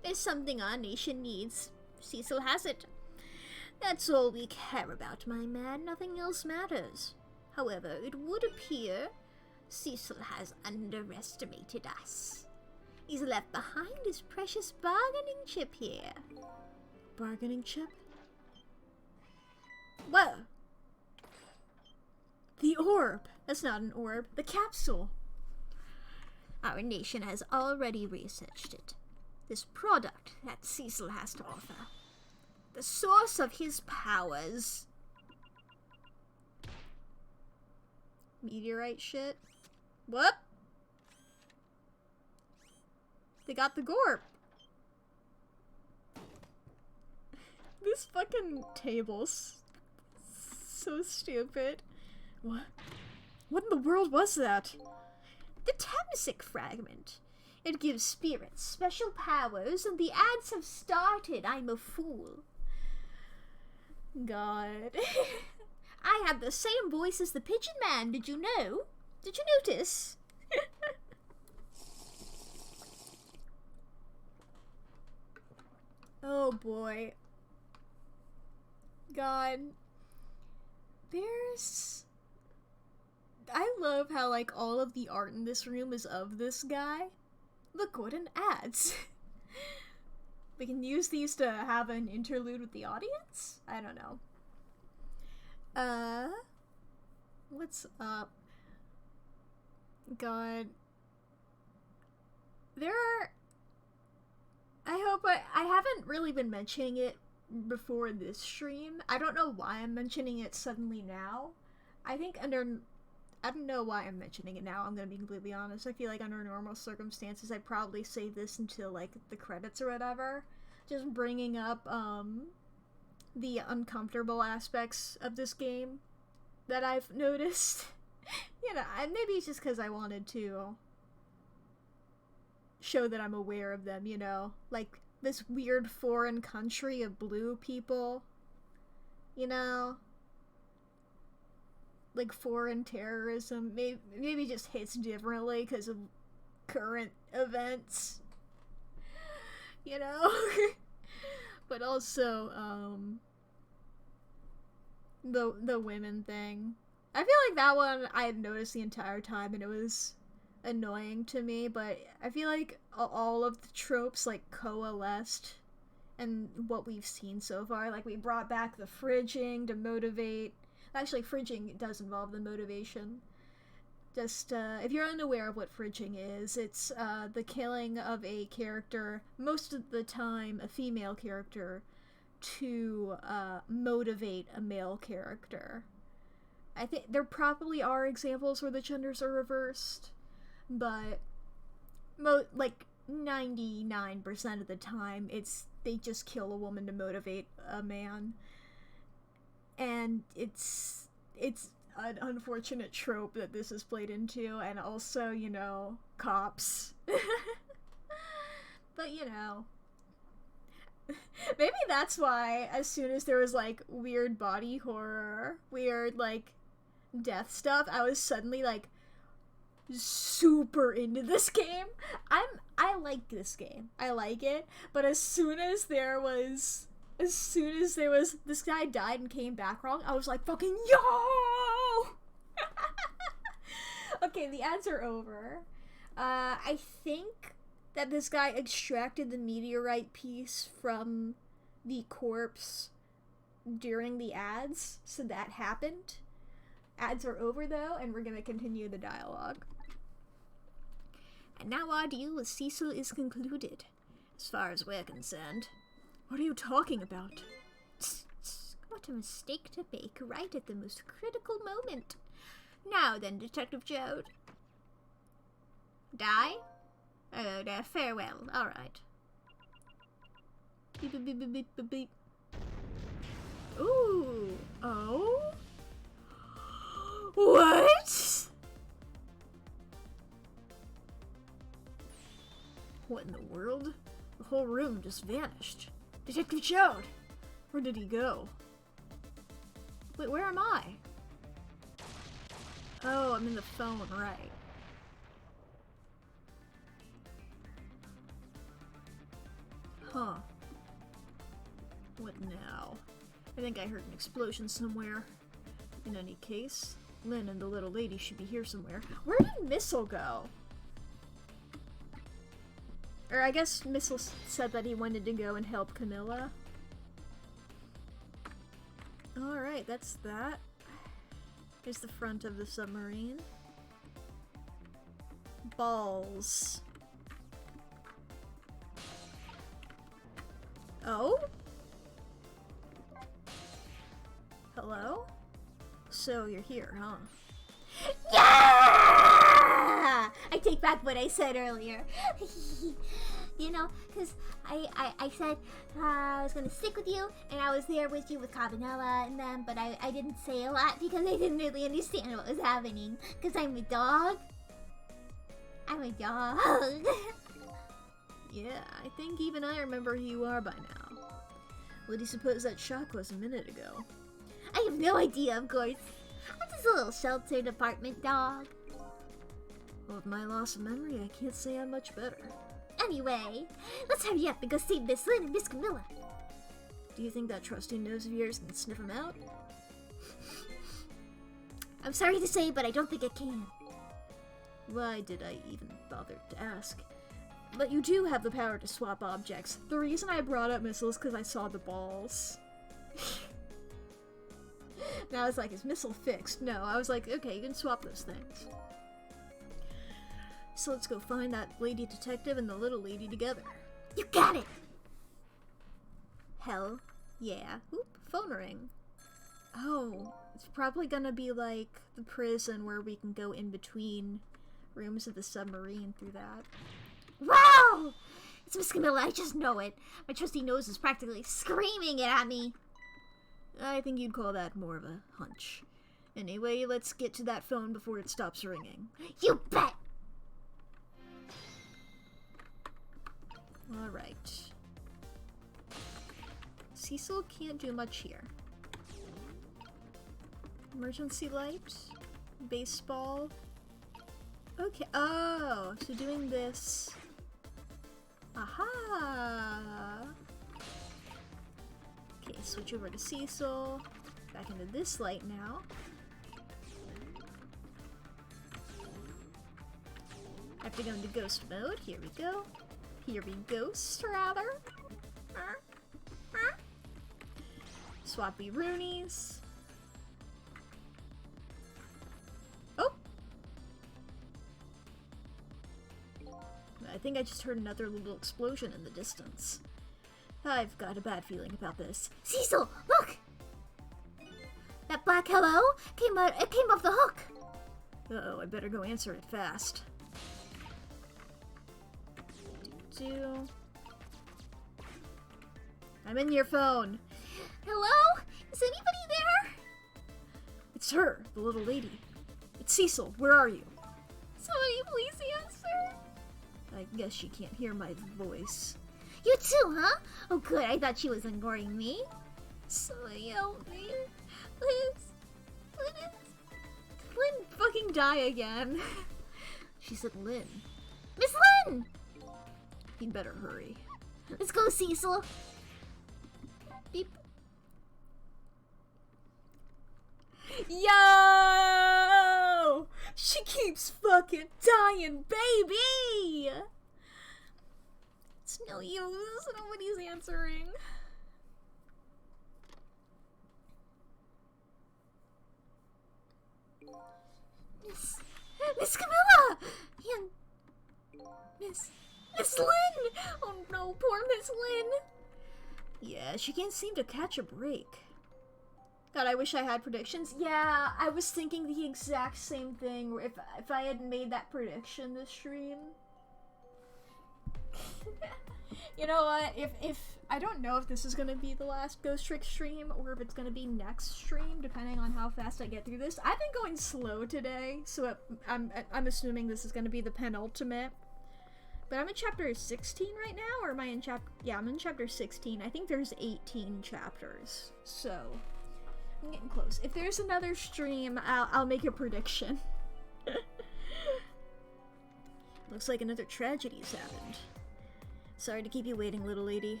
[SPEAKER 2] There's something our nation needs. Cecil has it. That's all we care about, my man. Nothing else matters. However, it would appear Cecil has underestimated us. He's left behind his precious bargaining chip here.
[SPEAKER 1] Bargaining chip?
[SPEAKER 2] Whoa!
[SPEAKER 1] The orb! That's not an orb. The capsule!
[SPEAKER 2] Our nation has already researched it. This product that Cecil has to offer. The source of his powers.
[SPEAKER 1] Meteorite shit? What? They got the gorp. This fucking table's so stupid. What? What in the world was that?
[SPEAKER 2] The Temsic fragment. It gives spirits special powers, and the ads have started. I'm a fool.
[SPEAKER 1] God.
[SPEAKER 2] I have the same voice as the Pigeon Man, did you know? Did you notice?
[SPEAKER 1] Oh boy. God. I love how, like, all of the art in this room is of this guy. Look what an ads. We can use these to have an interlude with the audience? I don't know. What's up? God. I haven't really been mentioning it before this stream. I don't know why I'm mentioning it suddenly now. I don't know why I'm mentioning it now, I'm gonna be completely honest. I feel like under normal circumstances I'd probably save this until, like, the credits or whatever. Just bringing up, the uncomfortable aspects of this game that I've noticed. You know, and maybe it's just because I wanted to show that I'm aware of them, you know? Like, this weird foreign country of blue people, you know? Like, foreign terrorism maybe just hits differently because of current events, you know? But also, the women thing. I feel like that one I had noticed the entire time and it was annoying to me, but I feel like all of the tropes, like, coalesced and what we've seen so far. Like, we brought back the fridging to motivate. Actually, fridging does involve the motivation. Just, if you're unaware of what fridging is, it's, the killing of a character, most of the time a female character, to, motivate a male character. I think there probably are examples where the genders are reversed, but, like, 99% of the time, they just kill a woman to motivate a man. And it's an unfortunate trope that this is played into, and also, you know, cops. But, you know, maybe that's why as soon as there was, like, weird body horror, weird, like, death stuff, I was suddenly, like, super into this game. I like this game. I like it, but as soon as this guy died and came back wrong, I was like, fucking yo! Okay, the ads are over. I think that this guy extracted the meteorite piece from the corpse during the ads, so that happened. Ads are over, though, and we're gonna continue the dialogue.
[SPEAKER 2] And now our deal with Cecil is concluded, as far as we're concerned.
[SPEAKER 1] What are you talking about?
[SPEAKER 2] What a mistake to make right at the most critical moment. Now then, Detective Joad. Die? Oh, no, farewell. Alright.
[SPEAKER 1] Beep, beep, beep, beep, beep, beep. Ooh. Oh? What? What in the world? The whole room just vanished. Detective Joad! Where did he go? Wait, where am I? Oh, I'm in the phone, right. Huh. What now? I think I heard an explosion somewhere. In any case, Lynn and the little lady should be here somewhere. Where did Missile go? Or I guess Missile said that he wanted to go and help Camilla. Alright, that's that. Here's the front of the submarine. Balls. Oh? Hello? So you're here, huh?
[SPEAKER 2] Yeah! I take back what I said earlier. You know, because I said I was going to stick with you, and I was there with you with Cabanella and them, but I didn't say a lot because I didn't really understand what was happening. Because I'm a dog. I'm a dog.
[SPEAKER 1] Yeah, I think even I remember who you are by now. What do you suppose that shock was a minute ago?
[SPEAKER 2] I have no idea, of course. I'm just a little sheltered apartment dog.
[SPEAKER 1] Well, with my loss of memory, I can't say I'm much better.
[SPEAKER 2] Anyway, let's hurry up and go save Miss Lynn and Miss Camilla.
[SPEAKER 1] Do you think that trusty nose of yours can sniff him out?
[SPEAKER 2] I'm sorry to say, but I don't think it can.
[SPEAKER 1] Why did I even bother to ask? But you do have the power to swap objects. The reason I brought up Missile is because I saw the balls. Now I was like, is Missile fixed? No, I was like, okay, you can swap those things. So let's go find that lady detective and the little lady together.
[SPEAKER 2] You got it!
[SPEAKER 1] Hell yeah. Oop, phone ring. Oh, it's probably gonna be like the prison where we can go in between rooms of the submarine through that.
[SPEAKER 2] Wow! It's Miss Camilla, I just know it. My trusty nose is practically screaming it at me.
[SPEAKER 1] I think you'd call that more of a hunch. Anyway, let's get to that phone before it stops ringing.
[SPEAKER 2] You bet!
[SPEAKER 1] Alright. Cecil can't do much here. Emergency light. Baseball. Okay. Oh, so doing this. Aha! Okay, switch over to Cecil. Back into this light now. I have to go into ghost mode. Here we go. Here we ghost, rather. Swappy Roonies. Oh! I think I just heard another little explosion in the distance. I've got a bad feeling about this.
[SPEAKER 2] Cecil, look! That black hello came off the hook.
[SPEAKER 1] Uh-oh, I better go answer it fast. I'm in your phone.
[SPEAKER 2] Hello? Is anybody there?
[SPEAKER 1] It's her, the little lady. It's Cecil. Where are you?
[SPEAKER 2] Somebody please answer.
[SPEAKER 1] I guess she can't hear my voice.
[SPEAKER 2] You too, huh? Oh good, I thought she was ignoring me. Somebody help me. Please. Please.
[SPEAKER 1] Lynn fucking die again. She said Lynn.
[SPEAKER 2] Miss Lynn!
[SPEAKER 1] You'd better hurry.
[SPEAKER 2] Let's go, Cecil. Beep.
[SPEAKER 1] Yo! She keeps fucking dying, baby! It's no use. Nobody's answering.
[SPEAKER 2] Miss Camilla! And Miss Lynn! Oh no, poor Miss Lynn!
[SPEAKER 1] Yeah, she can't seem to catch a break. God, I wish I had predictions. Yeah, I was thinking the exact same thing. If I had made that prediction this stream. You know what? If I don't know if this is gonna be the last Ghost Trick stream or if it's gonna be next stream, depending on how fast I get through this. I've been going slow today, so I'm assuming this is gonna be the penultimate. But I'm in chapter 16 right now, or am I in chapter... Yeah, I'm in chapter 16. I think there's 18 chapters. So, I'm getting close. If there's another stream, I'll make a prediction.
[SPEAKER 2] Looks like another tragedy's happened. Sorry to keep you waiting, little lady.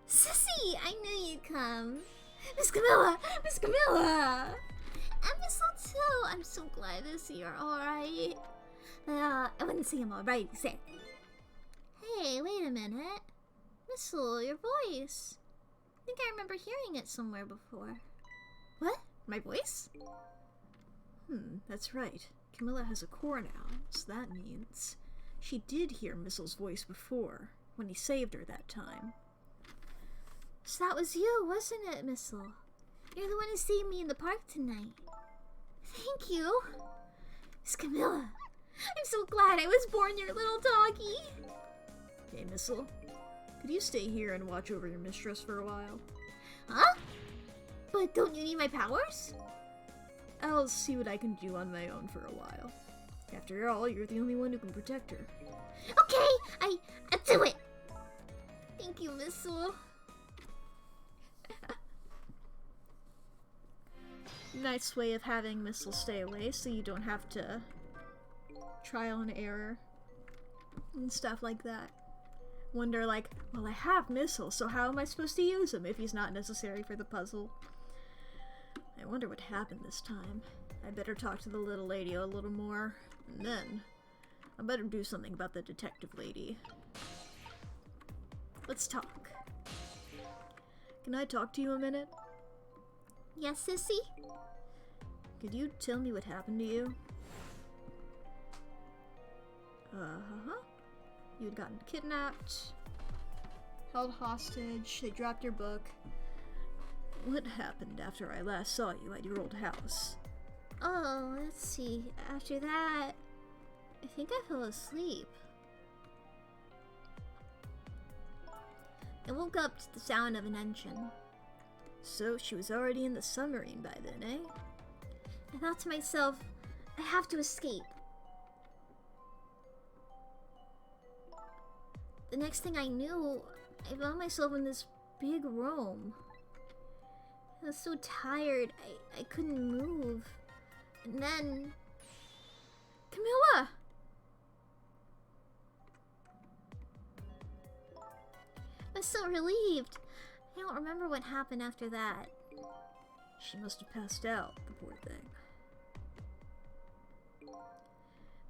[SPEAKER 1] Sissy, I knew you'd come. Miss Camilla! Miss Camilla!
[SPEAKER 2] And Mistletoe, I'm so glad to see you're alright.
[SPEAKER 1] I wouldn't say I'm alright, exactly.
[SPEAKER 2] Hey, wait a minute. Mistle, your voice. I think I remember hearing it somewhere before.
[SPEAKER 1] What? My voice?
[SPEAKER 2] That's right. Camilla has a core now, so that means she did hear Mistle's voice before, when he saved her that time.
[SPEAKER 1] So that was you, wasn't it, Mistle? You're the one who saved me in the park tonight. Thank you. Miss Camilla, I'm so glad I was born your little doggy.
[SPEAKER 2] Hey, Mistle. Could you stay here and watch over your mistress for a while?
[SPEAKER 1] Huh? But don't you need my powers?
[SPEAKER 2] I'll see what I can do on my own for a while. After all, you're the only one who can protect her.
[SPEAKER 1] Okay, I'll do it. Thank you, Mistle.
[SPEAKER 2] Nice way of having Mistle stay away so you don't have to trial and error and stuff like that. Wonder like, well, I have Mistle, so how am I supposed to use him if he's not necessary for the puzzle? I wonder what happened this time. I better talk to the little lady a little more, and then I better do something about the detective lady. Let's talk. Can I talk to you a minute?
[SPEAKER 1] Yes, Sissy?
[SPEAKER 2] Could you tell me what happened to you? You'd gotten kidnapped, held hostage, they dropped your book. What happened after I last saw you at your old house?
[SPEAKER 1] Oh, let's see. After that, I think I fell asleep. I woke up to the sound of an engine.
[SPEAKER 2] So she was already in the submarine by then, eh?
[SPEAKER 1] I thought to myself, I have to escape. The next thing I knew, I found myself in this big room. I was so tired, I couldn't move. And then... Camilla! I was so relieved. I don't remember what happened after that.
[SPEAKER 2] She must have passed out, the poor thing.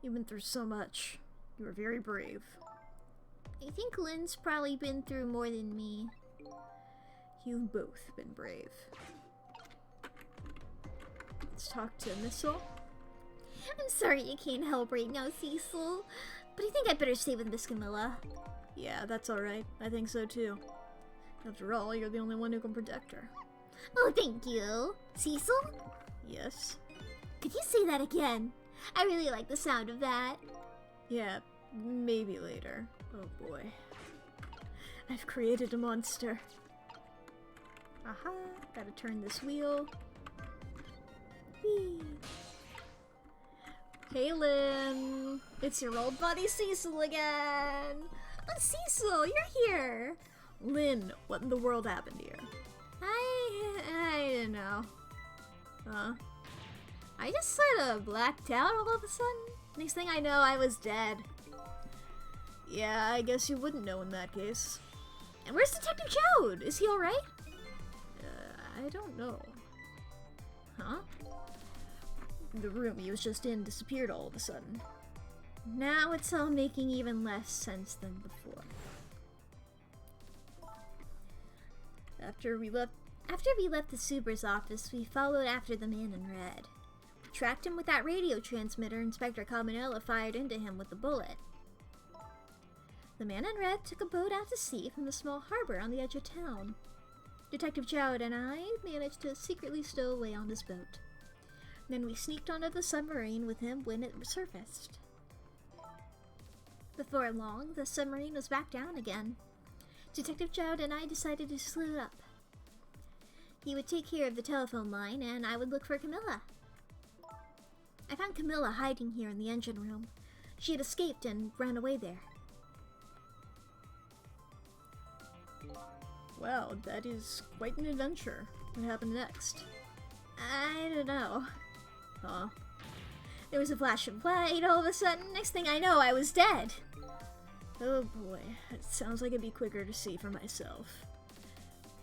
[SPEAKER 2] You've been through so much. You were very brave.
[SPEAKER 1] I think Lynn's probably been through more than me.
[SPEAKER 2] You've both been brave. Let's talk to Mistle.
[SPEAKER 1] I'm sorry you can't help right now, Cecil. But I think I'd better stay with Miss Camilla.
[SPEAKER 2] Yeah, that's alright. I think so too. After all, you're the only one who can protect her.
[SPEAKER 1] Oh, thank you. Cecil?
[SPEAKER 2] Yes?
[SPEAKER 1] Could you say that again? I really like the sound of that.
[SPEAKER 2] Yeah, maybe later. Oh boy. I've created a monster. Aha, gotta turn this wheel. Whee. Hey, Lynn.
[SPEAKER 1] It's your old buddy Cecil again. Oh, Cecil, you're here.
[SPEAKER 2] Lynn, what in the world happened here?
[SPEAKER 1] I don't know. I just sort of blacked out all of a sudden. Next thing I know, I was dead.
[SPEAKER 2] Yeah, I guess you wouldn't know in that case.
[SPEAKER 1] And where's Detective Chode? Is he alright?
[SPEAKER 2] I don't know.
[SPEAKER 1] Huh?
[SPEAKER 2] The room he was just in disappeared all of a sudden.
[SPEAKER 1] Now it's all making even less sense than before.
[SPEAKER 2] After we left
[SPEAKER 1] the super's office, we followed after the man in red. We tracked him with that radio transmitter Inspector Cabanela fired into him with the bullet. The man in red took a boat out to sea from the small harbor on the edge of town. Detective Chowd and I managed to secretly stow away on his boat. Then we sneaked onto the submarine with him when it surfaced. Before long, the submarine was back down again. Detective Chowd and I decided to split up. He would take care of the telephone line, and I would look for Camilla. I found Camilla hiding here in the engine room. She had escaped and ran away there.
[SPEAKER 2] Wow, that is quite an adventure. What happened next? I don't know. Huh? There was a flash of light all of a sudden. Next thing I know, I was dead. Oh boy, it sounds like it'd be quicker to see for myself.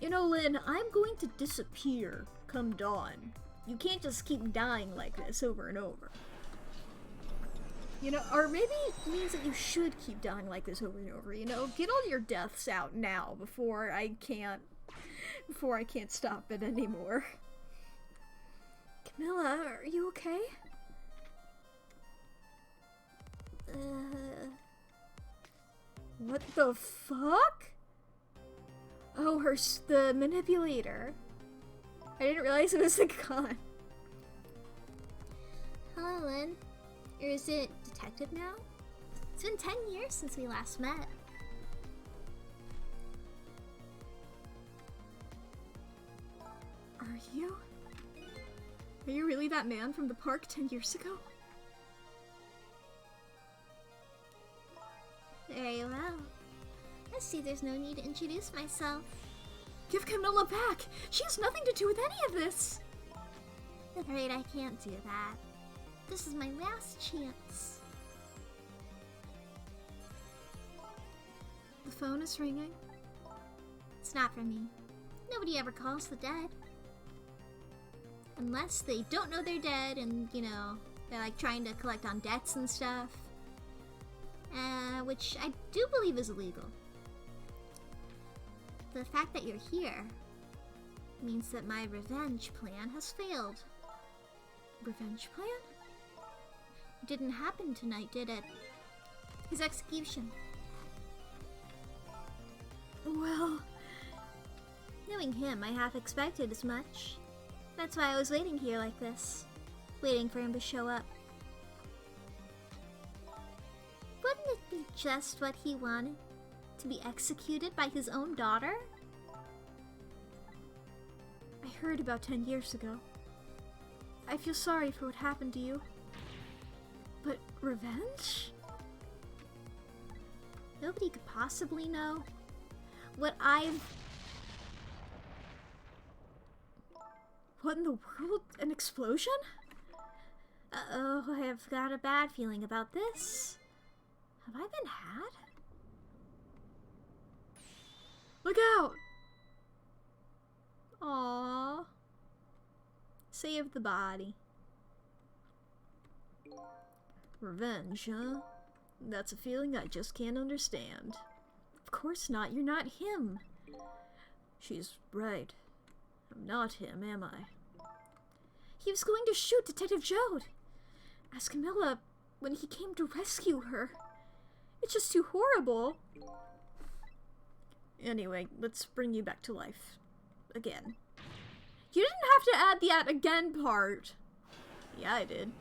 [SPEAKER 2] You know, Lynn, I'm going to disappear come dawn. You can't just keep dying like this over and over. You know, or maybe it means that you should keep dying like this over and over, you know? Get all your deaths out now before I can't stop it anymore. Camilla, are you okay? What the fuck? Oh, the manipulator. I didn't realize it was the gun.
[SPEAKER 1] Hello, Lynn. Or is it Detective now? It's been 10 years since we last met.
[SPEAKER 2] Are you? Are you really that man from the park 10 years ago?
[SPEAKER 1] Very well. I see there's no need to introduce myself.
[SPEAKER 2] Give Camilla back! She has nothing to do with any of this!
[SPEAKER 1] Afraid I can't do that. This is my last chance.
[SPEAKER 2] The phone is ringing.
[SPEAKER 1] It's not for me. Nobody ever calls the dead. Unless they don't know they're dead and, you know, they're like trying to collect on debts and stuff. Which I do believe is illegal. The fact that you're here means that my revenge plan has failed.
[SPEAKER 2] Revenge plan?
[SPEAKER 1] It didn't happen tonight, did it? His execution.
[SPEAKER 2] Well,
[SPEAKER 1] knowing him, I half expected as much. That's why I was waiting here like this. Waiting for him to show up. Wouldn't it be just what he wanted? To be executed by his own daughter?
[SPEAKER 2] I heard about 10 years ago. I feel sorry for what happened to you. But revenge?
[SPEAKER 1] Nobody could possibly know what
[SPEAKER 2] What in the world? An explosion?
[SPEAKER 1] Uh-oh, I've got a bad feeling about this. Have I been had?
[SPEAKER 2] Look out! Aww. Save the body. Revenge, huh? That's a feeling I just can't understand. Of course not, you're not him. She's right. I'm not him, am I? He was going to shoot Detective Jode. Ask Camilla when he came to rescue her. It's just too horrible. Anyway, let's bring you back to life. Again. You didn't have to add the "at again" part. Yeah, I did.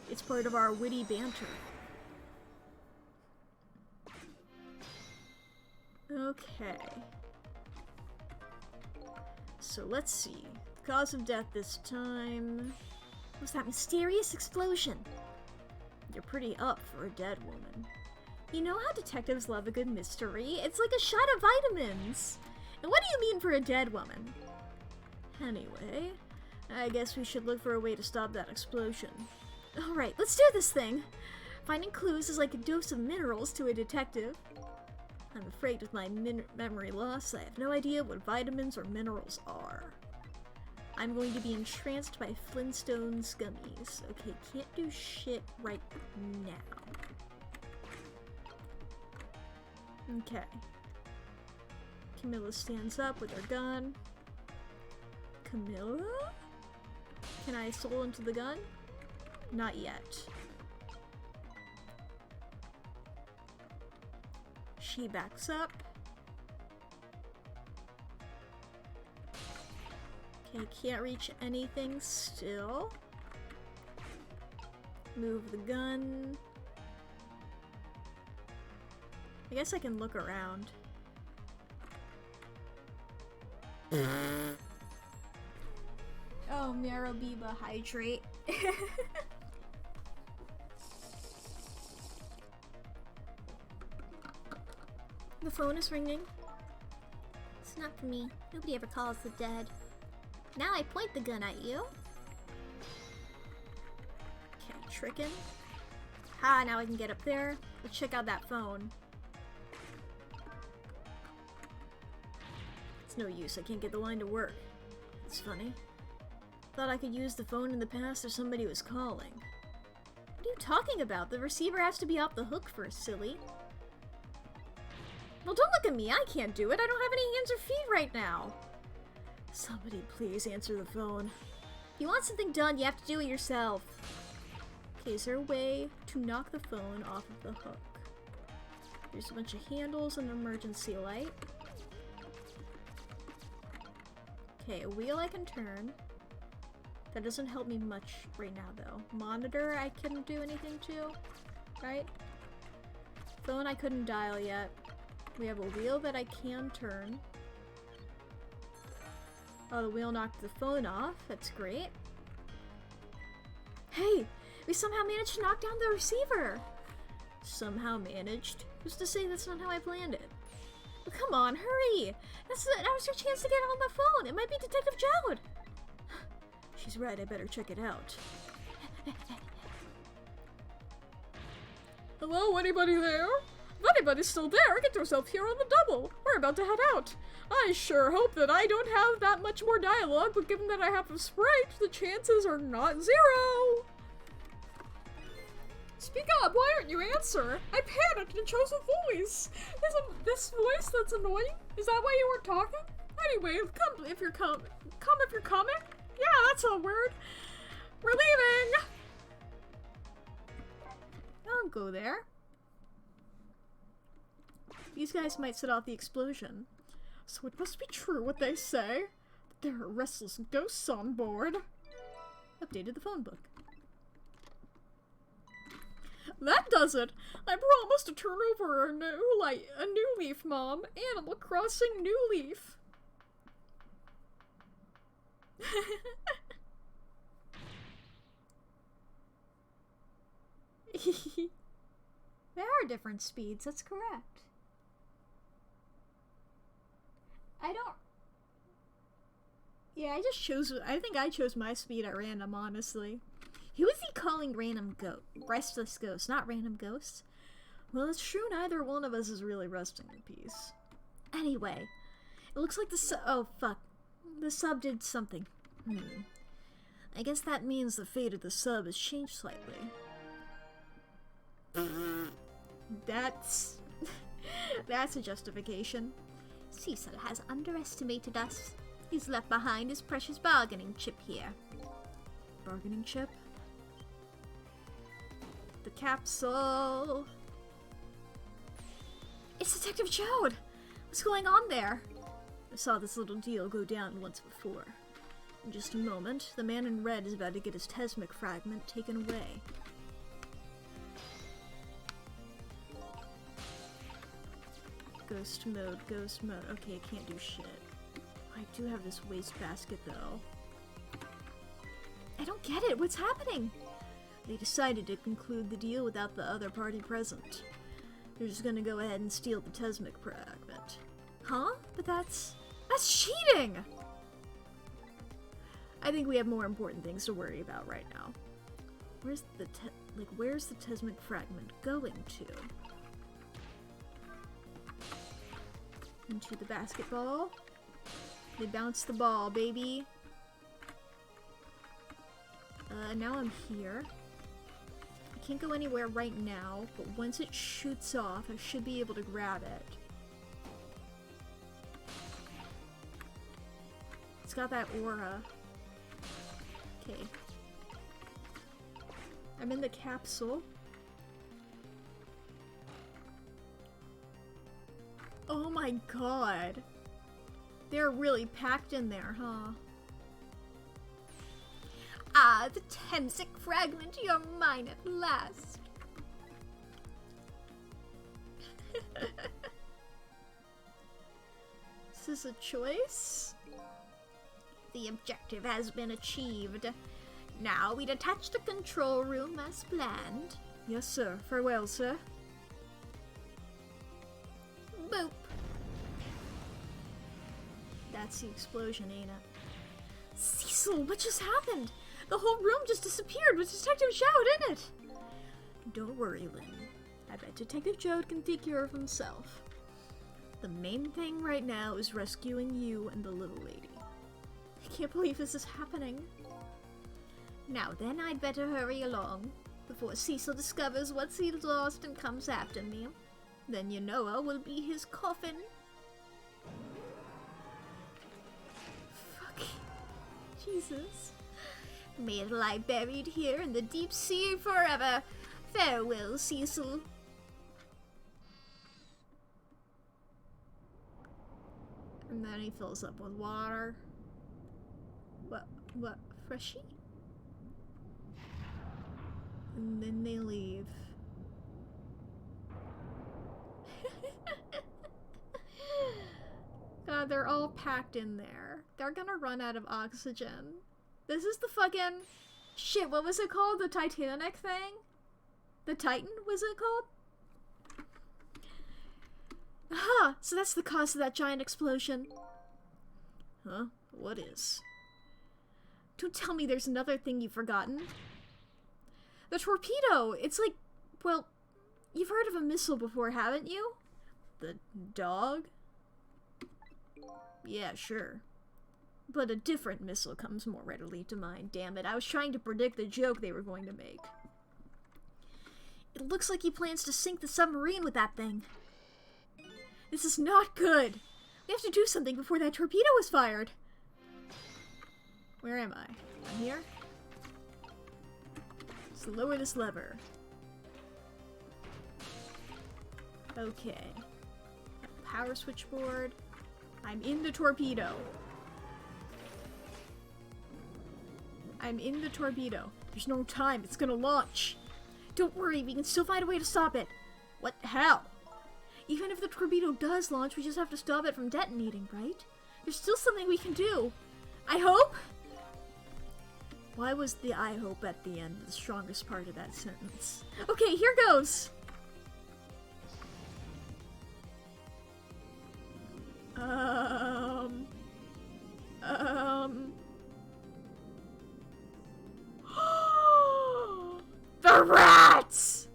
[SPEAKER 2] It's part of our witty banter. Okay. So let's see. The cause of death this time was that mysterious explosion. You're pretty up for a dead woman. You know how detectives love a good mystery? It's like a shot of vitamins. And what do you mean for a dead woman? Anyway, I guess we should look for a way to stop that explosion. Alright, let's do this thing. Finding clues is like a dose of minerals to a detective. I'm afraid with my memory loss, I have no idea what vitamins or minerals are. I'm going to be entranced by Flintstones gummies. Okay, can't do shit right now. Okay. Camilla stands up with her gun. Camilla? Can I soul into the gun? Not yet. She backs up. Okay, can't reach anything still. Move the gun. I guess I can look around. Oh, Marabiba hydrate. The phone is ringing.
[SPEAKER 1] It's not for me. Nobody ever calls the dead. Now I point the gun at you. tricking. Ha, now I can get up there. Let's check out that phone. It's no use, I can't get the line to work. It's funny. Thought I could use the phone in the past if somebody was calling. What are you talking about? The receiver has to be off the hook first, silly. Well, don't look at me, I can't do it. I don't have any hands or feet right now. Somebody please answer the phone. If you want something done, you have to do it yourself. Okay, is there a way to knock the phone off of the hook? There's a bunch of handles and an emergency light. Okay, a wheel I can turn. That doesn't help me much right now, though. Monitor I couldn't do anything to, right? Phone I couldn't dial yet. We have a wheel that I can turn. Oh, the wheel knocked the phone off. That's great. Hey! We somehow managed to knock down the receiver! Somehow managed? Who's to say that's not how I planned it? Well, come on, hurry! That was your chance to get on the phone! It might be Detective Jowd! She's right, I better check it out. Hello, anybody there? If anybody's still there, get yourself here on the double. We're about to head out. I sure hope that I don't have that much more dialogue, but given that I have a sprite, the chances are not zero. Speak up, why don't you answer? I panicked and chose a voice. This voice that's annoying? Is that why you weren't talking? Anyway, come if you're coming. Yeah, that's a word. We're leaving. Don't go there. These guys might set off the explosion. So it must be true what they say. There are restless ghosts on board. Updated the phone book. That does it! I promised to turn over a new leaf, Mom. Animal Crossing New Leaf. There are different speeds, that's correct. Yeah, I think I chose my speed at random, honestly. Who is he calling random restless ghosts, not random ghosts? Well, it's true neither one of us is really resting in peace. Anyway, it looks like oh fuck. The sub did something. I guess that means the fate of the sub has changed slightly. That's a justification. Cecil has underestimated us. He's left behind his precious bargaining chip here. Bargaining chip? The capsule! It's Detective Jowd! What's going on there? I saw this little deal go down once before. In just a moment, the man in red is about to get his Tesmic fragment taken away. Ghost mode, ghost mode. Okay, I can't do shit. I do have this wastebasket, though. I don't get it. What's happening? They decided to conclude the deal without the other party present. They're just gonna go ahead and steal the Tesmic fragment. Huh? But that's cheating! I think we have more important things to worry about right now. Where's the Tesmic fragment going to? Into the basketball. They bounce the ball, baby. Now I'm here. I can't go anywhere right now, but once it shoots off, I should be able to grab it. It's got that aura. Okay. I'm in the capsule. Oh my god. They're really packed in there, huh? Ah, the Temsic fragment, you're mine at last. Is this a choice? The objective has been achieved. Now we detach the control room as planned. Yes, sir. Farewell, sir. Boop. That's the explosion, ain't it? Cecil, what just happened? The whole room just disappeared with Detective Jode in it! Don't worry, Lynn. I bet Detective Jode can take care of himself. The main thing right now is rescuing you and the little lady. I can't believe this is happening. Now then, I'd better hurry along, before Cecil discovers what's he's lost and comes after me. Then you know I will be his coffin. Fuck. Jesus. May it lie buried here in the deep sea forever. Farewell, Cecil. And then he fills up with water. What? Freshie? And then they leave. God, they're all packed in there. They're gonna run out of oxygen. This is the fucking... Shit, what was it called? The Titanic thing? The Titan, was it called? Aha! So that's the cause of that giant explosion. Huh? What is? Don't tell me there's another thing you've forgotten. The torpedo! It's like... Well, you've heard of a missile before, haven't you? The dog? Yeah, sure. But a different missile comes more readily to mind, damn it. I was trying to predict the joke they were going to make. It looks like he plans to sink the submarine with that thing. This is not good. We have to do something before that torpedo is fired. Where am I? I'm here? Let's lower this lever. Okay. Power switchboard. I'm in the torpedo. I'm in the torpedo. There's no time. It's gonna launch. Don't worry. We can still find a way to stop it. What? How? Even if the torpedo does launch, we just have to stop it from detonating, right? There's still something we can do. I hope? Why was the I hope at the end the strongest part of that sentence? Okay, here goes! The rats!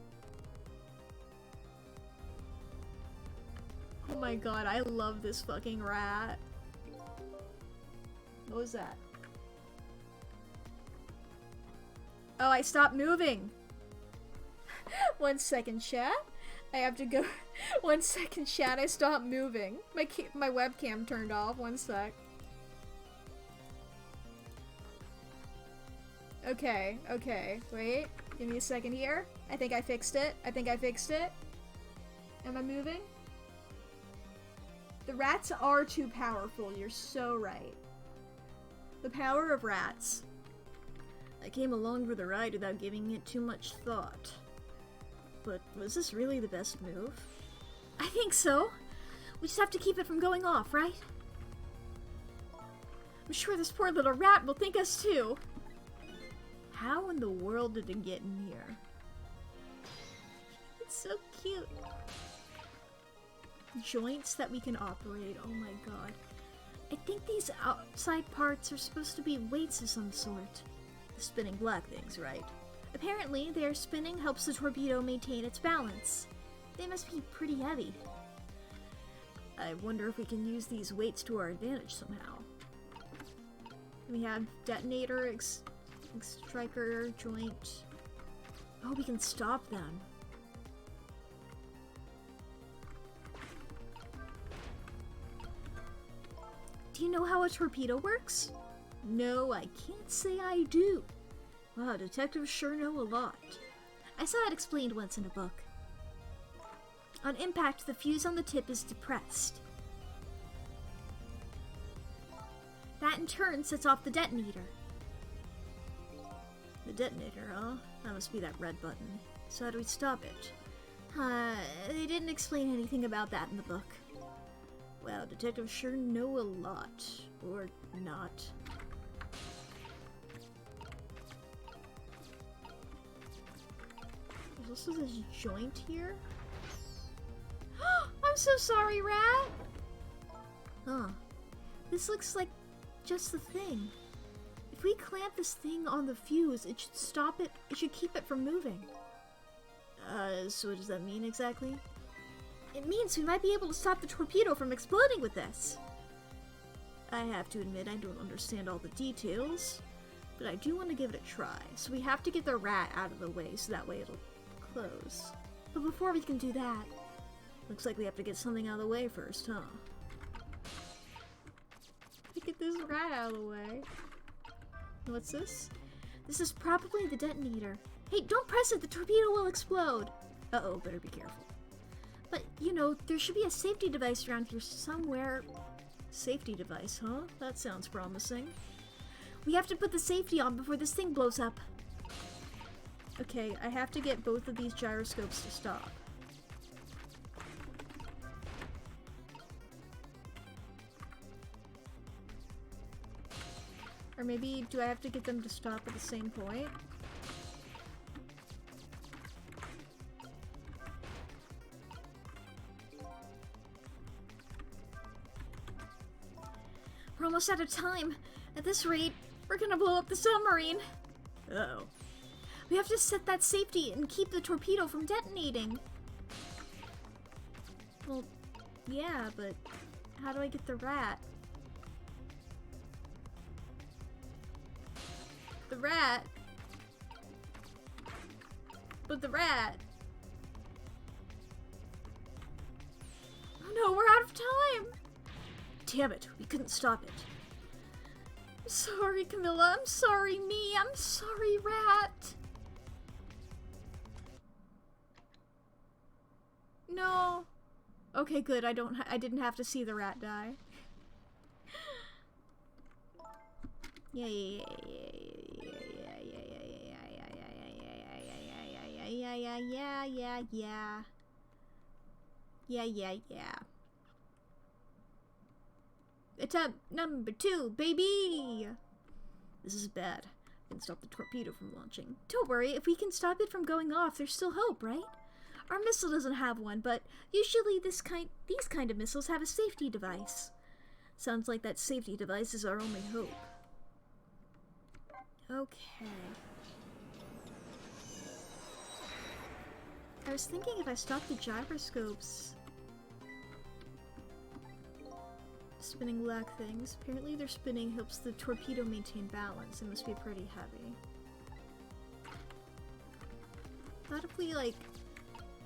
[SPEAKER 1] Oh my god, I love this fucking rat. What was that? Oh, I stopped moving! 1 second, chat. I have to go. 1 second, chat. I stopped moving. My webcam turned off. 1 sec. Okay, okay. Wait. Give me a second here. I think I fixed it. Am I moving? The rats are too powerful. You're so right. The power of rats. I came along for the ride without giving it too much thought. But was this really the best move? I think so. We just have to keep it from going off, right? I'm sure this poor little rat will thank us too. How in the world did it get in here? It's so cute. Joints that we can operate. Oh my god. I think these outside parts are supposed to be weights of some sort. The spinning black things, right? Apparently, their spinning helps the torpedo maintain its balance. They must be pretty heavy. I wonder if we can use these weights to our advantage somehow. We have detonator, striker, joint. Oh, we can stop them. Do you know how a torpedo works? No, I can't say I do. Wow, detectives sure know a lot. I saw it explained once in a book. On impact, the fuse on the tip is depressed. That in turn sets off the detonator. The detonator, huh? That must be that red button. So how do we stop it? They didn't explain anything about that in the book. Wow, detectives sure know a lot. Or not. There's also this joint here. I'm so sorry, rat! Huh. This looks like just the thing. If If we clamp this thing on the fuse, it should stop it. It should keep it from moving. So what does that mean exactly? It means we might be able to stop the torpedo from exploding with this. I have to admit I don't understand all the details, but I do want to give it a try. So we have to get the rat out of the way so that way it'll close. But before we can do that, looks like we have to get something out of the way first, huh? Get this rat out of the way. What's this? This is probably the detonator. Hey, don't press it! The torpedo will explode! Uh-oh, better be careful. But, you know, there should be a safety device around here somewhere. Safety device, huh? That sounds promising. We have to put the safety on before this thing blows up. Okay, I have to get both of these gyroscopes to stop. Or maybe, do I have to get them to stop at the same point? We're almost out of time. At this rate, we're gonna blow up the submarine. Uh-oh. We have to set that safety and keep the torpedo from detonating. Well, yeah, but how do I get the rat? The rat? But the rat? Oh no, we're out of time! Damn it, we couldn't stop it. I'm sorry, Camilla. I'm sorry, me. I'm sorry, rat. No. Okay, good. I didn't have to see the rat die. Yeah. Attempt number 2, baby! This is bad. I can stop the torpedo from launching. Don't worry, if we can stop it from going off, there's still hope, right? Our missile doesn't have one, but usually these kind of missiles have a safety device. Sounds like that safety device is our only hope. Okay. I was thinking if I stopped the gyroscopes... Spinning black things. Apparently their spinning helps the torpedo maintain balance. It must be pretty heavy. Thought if we, like,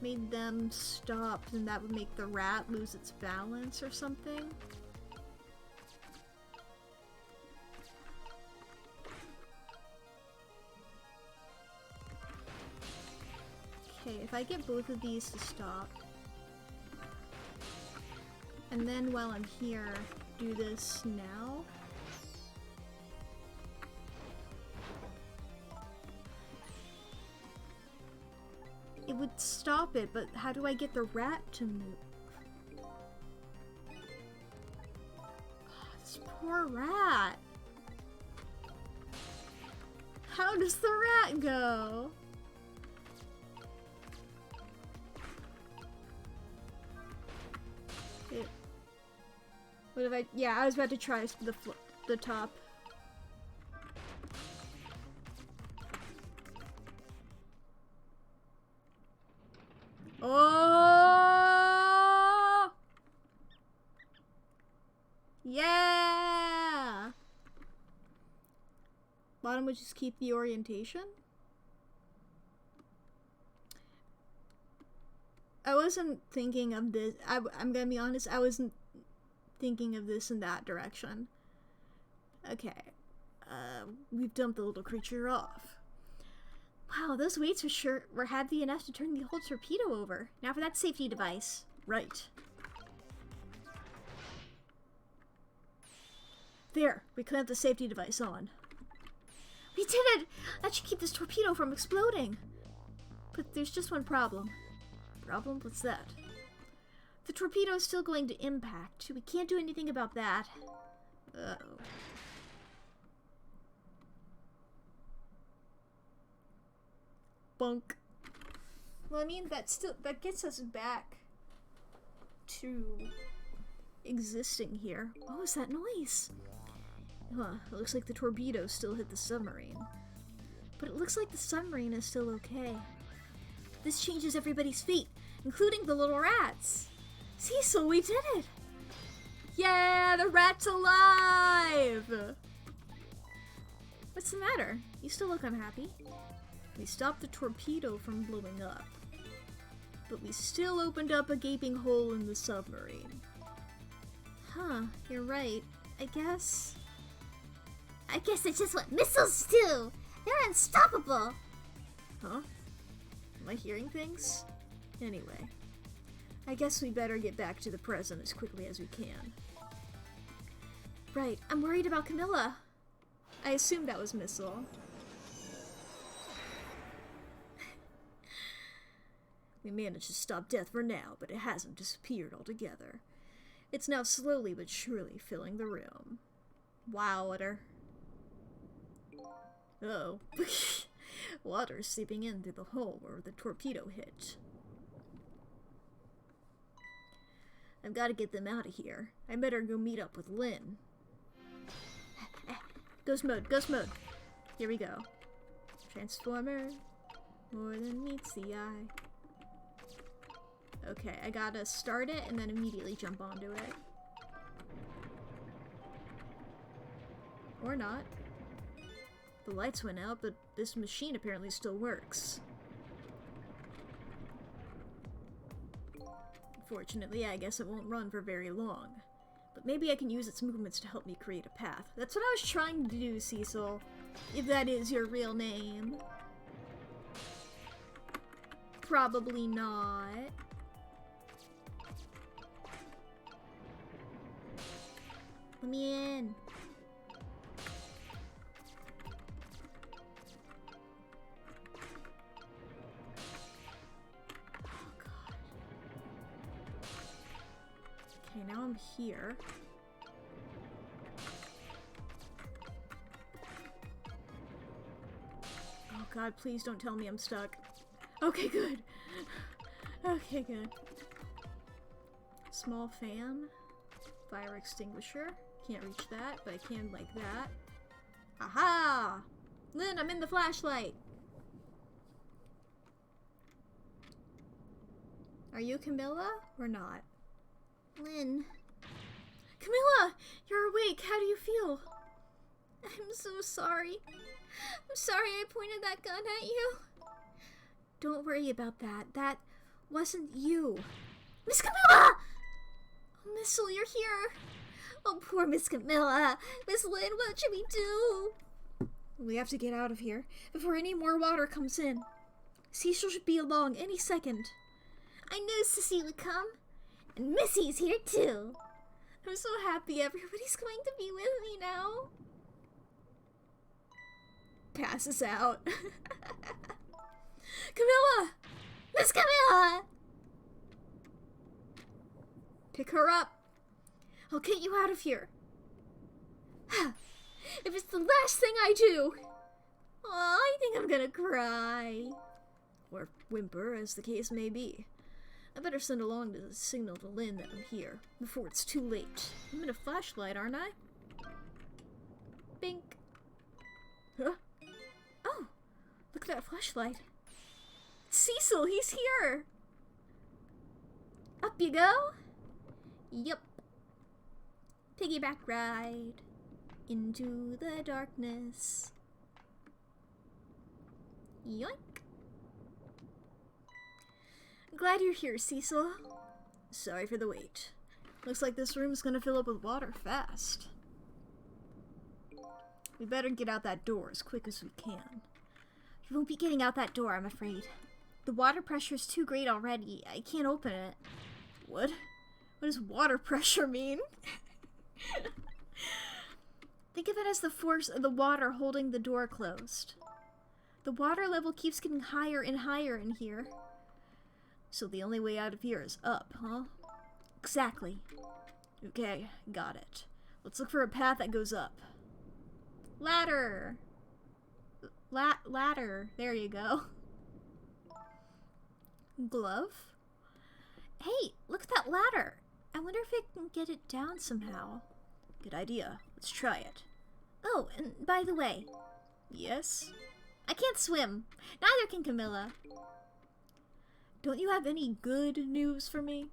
[SPEAKER 1] made them stop, then that would make the rat lose its balance or something. Okay, if I get both of these to stop, and then while I'm here, do this now. It would stop it, but how do I get the rat to move? Oh, this poor rat. How does the rat go? What if I... Yeah, I was about to try the top. Oh! Yeah! Bottom would just keep the orientation? I wasn't thinking of this. I'm gonna be honest, I wasn't thinking of this in that direction. Okay. We've dumped the little creature off. Wow, those weights were heavy enough to turn the whole torpedo over. Now for that safety device. Right. There, we clamped the safety device on. We did it! That should keep this torpedo from exploding. But there's just one problem. Problem? What's that? The torpedo is still going to impact. We can't do anything about that. Uh-oh. Bunk. Well, I mean, that gets us back to existing here. What was that noise? Huh, it looks like the torpedo still hit the submarine. But it looks like the submarine is still okay. This changes everybody's fate, including the little rats. Cecil, we did it! Yeah, the rat's alive! What's the matter? You still look unhappy. We stopped the torpedo from blowing up. But we still opened up a gaping hole in the submarine. Huh, you're right. I guess
[SPEAKER 2] that's just what missiles do! They're unstoppable!
[SPEAKER 1] Huh? Am I hearing things? Anyway, I guess we better get back to the present as quickly as we can. Right, I'm worried about Camilla. I assumed that was Missile. We managed to stop death for now, but it hasn't disappeared altogether. It's now slowly but surely filling the room. Wow, water. Uh-oh. Water seeping in through the hole where the torpedo hit. I've got to get them out of here. I better go meet up with Lynn. Ghost mode, ghost mode. Here we go. Transformer, more than meets the eye. Okay, I gotta start it and then immediately jump onto it. Or not. The lights went out, but this machine apparently still works. Unfortunately, I guess it won't run for very long. But maybe I can use its movements to help me create a path. That's what I was trying to do, Cecil. If that is your real name. Probably not. Let me in. Oh god. Okay, now I'm here. Oh god, please don't tell me I'm stuck. Okay, good. Okay, good. Small fan. Fire extinguisher. Can't reach that, but I can like that. Aha! Lynn, I'm in the flashlight! Are you Camilla or not?
[SPEAKER 2] Lynn.
[SPEAKER 1] Camilla! You're awake! How do you feel?
[SPEAKER 2] I'm so sorry. I'm sorry I pointed that gun at you.
[SPEAKER 1] Don't worry about that. That wasn't you.
[SPEAKER 2] Miss Camilla!
[SPEAKER 1] Oh, Missile, you're here!
[SPEAKER 2] Oh, poor Miss Camilla. Miss Lynn, what should we do?
[SPEAKER 1] We have to get out of here before any more water comes in. Cecil should be along any second.
[SPEAKER 2] I knew Cecile would come. And Missy's here too.
[SPEAKER 1] I'm so happy everybody's going to be with me now. Passes out. Camilla!
[SPEAKER 2] Miss Camilla!
[SPEAKER 1] Pick her up. I'll get you out of here. If it's the last thing I do. Oh, I think I'm gonna cry. Or whimper, as the case may be. I better send along the signal to Lynn that I'm here, before it's too late. I'm in a flashlight, aren't I? Bink. Huh? Oh, look at that flashlight. Cecil, he's here! Up you go? Yup. Piggyback ride into the darkness. Yoink. Glad you're here, Cecil. Sorry for the wait. Looks like this room's gonna fill up with water fast. We better get out that door as quick as we can. You won't be getting out that door, I'm afraid. The water pressure's too great already. I can't open it. What? What does water pressure mean? Think of it as the force of the water holding the door closed. The water level keeps getting higher and higher in here. So the only way out of here is up, huh? Exactly. Okay, got it. Let's look for a path that goes up. Ladder! Ladder. There you go. Glove? Hey, look at that ladder. I wonder if I can get it down somehow. Good idea. Let's try it. Oh, and by the way,
[SPEAKER 2] Yes?
[SPEAKER 1] I can't swim. Neither can Camilla.
[SPEAKER 2] Don't you have any good news for me?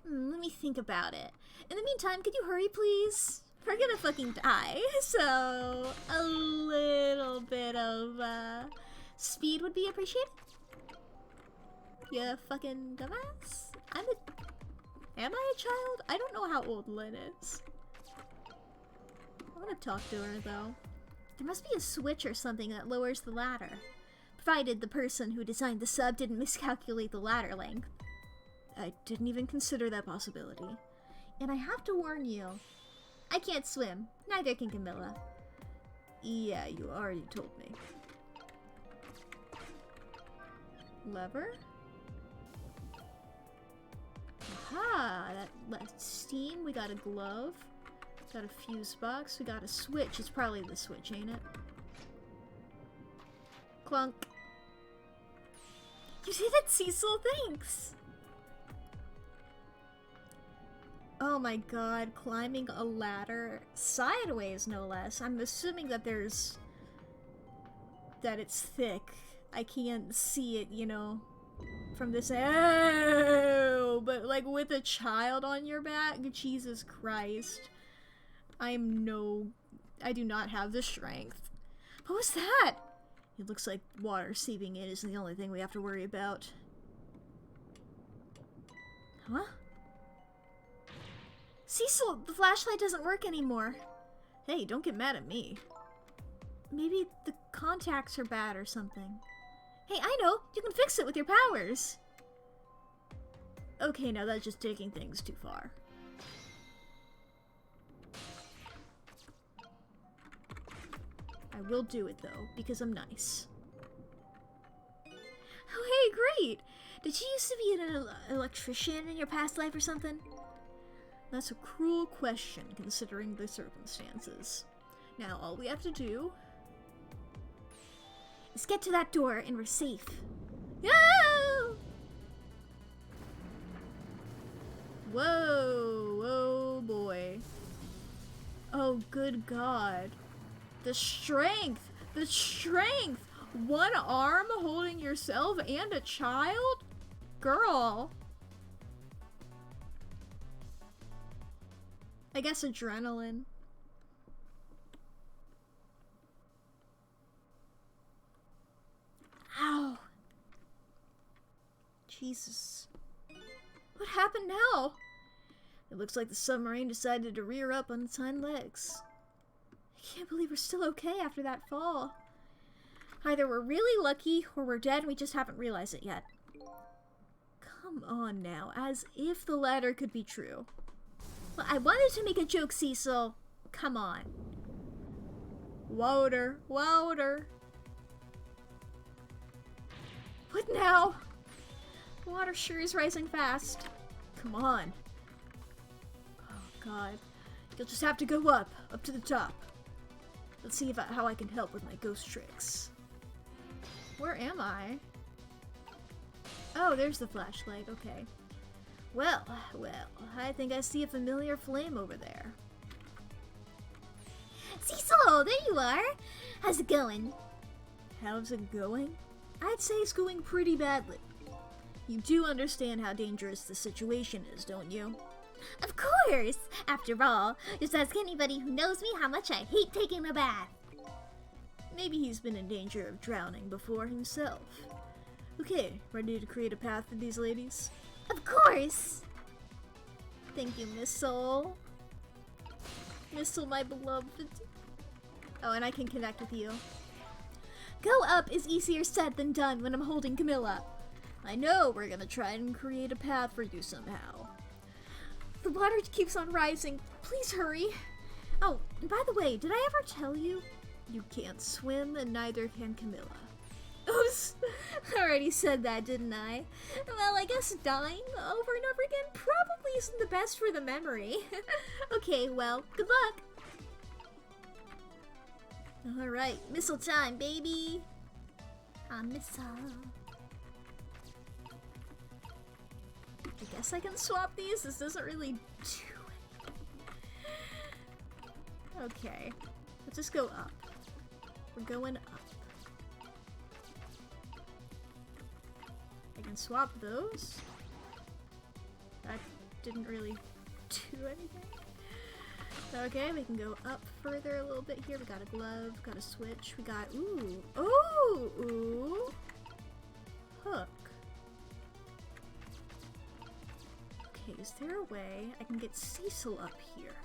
[SPEAKER 1] Let me think about it. In the meantime, could you hurry, please? We're gonna fucking die, so a little bit of speed would be appreciated. You fucking dumbass. Am I a child? I don't know how old Lynn is. I want to talk to her, though. There must be a switch or something that lowers the ladder. Provided the person who designed the sub didn't miscalculate the ladder length.
[SPEAKER 2] I didn't even consider that possibility.
[SPEAKER 1] And I have to warn you, I can't swim. Neither can Camilla.
[SPEAKER 2] Yeah, you already told me. Lever? Aha! That steam. We got a glove. Got a fuse box. We got a switch. It's probably the switch, ain't it? Clunk.
[SPEAKER 1] You did it, Cecil! Thanks!
[SPEAKER 2] Oh my god, climbing a ladder sideways, no less. I'm assuming that that it's thick. I can't see it, you know, from this. Oh, but like with a child on your back, Jesus Christ. I do not have the strength. What was that? It looks like water seeping in isn't the only thing we have to worry about. Huh?
[SPEAKER 1] Cecil, the flashlight doesn't work anymore.
[SPEAKER 2] Hey, don't get mad at me. Maybe the contacts are bad or something.
[SPEAKER 1] Hey, I know! You can fix it with your powers!
[SPEAKER 2] Okay, now that's just taking things too far. I will do it, though, because I'm nice.
[SPEAKER 1] Oh, hey, great! Did you used to be an electrician in your past life or something?
[SPEAKER 2] That's a cruel question, considering the circumstances. Now, all we have to do
[SPEAKER 1] is get to that door, and we're safe.
[SPEAKER 2] No! Whoa, oh boy. Oh, good God. The strength! The strength! One arm holding yourself and a child? Girl. I guess adrenaline. Ow. Jesus. What happened now? It looks like the submarine decided to rear up on its hind legs. I can't believe we're still okay after that fall. Either we're really lucky or we're dead and we just haven't realized it yet. Come on now, as if the latter could be true.
[SPEAKER 1] Well, I wanted to make a joke, Cecil. Come on.
[SPEAKER 2] Water, water.
[SPEAKER 1] What now? The water sure is rising fast.
[SPEAKER 2] Come on. Oh God. You'll just have to go up to the top. Let's see how I can help with my ghost tricks. Where am I? Oh, there's the flashlight, okay. Well, I think I see a familiar flame over there.
[SPEAKER 1] Cecil, there you are! How's it going?
[SPEAKER 2] How's it going? I'd say it's going pretty badly. You do understand how dangerous the situation is, don't you?
[SPEAKER 1] Of course! After all, just ask anybody who knows me how much I hate taking a bath.
[SPEAKER 2] Maybe he's been in danger of drowning before himself. Okay, ready to create a path for these ladies?
[SPEAKER 1] Of course!
[SPEAKER 2] Thank you, Miss Soul. Miss Soul, my beloved. Oh, and I can connect with you.
[SPEAKER 1] Go up is easier said than done when I'm holding Camilla.
[SPEAKER 2] I know, we're gonna try and create a path for you somehow.
[SPEAKER 1] The water keeps on rising. Please hurry. Oh, and by the way, did I ever tell you?
[SPEAKER 2] You can't swim, and neither can Camilla.
[SPEAKER 1] Oops, I already said that, didn't I? Well, I guess dying over and over again probably isn't the best for the memory. Okay, well, good luck.
[SPEAKER 2] Alright, missile time, baby!
[SPEAKER 1] Missile.
[SPEAKER 2] I guess I can swap these. This doesn't really do it. Okay.
[SPEAKER 1] Let's just go up. We're going up. I can swap those. That didn't really do anything. Okay, we can go up further a little bit here. We got a glove, got a switch, we got, ooh, ooh, ooh, hook. Okay, is there a way I can get Cecil up here?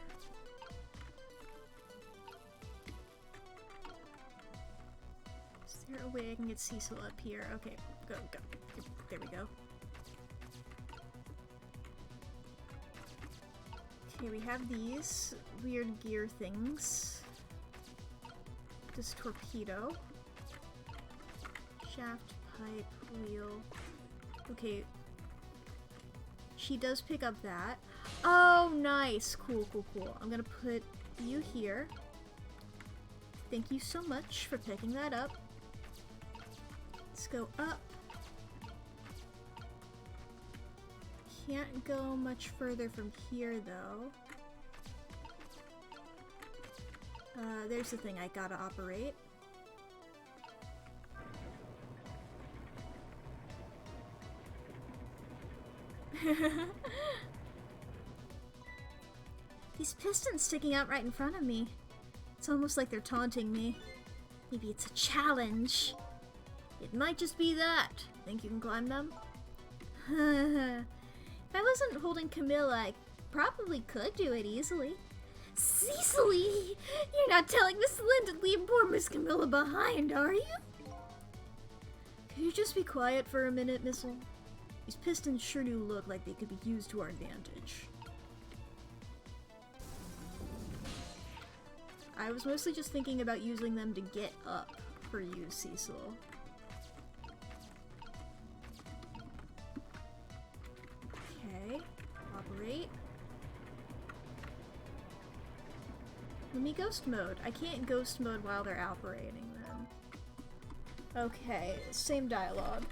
[SPEAKER 1] Is there a way I can get Cecil up here? Okay, go, go. There we go. Okay, we have these weird gear things. This torpedo. Shaft, pipe, wheel. Okay. She does pick up that. Oh, nice. Cool, cool, cool. I'm gonna put you here. Thank you so much for picking that up. Let's go up. Can't go much further from here, though. There's the thing I gotta operate. These pistons sticking out right in front of me. It's almost like they're taunting me. Maybe it's a challenge. It might just be that. Think you can climb them? If I wasn't holding Camilla, I probably could do it easily. Cecily! You're not telling Miss Lynn to leave poor Miss Camilla behind, are you? Could you just be quiet for a minute, Missile? These pistons sure do look like they could be used to our advantage. I was mostly just thinking about using them to get up for you, Cecil. Okay, operate. Let me ghost mode. I can't ghost mode while they're operating them. Okay, same dialogue.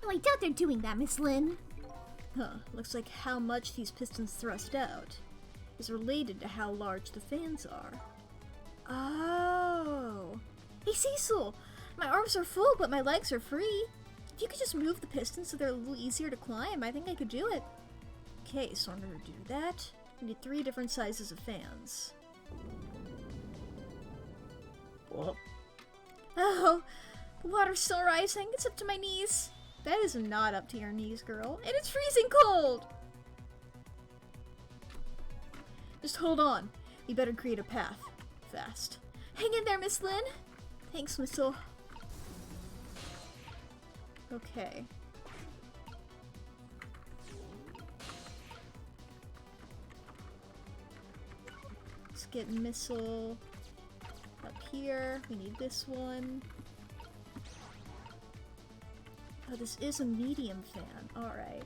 [SPEAKER 2] Oh, I doubt they're doing that, Miss Lynn.
[SPEAKER 1] Huh, looks like how much these pistons thrust out is related to how large the fans are. Oh! Hey Cecil! My arms are full, but my legs are free. If you could just move the pistons so they're a little easier to climb, I think I could do it. Okay, so in order to do that, we need 3 different sizes of fans.
[SPEAKER 3] What?
[SPEAKER 1] Oh! The water's still rising. It's up to my knees. That is not up to your knees, girl. And it's freezing cold! Just hold on. We better create a path. Fast. Hang in there, Miss Lynn! Thanks, Missile. Okay. Let's get Missile up here. We need this one. Oh, this is a medium fan. Alright.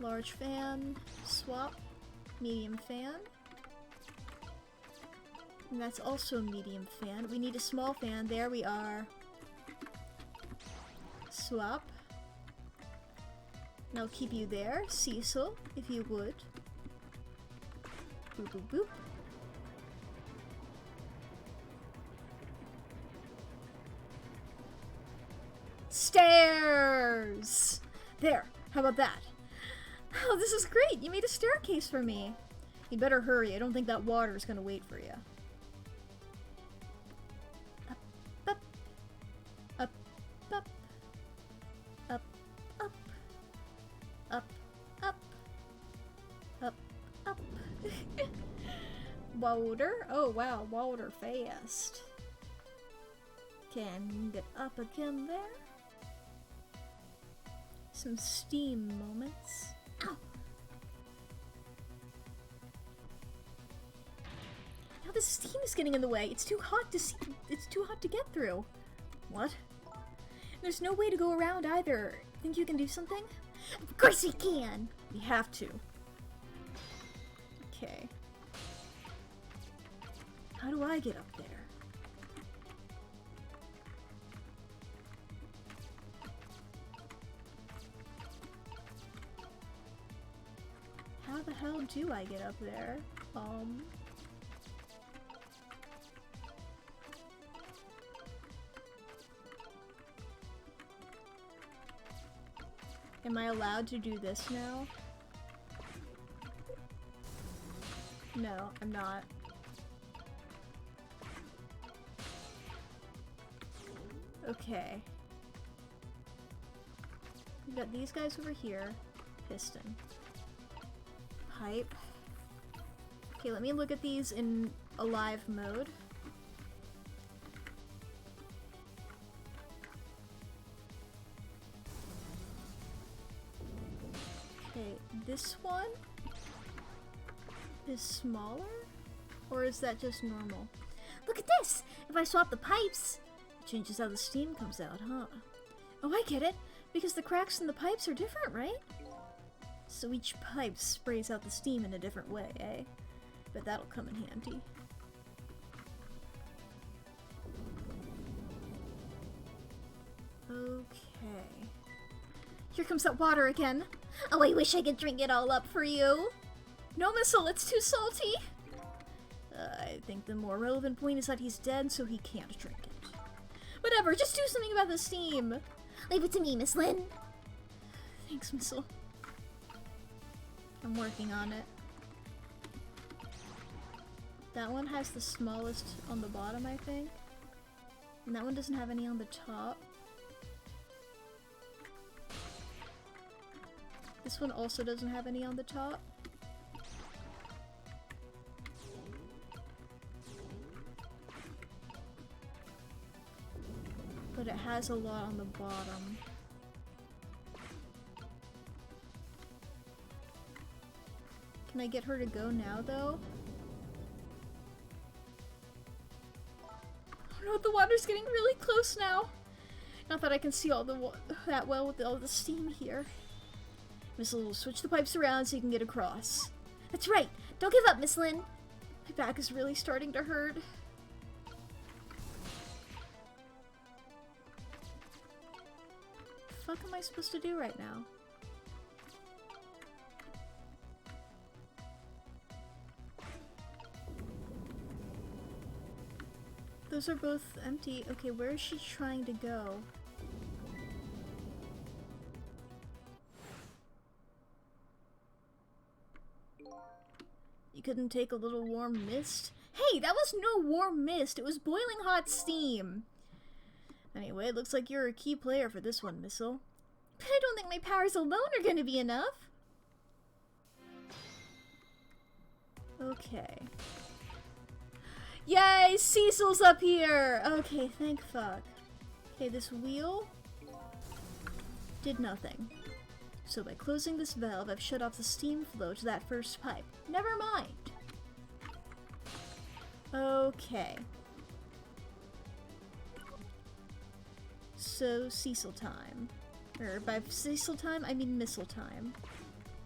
[SPEAKER 1] Large fan. Swap. Medium fan. And that's also a medium fan. We need a small fan. There we are. Swap. And I'll keep you there, Cecil, if you would. Boop, boop, boop. Stairs! There, how about that? Oh, this is great! You made a staircase for me! You better hurry, I don't think that water's gonna wait for you. Up, up. Up, up. Up, up. Up, up. Up, up. Water? Oh wow, water fast. Can get up again there. Some steam moments. Ow! Now the steam is getting in the way. It's too hot to see. It's too hot to get through. What? There's no way to go around either. Think you can do something?
[SPEAKER 2] Of course we can!
[SPEAKER 1] We have to. Okay. How do I get up there? How the hell do I get up there? Am I allowed to do this now? No, I'm not. Okay. We've got these guys over here. Piston. Pipe. Okay, let me look at these in alive mode. Okay, this one is smaller? Or is that just normal?
[SPEAKER 2] Look at this! If I swap the pipes, it changes how the steam comes out, huh?
[SPEAKER 1] Oh, I get it! Because the cracks in the pipes are different, right? So each pipe sprays out the steam in a different way, eh? But that'll come in handy. Okay. Here comes that water again.
[SPEAKER 2] Oh, I wish I could drink it all up for you.
[SPEAKER 1] No, Missile, it's too salty. I think the more relevant point is that he's dead, so he can't drink it. Whatever, just do something about the steam.
[SPEAKER 2] Leave it to me, Miss Lynn.
[SPEAKER 1] Thanks, Missile. I'm working on it. That one has the smallest on the bottom, I think. And that one doesn't have any on the top. This one also doesn't have any on the top. But it has a lot on the bottom. Can I get her to go now, though? Oh no, the water's getting really close now. Not that I can see all that well with all the steam here. Missile will switch the pipes around so you can get across.
[SPEAKER 2] That's right. Don't give up, Miss Lynn.
[SPEAKER 1] My back is really starting to hurt. What the fuck am I supposed to do right now? Those are both empty. Okay, where is she trying to go? You couldn't take a little warm mist? Hey, that was no warm mist. It was boiling hot steam. Anyway, it looks like you're a key player for this one, Missile. But I don't think my powers alone are going to be enough. Okay. Yay! Cecil's up here! Okay, thank fuck. Okay, this wheel did nothing. So by closing this valve, I've shut off the steam flow to that first pipe. Never mind. Okay. So, Cecil time. Or by Cecil time, I mean Missile time.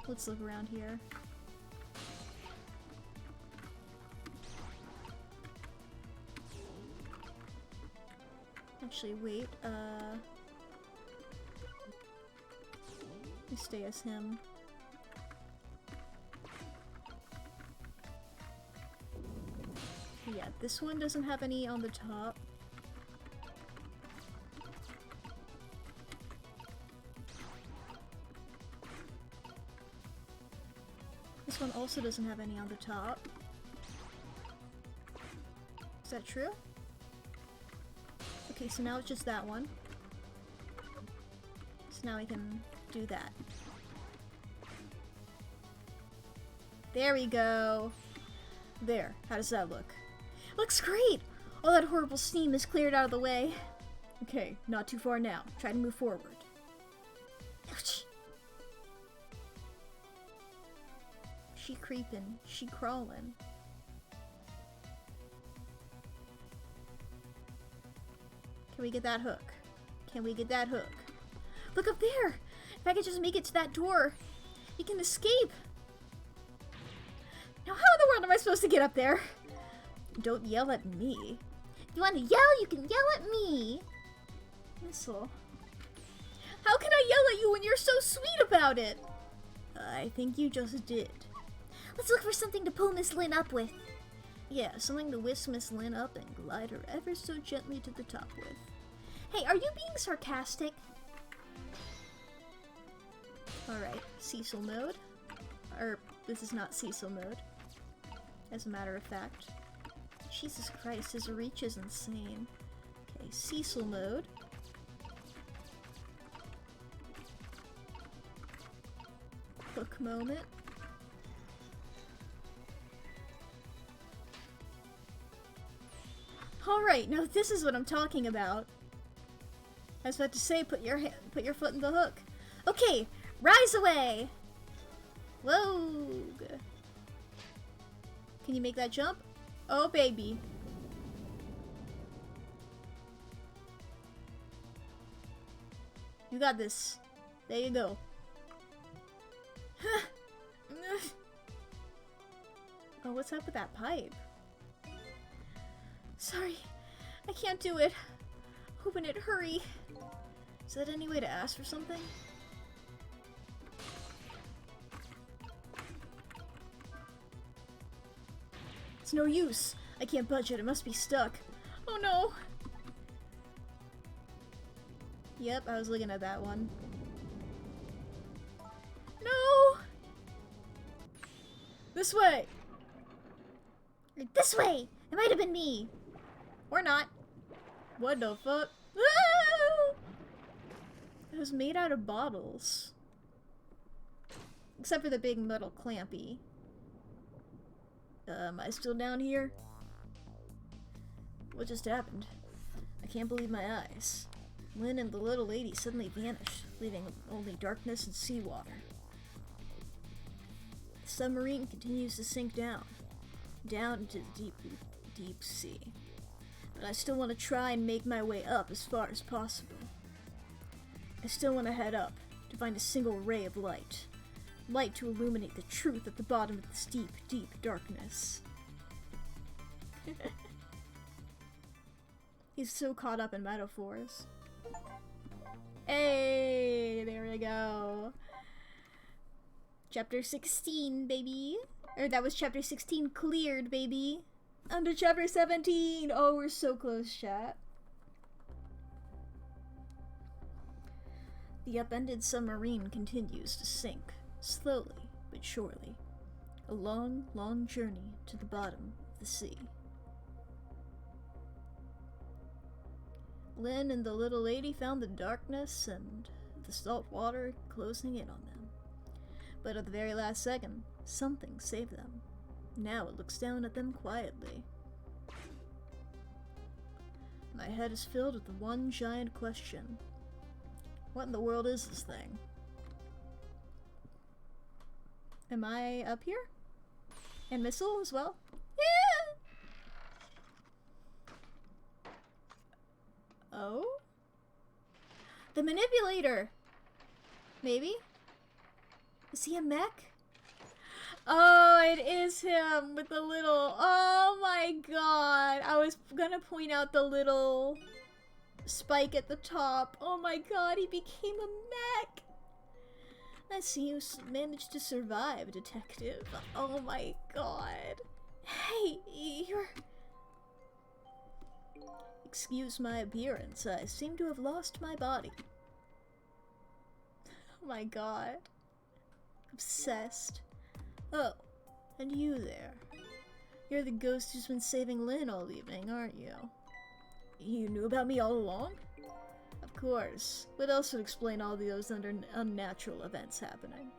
[SPEAKER 1] Let's look around here. Actually, wait, let me stay as him. Yeah, this one doesn't have any on the top. This one also doesn't have any on the top. Is that true? Okay, so now it's just that one. So now we can do that. There we go. There. How does that look? Looks great! All that horrible steam is cleared out of the way. Okay, not too far now. Try to move forward. Ouch. She creeping. She crawling. Can we get that hook? Can we get that hook? Look up there! If I could just make it to that door, we can escape! Now how in the world am I supposed to get up there? Don't yell at me.
[SPEAKER 2] If you want to yell, you can yell at me.
[SPEAKER 1] Missile. How can I yell at you when you're so sweet about it? I think you just did.
[SPEAKER 2] Let's look for something to pull Miss Lynn up with. Yeah, something to whisk Miss Lynn up and glide her ever so gently to the top with. Hey, are you being sarcastic? Alright, Cecil mode. Or, this is not Cecil mode. As a matter of fact. Jesus Christ, his reach is insane. Okay, Cecil mode. Hook moment. Alright, now this is what I'm talking about. I was about to say, put your foot in the hook. Okay, rise away! Whoa! Can you make that jump? Oh, baby. You got this. There you go. Oh, what's up with that pipe? Sorry, I can't do it. Open it, hurry. Is that any way to ask for something? It's no use. I can't budge it. It must be stuck. Oh no. Yep, I was looking at that one. No! This way! This way! It might have been me. Or not. What the fuck? Ah! It was made out of bottles. Except for the big metal clampy. Am I still down here? What just happened? I can't believe my eyes. Lynn and the little lady suddenly vanished, leaving only darkness and seawater. The submarine continues to sink down into the deep sea. But I still want to try and make my way up as far as possible. I still want to head up, to find a single ray of light. Light to illuminate the truth at the bottom of this deep, deep darkness. He's so caught up in metaphors. Hey, there we go. Chapter 16, baby. Or that was chapter 16 cleared, baby. Under chapter 17. Oh, we're so close, chat. The upended submarine continues to sink, slowly but surely. A long, long journey to the bottom of the sea. Lynn and the little lady found the darkness and the salt water closing in on them. But at the very last second, something saved them. Now it looks down at them quietly. My head is filled with the one giant question. What in the world is this thing? Am I up here? And missile as well? Yeah! Oh? The manipulator! Maybe? Is he a mech? Oh, it is him with the little... Oh my god! I was gonna point out the little spike at the top. Oh my god, he became a mech! I see you managed to survive, detective. Oh my god. Hey, you're... Excuse my appearance. I seem to have lost my body. Oh my god. Obsessed. Oh, and you there. You're the ghost who's been saving Lynn all evening, aren't you? You knew about me all along? Of course. What else would explain all those unnatural events happening?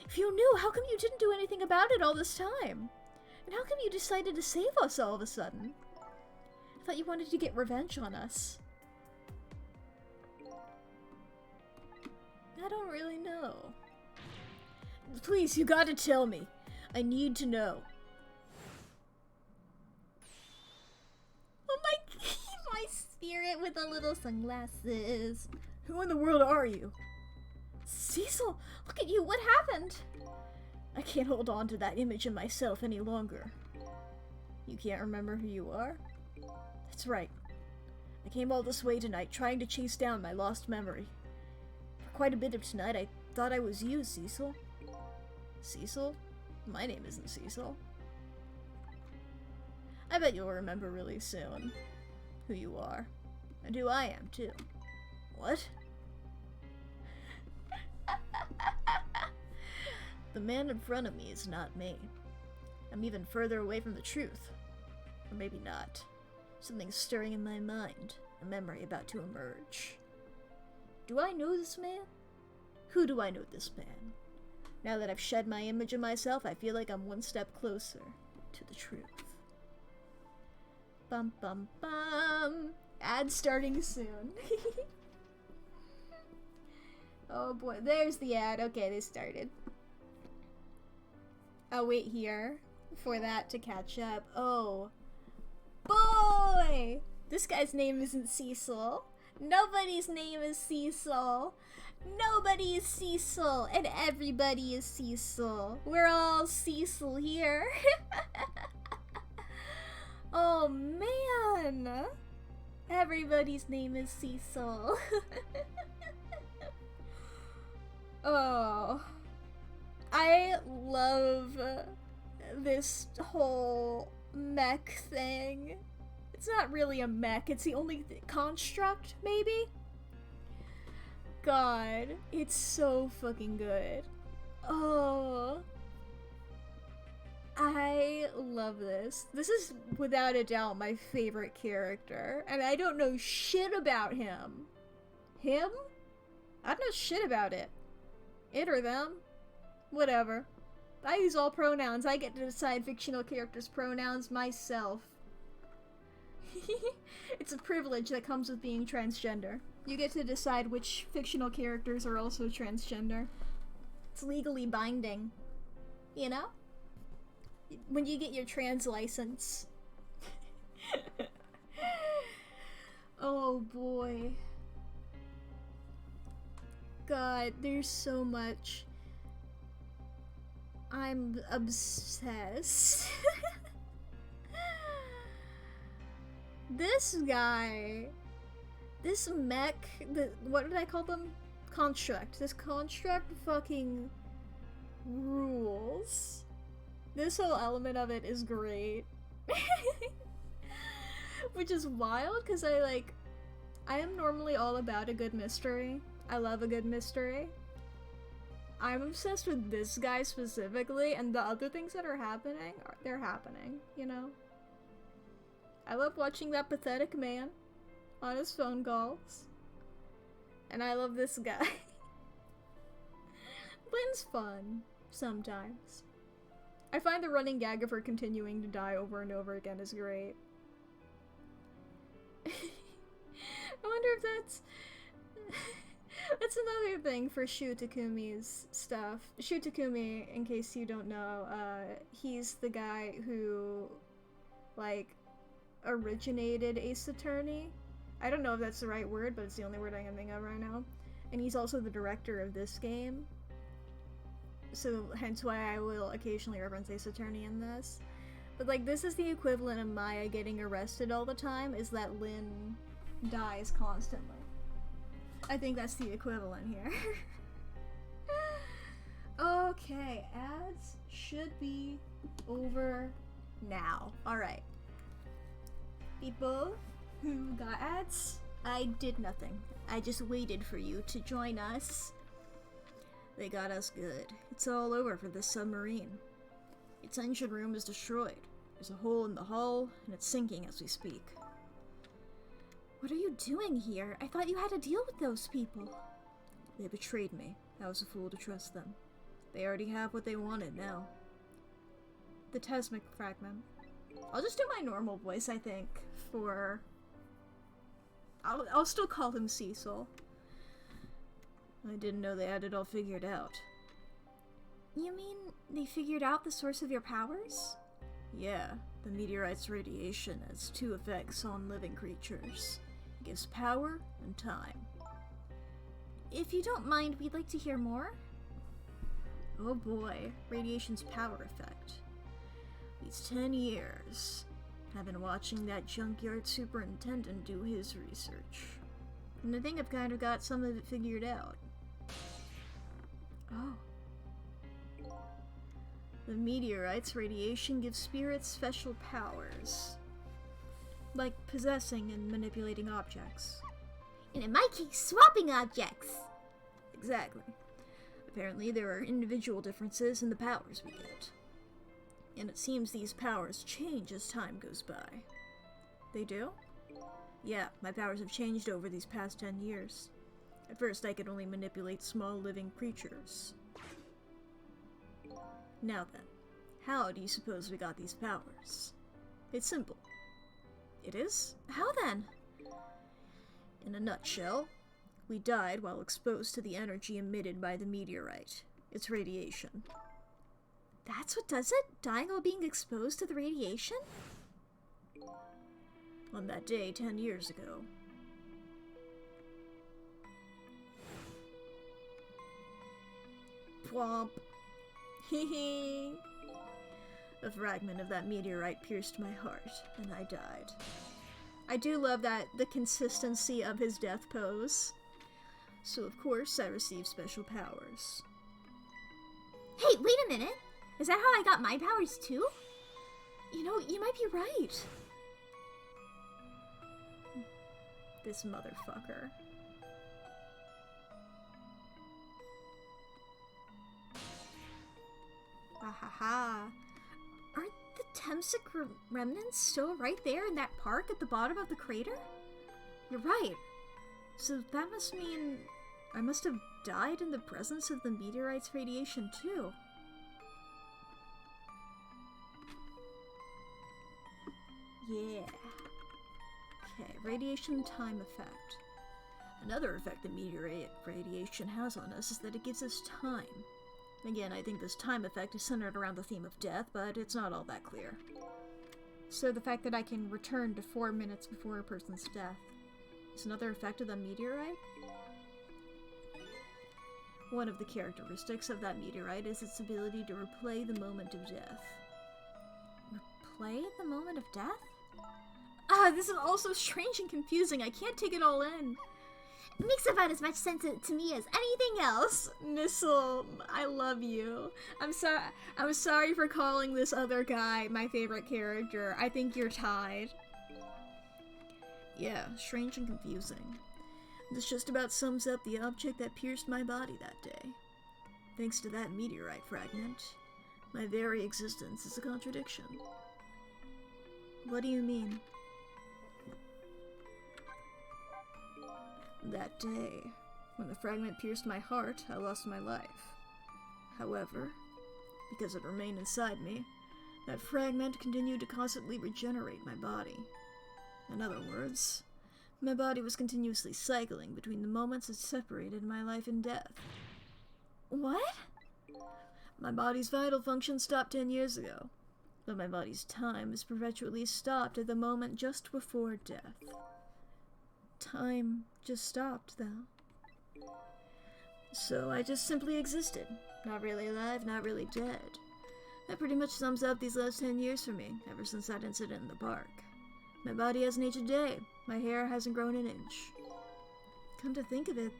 [SPEAKER 2] If you knew, how come you didn't do anything about it all this time? And how come you decided to save us all of a sudden? I thought you wanted to get revenge on us. I don't really know. Please, you gotta tell me. I need to know. Oh my spirit with the little sunglasses. Who in the world are you? Cecil, look at you, what happened? I can't hold on to that image of myself any longer. You can't remember who you are? That's right. I came all this way tonight trying to chase down my lost memory. For quite a bit of tonight I thought I was you, Cecil. Cecil? My name isn't Cecil. I bet you'll remember really soon who you are. And who I am, too. What? The man in front of me is not me. I'm even further away from the truth. Or maybe not. Something's stirring in my mind. A memory about to emerge. Do I know this man? Who do I know this man? Now that I've shed my image of myself, I feel like I'm one step closer to the truth. Bum bum bum. Ad starting soon. Oh boy, there's the ad. Okay, they started. I'll wait here for that to catch up. Oh boy! This guy's name isn't Cecil. Nobody's name is Cecil. Nobody is Cecil, and everybody is Cecil. We're all Cecil here. Oh man! Everybody's name is Cecil. Oh. I love this whole mech thing. It's not really a mech, it's the only construct, maybe? God, it's so fucking good. Oh. I love this. This is without a doubt my favorite character, and I don't know shit about him. Him? I don't know shit about it. It or them. Whatever. I use all pronouns. I get to decide fictional characters' pronouns myself. It's a privilege that comes with being transgender. You get to decide which fictional characters are also transgender. It's legally binding. You know? When you get your trans license. Oh boy. God, there's so much. I'm obsessed. This guy, this mech, what did I call them? Construct. This construct fucking rules. This whole element of it is great. Which is wild, because I am normally all about a good mystery. I love a good mystery. I'm obsessed with this guy specifically, and the other things that are happening, they're happening, you know? I love watching that pathetic man on his phone calls. And I love this guy. Lynn's fun, sometimes. I find the running gag of her continuing to die over and over again is great. I wonder if that's... That's another thing for Shu Takumi's stuff. Shu Takumi, in case you don't know, he's the guy who, originated Ace Attorney. I don't know if that's the right word, but it's the only word I can think of right now. And he's also the director of this game. So, hence why I will occasionally reference Ace Attorney in this. But, this is the equivalent of Maya getting arrested all the time, is that Lynn dies constantly. I think that's the equivalent here. Okay, ads should be over now. Alright. People who got ads, I did nothing. I just waited for you to join us. They got us good. It's all over for this submarine. Its engine room is destroyed. There's a hole in the hull, and it's sinking as we speak. What are you doing here? I thought you had to deal with those people. They betrayed me. I was a fool to trust them. They already have what they wanted now. The Tesmic fragment. I'll just do my normal voice, I think, for... I'll still call him Cecil. I didn't know they had it all figured out. You mean they figured out the source of your powers? Yeah, the meteorite's radiation has two effects on living creatures. It gives power and time. If you don't mind, we'd like to hear more. Oh boy, radiation's power effect. These 10 years, I've been watching that junkyard superintendent do his research. And I think I've kind of got some of it figured out. Oh.
[SPEAKER 1] The meteorite's radiation gives spirits special powers, like possessing and manipulating objects.
[SPEAKER 2] And in my case, swapping objects.
[SPEAKER 1] Exactly. Apparently, there are individual differences in the powers we get. And it seems these powers change as time goes by. They do? Yeah, my powers have changed over these past 10 years. At first, I could only manipulate small living creatures. Now then, how do you suppose we got these powers? It's simple. It is? How then? In a nutshell, we died while exposed to the energy emitted by the meteorite. Its radiation.
[SPEAKER 2] That's what does it? Dying while being exposed to the radiation?
[SPEAKER 1] On that day 10 years ago. Plomp. Hee. A fragment of that meteorite pierced my heart, and I died. I do love the consistency of his death pose. So of course I received special powers.
[SPEAKER 2] Hey, wait a minute! Is that how I got my powers too?
[SPEAKER 1] You know, you might be right. This motherfucker. Ahaha. Aren't the Temsic remnants still right there in that park at the bottom of the crater? You're right. So that must mean I must have died in the presence of the meteorite's radiation too. Yeah. Okay, radiation time effect. Another effect the meteorite radiation has on us is that it gives us time. Again, I think this time effect is centered around the theme of death, but it's not all that clear. So the fact that I can return to 4 minutes before a person's death is another effect of the meteorite? One of the characteristics of that meteorite is its ability to replay the moment of death. Replay the moment of death? Ah, this is also strange and confusing. I can't take it all in.
[SPEAKER 2] It makes about as much sense to me as anything else.
[SPEAKER 1] Missile, I love you. I'm sorry for calling this other guy my favorite character. I think you're tied. Yeah, strange and confusing. This just about sums up the object that pierced my body that day. Thanks to that meteorite fragment, my very existence is a contradiction. What do you mean? That day, when the fragment pierced my heart, I lost my life. However, because it remained inside me, that fragment continued to constantly regenerate my body. In other words, my body was continuously cycling between the moments that separated my life and death.
[SPEAKER 2] What?
[SPEAKER 1] My body's vital function stopped 10 years ago, but my body's time is perpetually stopped at the moment just before death. Time just stopped, though. So I just simply existed. Not really alive, not really dead. That pretty much sums up these last 10 years for me, ever since that incident in the park. My body hasn't aged a day. My hair hasn't grown an inch. Come to think of it,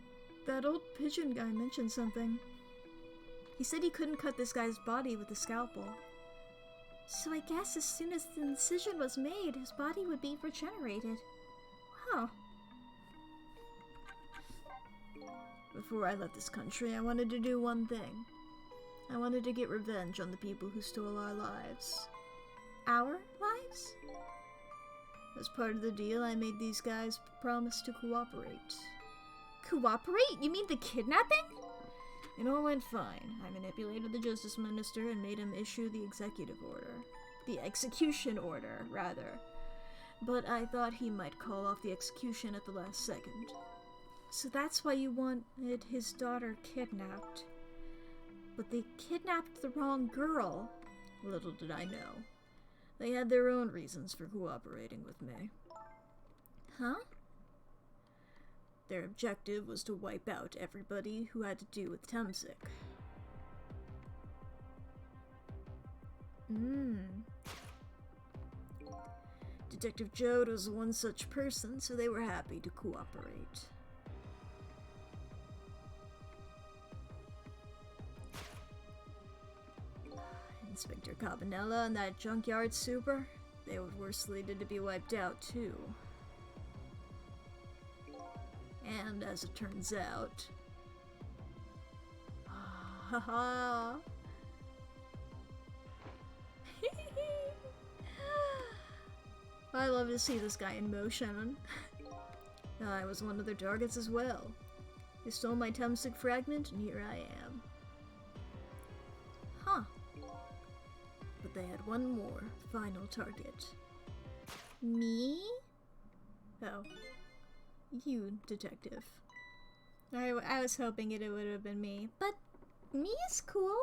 [SPEAKER 1] that old pigeon guy mentioned something. He said he couldn't cut this guy's body with a scalpel. So I guess as soon as the incision was made, his body would be regenerated. Wow. Before I left this country, I wanted to do one thing. I wanted to get revenge on the people who stole our lives.
[SPEAKER 2] Our lives?
[SPEAKER 1] As part of the deal, I made these guys promise to cooperate.
[SPEAKER 2] Cooperate? You mean the kidnapping?
[SPEAKER 1] It all went fine. I manipulated the justice minister and made him issue the executive order. The execution order, rather. But I thought he might call off the execution at the last second. So that's why you wanted his daughter kidnapped. But they kidnapped the wrong girl. Little did I know. They had their own reasons for cooperating with me.
[SPEAKER 2] Huh?
[SPEAKER 1] Their objective was to wipe out everybody who had to do with Temsic. Detective Jode was one such person, so they were happy to cooperate.
[SPEAKER 2] Inspector Cabanella and that junkyard super, they were slated to be wiped out too. And as it turns out... Haha! I love to see this guy in motion. I was one of their targets as well. They stole my Temsic fragment, and here I am. Huh. But they had one more final target.
[SPEAKER 1] Me?
[SPEAKER 2] Oh. You, detective.
[SPEAKER 1] I was hoping it would have been me. But me is cool,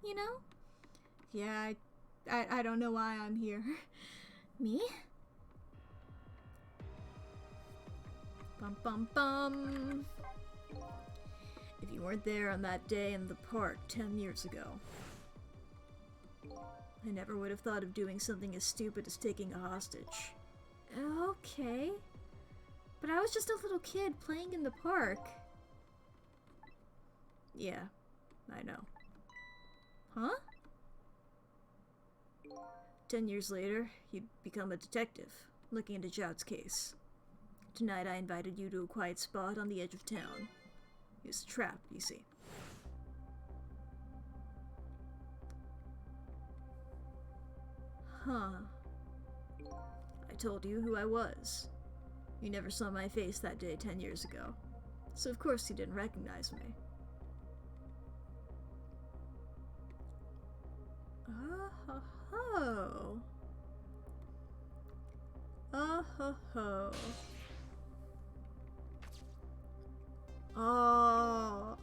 [SPEAKER 1] you know? Yeah, I don't know why I'm here. Me?
[SPEAKER 2] Bum bum bum. If you weren't there on that day in the park 10 years ago, I never would have thought of doing something as stupid as taking a hostage.
[SPEAKER 1] Okay. But I was just a little kid playing in the park.
[SPEAKER 2] Yeah, I know.
[SPEAKER 1] Huh?
[SPEAKER 2] 10 years later, you'd become a detective, looking into Jout's case. Tonight I invited you to a quiet spot on the edge of town. It was a trap, you see. Huh. I told you who I was. You never saw my face that day 10 years ago, so of course you didn't recognize me. Oh-ho-ho. Oh-ho-ho. Oh,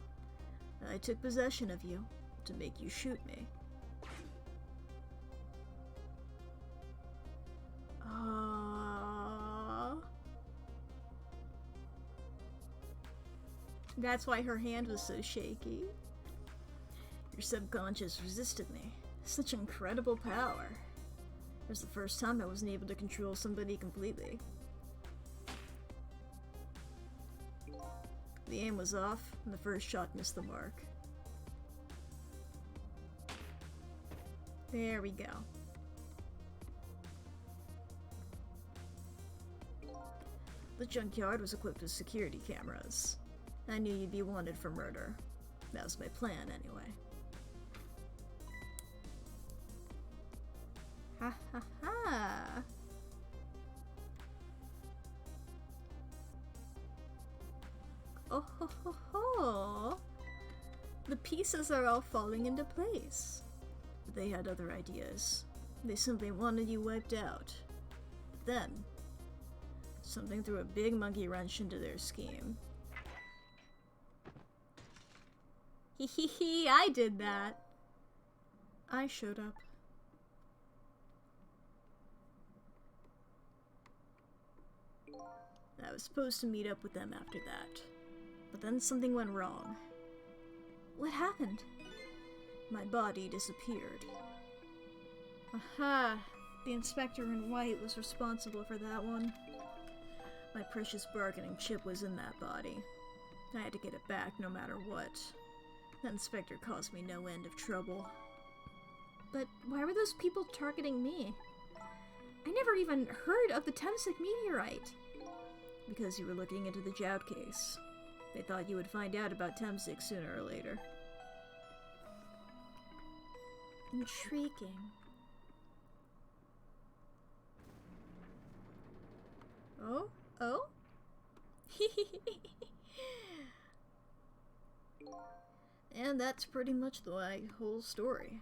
[SPEAKER 2] I took possession of you to make you shoot me.
[SPEAKER 1] That's why her hand was so shaky.
[SPEAKER 2] Your subconscious resisted me. Such incredible power. It was the first time I wasn't able to control somebody completely. The aim was off, and the first shot missed the mark.
[SPEAKER 1] There we go.
[SPEAKER 2] The junkyard was equipped with security cameras. I knew you'd be wanted for murder. That was my plan, anyway.
[SPEAKER 1] Ha ha ha! Oh ho ho ho! The pieces are all falling into place.
[SPEAKER 2] But they had other ideas. They simply wanted you wiped out. But then, something threw a big monkey wrench into their scheme.
[SPEAKER 1] Hee hee hee, I did that.
[SPEAKER 2] I showed up. I was supposed to meet up with them after that. But then something went wrong.
[SPEAKER 1] What happened?
[SPEAKER 2] My body disappeared.
[SPEAKER 1] Aha! The inspector in white was responsible for that one.
[SPEAKER 2] My precious bargaining chip was in that body. I had to get it back no matter what. That inspector caused me no end of trouble.
[SPEAKER 1] But why were those people targeting me? I never even heard of the Temsic meteorite.
[SPEAKER 2] Because you were looking into the Jout case. They thought you would find out about Temsic sooner or later.
[SPEAKER 1] Intriguing. Oh? Oh?
[SPEAKER 2] And that's pretty much the whole story.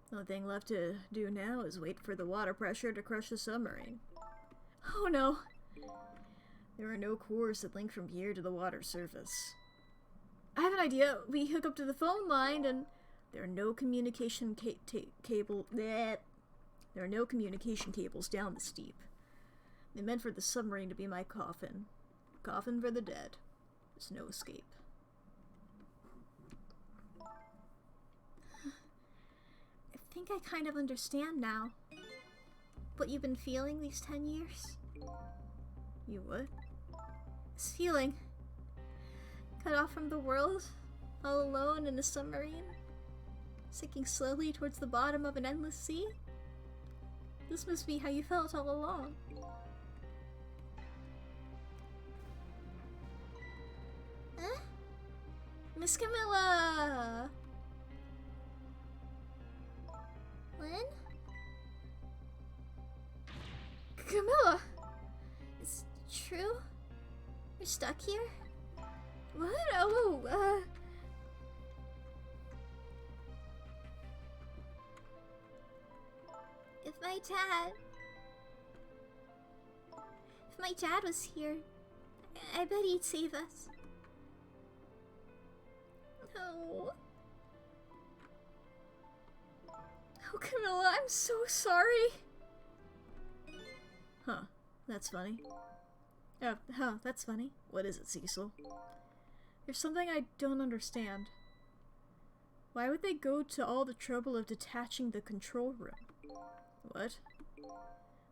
[SPEAKER 2] The only thing left to do now is wait for the water pressure to crush the submarine.
[SPEAKER 1] Oh no!
[SPEAKER 2] There are no cores that link from here to the water surface.
[SPEAKER 1] I have an idea. We hook up to the phone line and...
[SPEAKER 2] There are no communication There are no communication cables down the steep. They meant for the submarine to be my coffin. Coffin for the dead. There's no escape.
[SPEAKER 1] I think I kind of understand now. What you've been feeling these 10 years?
[SPEAKER 2] You what?
[SPEAKER 1] This feeling. Cut off from the world, all alone in a submarine. sinking slowly towards the bottom of an endless sea? This must be how you felt all along. Huh? Miss Camilla! Lynn? Camilla! It's true? You're stuck here? What? Oh, If my dad was here, I bet he'd save us. No. Oh, Camilla, I'm so sorry. Huh, that's funny. Oh, that's funny. What is it, Cecil? There's something I don't understand. Why would they go to all the trouble of detaching the control room? What?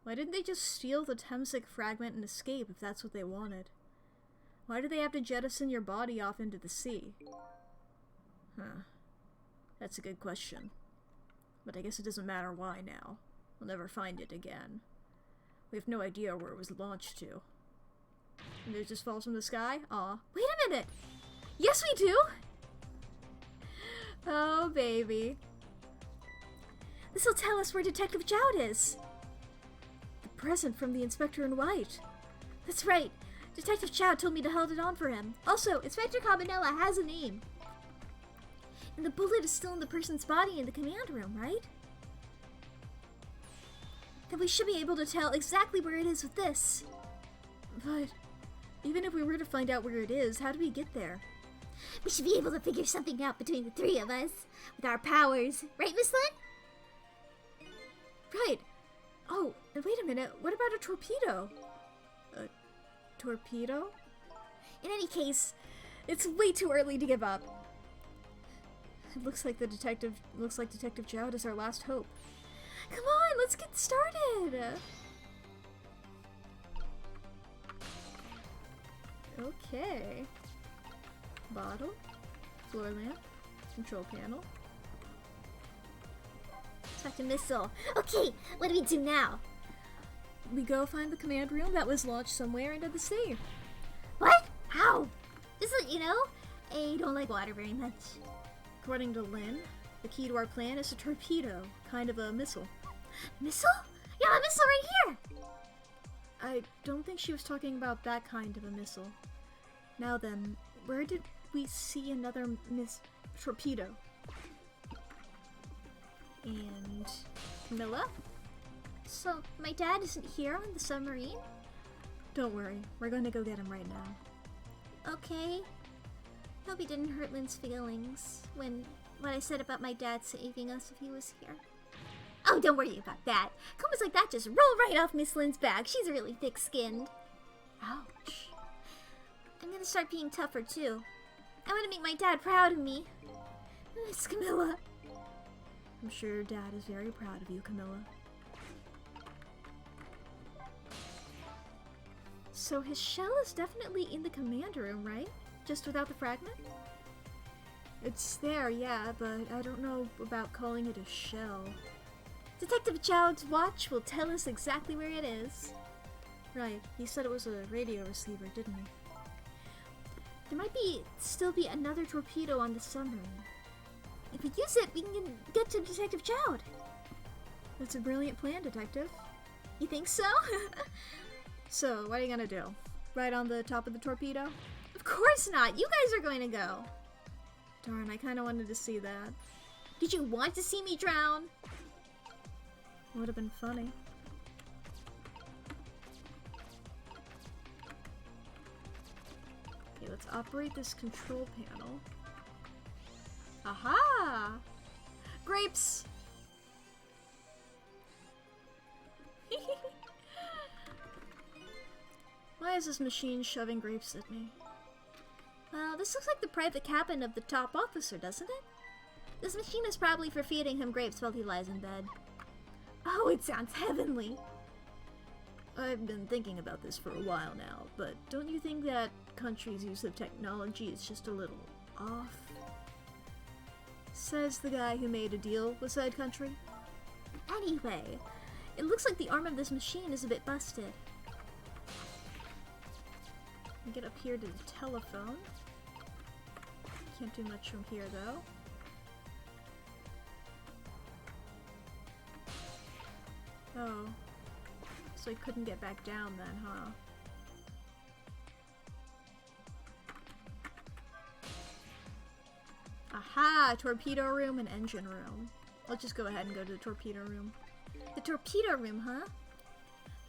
[SPEAKER 1] Why didn't they just steal the Temsic fragment and escape if that's what they wanted? Why do they have to jettison your body off into the sea? Huh. That's a good question. But I guess it doesn't matter why now. We'll never find it again. We have no idea where it was launched to. And it just falls from the sky? Aw. Wait a minute! Yes, we do! Oh, baby. This'll tell us where Detective Jowd is. The present from the Inspector in White. That's right. Detective Jowd told me to hold it on for him. Also, Inspector Cabanela has a name. And the bullet is still in the person's body in the command room, right? Then we should be able to tell exactly where it is with this. But even if we were to find out where it is, how do we get there? We should be able to figure something out between the three of us. With our powers. Right, Miss Lynn? Right. Oh, and wait a minute. What about a torpedo? A torpedo? In any case, it's way too early to give up. It looks like Detective Jowd is our last hope. Come on, let's get started! Okay. Bottle, floor lamp, control panel. Select a missile. Okay, what do we do now? We go find the command room that was launched somewhere into the sea. What? How? Just so you know, I don't like water very much. According to Lynn, the key to our plan is a torpedo, kind of a missile. Missile? Yeah, a missile right here! I don't think she was talking about that kind of a missile. Now then, where did we see another torpedo? And Camilla? So, my dad isn't here on the submarine? Don't worry, we're going to go get him right now. Okay. Hope he didn't hurt Lynn's feelings what I said about my dad saving us if he was here. Oh, don't worry about that. Comments like that just roll right off Miss Lynn's back. She's really thick-skinned. Ouch. I'm gonna start being tougher, too. I want to make my dad proud of me. Miss Camilla. I'm sure your dad is very proud of you, Camilla. So his shell is definitely in the command room, right? Just without the fragment? It's there, yeah, but I don't know about calling it a shell. Detective Jowd's watch will tell us exactly where it is. Right, he said it was a radio receiver, didn't he? There might still be another torpedo on the submarine. If we use it, we can get to Detective Jowd. That's a brilliant plan, Detective. You think so? So, what are you gonna do? Right on the top of the torpedo? Of course not! You guys are going to go! Darn, I kinda wanted to see that. Did you want to see me drown? Would have been funny. Okay, let's operate this control panel. Aha! Grapes! Why is this machine shoving grapes at me? Well, this looks like the private cabin of the top officer, doesn't it? This machine is probably for feeding him grapes while he lies in bed. Oh, it sounds heavenly! I've been thinking about this for a while now, but don't you think that country's use of technology is just a little off? Says the guy who made a deal with Side Country.
[SPEAKER 2] Anyway, it looks like the arm of this machine is a bit busted.
[SPEAKER 1] Get up here to the telephone. Can't do much from here though. Oh. So he couldn't get back down then, huh? Aha! Torpedo room and engine room. Let's just go ahead and go to the torpedo room.
[SPEAKER 2] The torpedo room, huh?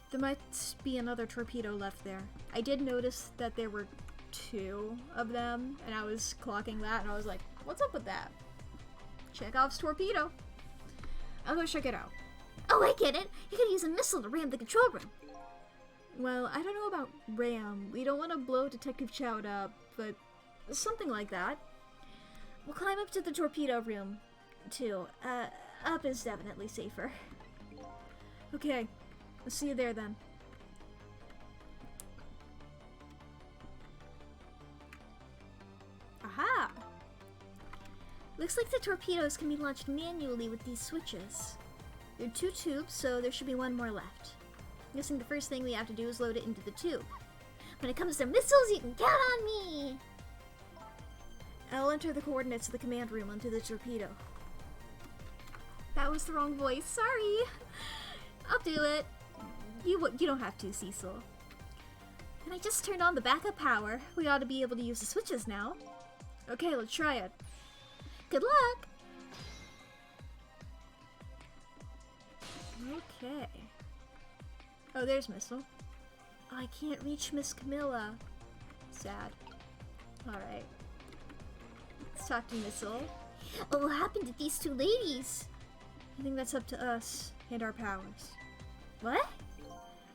[SPEAKER 1] There might be another torpedo left there. I did notice that there were 2 of them, and I was clocking that, and I was like, what's up with that? Chekhov's torpedo. I'll go check it out.
[SPEAKER 2] Oh, I get it! You could use a missile to ram the control room.
[SPEAKER 1] Well, I don't know about ram. We don't want to blow Detective Chow up, but something like that.
[SPEAKER 2] We'll climb up to the torpedo room, too. Up is definitely safer.
[SPEAKER 1] Okay, I'll see you there then. Aha!
[SPEAKER 2] Looks like the torpedoes can be launched manually with these switches. There are 2 tubes, so there should be 1 more left. I'm guessing the first thing we have to do is load it into the tube. When it comes to missiles, you can count on me!
[SPEAKER 1] I'll enter the coordinates of the command room onto the torpedo.
[SPEAKER 2] That was the wrong voice, sorry! I'll do it.
[SPEAKER 1] You don't have to, Cecil.
[SPEAKER 2] And I just turned on the backup power. We ought to be able to use the switches now.
[SPEAKER 1] Okay, let's try it.
[SPEAKER 2] Good luck!
[SPEAKER 1] Okay. Oh, there's Missile. Oh, I can't reach Miss Camilla. Sad. Alright. Let's talk to Missile.
[SPEAKER 2] What will happen to these 2 ladies?
[SPEAKER 1] I think that's up to us and our powers.
[SPEAKER 2] What?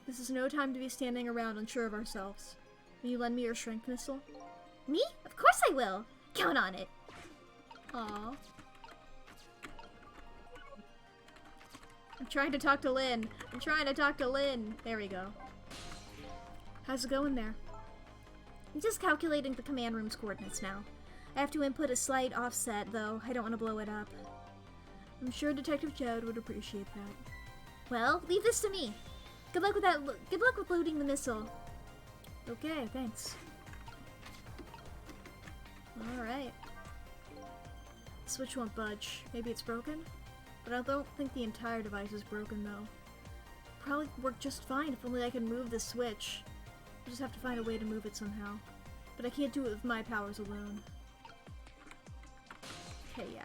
[SPEAKER 1] This is no time to be standing around unsure of ourselves. Will you lend me your strength missile?
[SPEAKER 2] Me? Of course I will! Count on it!
[SPEAKER 1] Aww. I'm trying to talk to Lynn. There we go. How's it going there?
[SPEAKER 2] I'm just calculating the command room's coordinates now. I have to input a slight offset, though. I don't want to blow it up.
[SPEAKER 1] I'm sure Detective Chowd would appreciate that.
[SPEAKER 2] Well, leave this to me. Good luck with that. Good luck with loading the missile.
[SPEAKER 1] Okay, thanks. Alright. Switch won't budge. Maybe it's broken? But I don't think the entire device is broken, though. Probably work just fine if only I can move the switch. I just have to find a way to move it somehow. But I can't do it with my powers alone. Okay, yeah.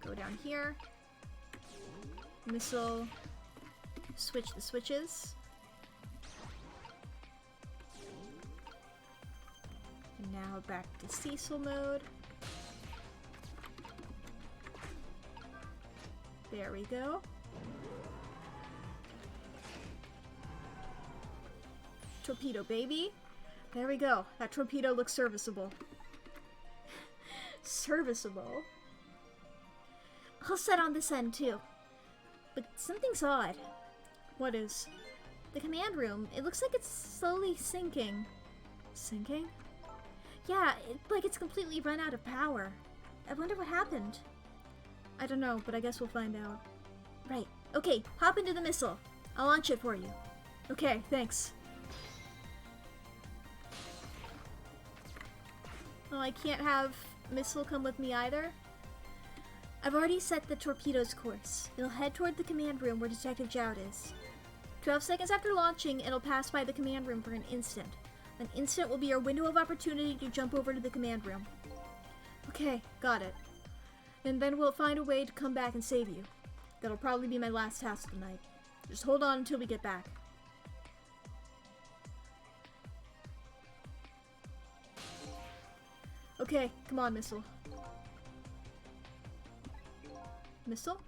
[SPEAKER 1] Go down here. Missile. Switch the switches. And now back to Cecil mode. There we go. Torpedo baby. There we go. That torpedo looks serviceable. Serviceable?
[SPEAKER 2] I'll set on this end too. But something's odd.
[SPEAKER 1] What is?
[SPEAKER 2] The command room, it looks like it's slowly sinking.
[SPEAKER 1] Sinking?
[SPEAKER 2] Yeah, like it's completely run out of power. I wonder what happened.
[SPEAKER 1] I don't know, but I guess we'll find out.
[SPEAKER 2] Right. Okay, hop into the missile. I'll launch it for you.
[SPEAKER 1] Okay, thanks. Oh, I can't have Missile come with me either?
[SPEAKER 2] I've already set the torpedo's course. It'll head toward the command room where Detective Jout is. 12 seconds after launching, it'll pass by the command room for an instant. An instant will be your window of opportunity to jump over to the command room.
[SPEAKER 1] Okay, got it. And then we'll find a way to come back and save you. That'll probably be my last task tonight. Just hold on until we get back. Okay, come on, Missile. Missile?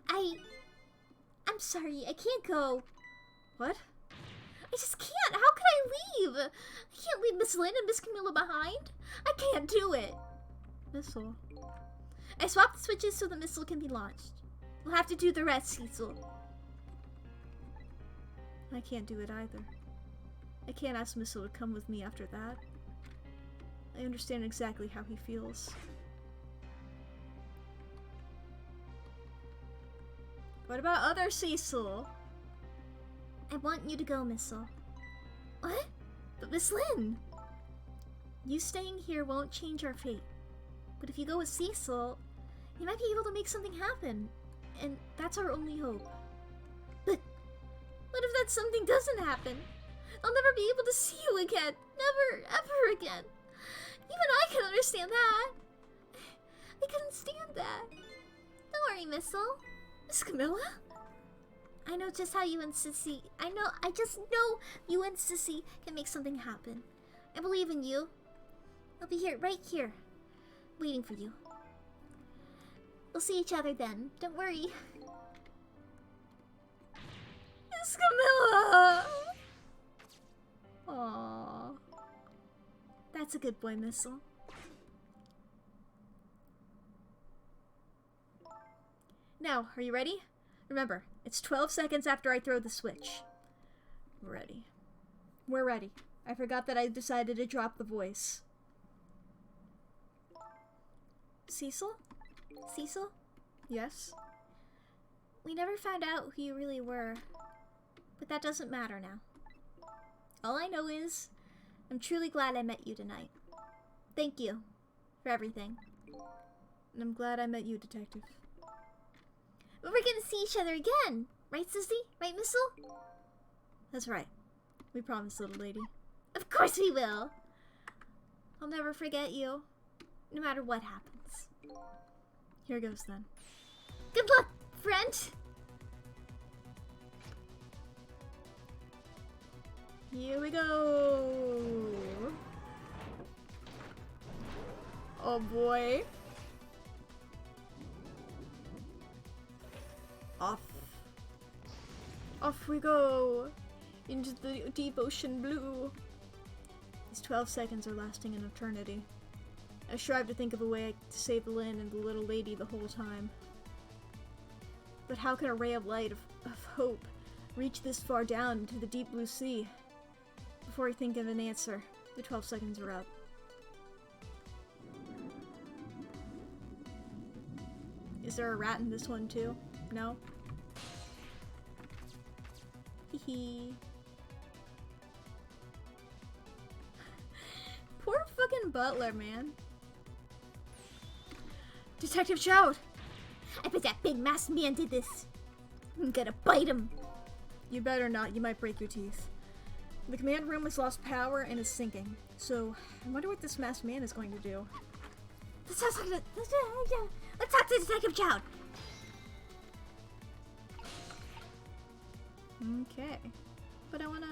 [SPEAKER 2] I'm sorry, I can't go.
[SPEAKER 1] What?
[SPEAKER 2] I just can't. How can I leave? I can't leave Miss Lynn and Miss Camilla behind. I can't do it.
[SPEAKER 1] Missile?
[SPEAKER 2] I swapped the switches so the missile can be launched. We'll have to do the rest, Cecil.
[SPEAKER 1] I can't do it either. I can't ask Missile to come with me after that. I understand exactly how he feels. What about other Cecil?
[SPEAKER 2] I want you to go, Missile. What? But Miss Lynn!
[SPEAKER 1] You staying here won't change our fate.
[SPEAKER 2] But if you go with Cecil, you might be able to make something happen. And that's our only hope.
[SPEAKER 1] But what if that something doesn't happen? I'll never be able to see you again. Never, ever again. Even I can understand that. I couldn't stand that.
[SPEAKER 2] Don't worry, Missile.
[SPEAKER 1] Miss Camilla?
[SPEAKER 2] I know just how you and Sissy... I just know you and Sissy can make something happen. I believe in you. I'll be here, right here, waiting for you. We'll see each other then. Don't worry.
[SPEAKER 1] Miss Camilla! Aww. That's a good boy, Missile. Now, are you ready? Remember, it's 12 seconds after I throw the switch. Ready. We're ready. I forgot that I decided to drop the voice. Cecil?
[SPEAKER 2] Cecil?
[SPEAKER 1] Yes?
[SPEAKER 2] We never found out who you really were, but that doesn't matter now.
[SPEAKER 1] All I know is, I'm truly glad I met you tonight. Thank you for everything. And I'm glad I met you, Detective.
[SPEAKER 2] But we're gonna see each other again! Right, Sissy? Right, Missile?
[SPEAKER 1] That's right. We promised, little lady.
[SPEAKER 2] Of course we will! I'll never forget you, no matter what happens.
[SPEAKER 1] Here goes then.
[SPEAKER 2] Good luck, friend!
[SPEAKER 1] Here we go! Oh boy. Off we go! Into the deep ocean blue. These 12 seconds are lasting an eternity. I strive to think of a way to save Lynn and the little lady the whole time. But how can a ray of light, of hope, reach this far down into the deep blue sea? Before I think of an answer, the 12 seconds are up. Is there a rat in this one too? No? Hee. Poor fucking butler, man. Detective Choud!
[SPEAKER 2] I bet that big masked man did this. I'm gonna bite him.
[SPEAKER 1] You better not, you might break your teeth. The command room has lost power and is sinking. So, I wonder what this masked man is going to do.
[SPEAKER 2] Let's talk to Detective Choud.
[SPEAKER 1] Okay. But I wanna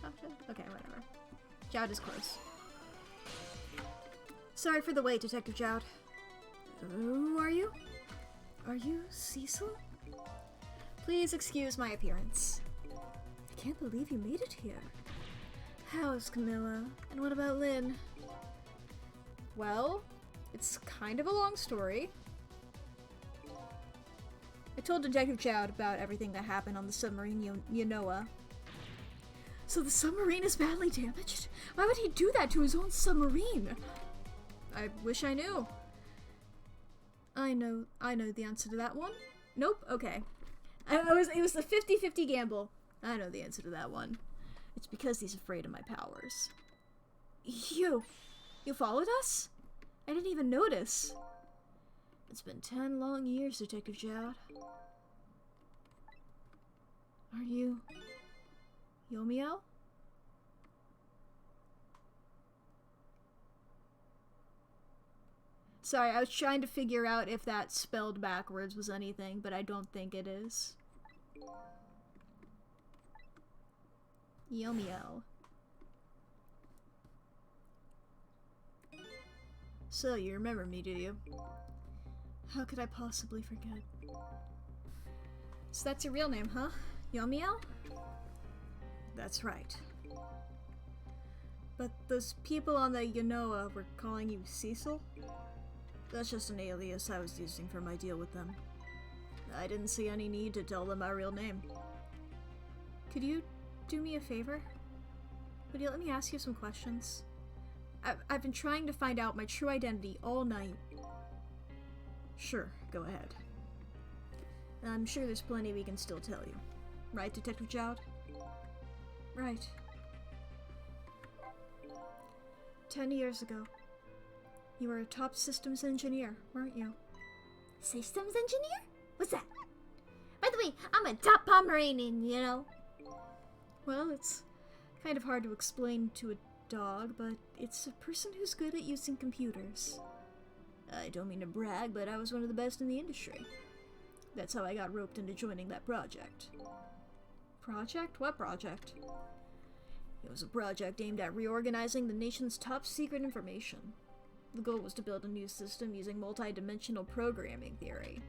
[SPEAKER 1] talk to... Okay, whatever. Choud is close. Sorry for the wait, Detective Choud. Who are you? Are you Cecil? Please excuse my appearance. I can't believe you made it here. How's Camilla? And what about Lynn? Well, it's kind of a long story. I told Detective Choud about everything that happened on the submarine Yanoa. So the submarine is badly damaged? Why would he do that to his own submarine? I wish I knew. I know the answer to that one. Nope, okay. It was a 50-50 gamble. I know the answer to that one. It's because he's afraid of my powers. You followed us? I didn't even notice. It's been 10 long years, Detective Choud. Are you... Yomio? Sorry, I was trying to figure out if that spelled backwards was anything, but I don't think it is. Yomio. So, you remember me, do you? How could I possibly forget? So that's your real name, huh? Yomio? That's right. But those people on the Yanoa were calling you Cecil? That's just an alias I was using for my deal with them. I didn't see any need to tell them my real name. Could you do me a favor? Would you let me ask you some questions? I've been trying to find out my true identity all night. Sure, go ahead. I'm sure there's plenty we can still tell you. Right, Detective Jowd? Right. 10 years ago, you were a top systems engineer, weren't you?
[SPEAKER 2] Systems engineer? What's that? By the way, I'm a top Pomeranian, you know?
[SPEAKER 1] Well, it's kind of hard to explain to a dog, but it's a person who's good at using computers. I don't mean to brag, but I was one of the best in the industry. That's how I got roped into joining that project. Project? What project? It was a project aimed at reorganizing the nation's top secret information. The goal was to build a new system using multi-dimensional programming theory.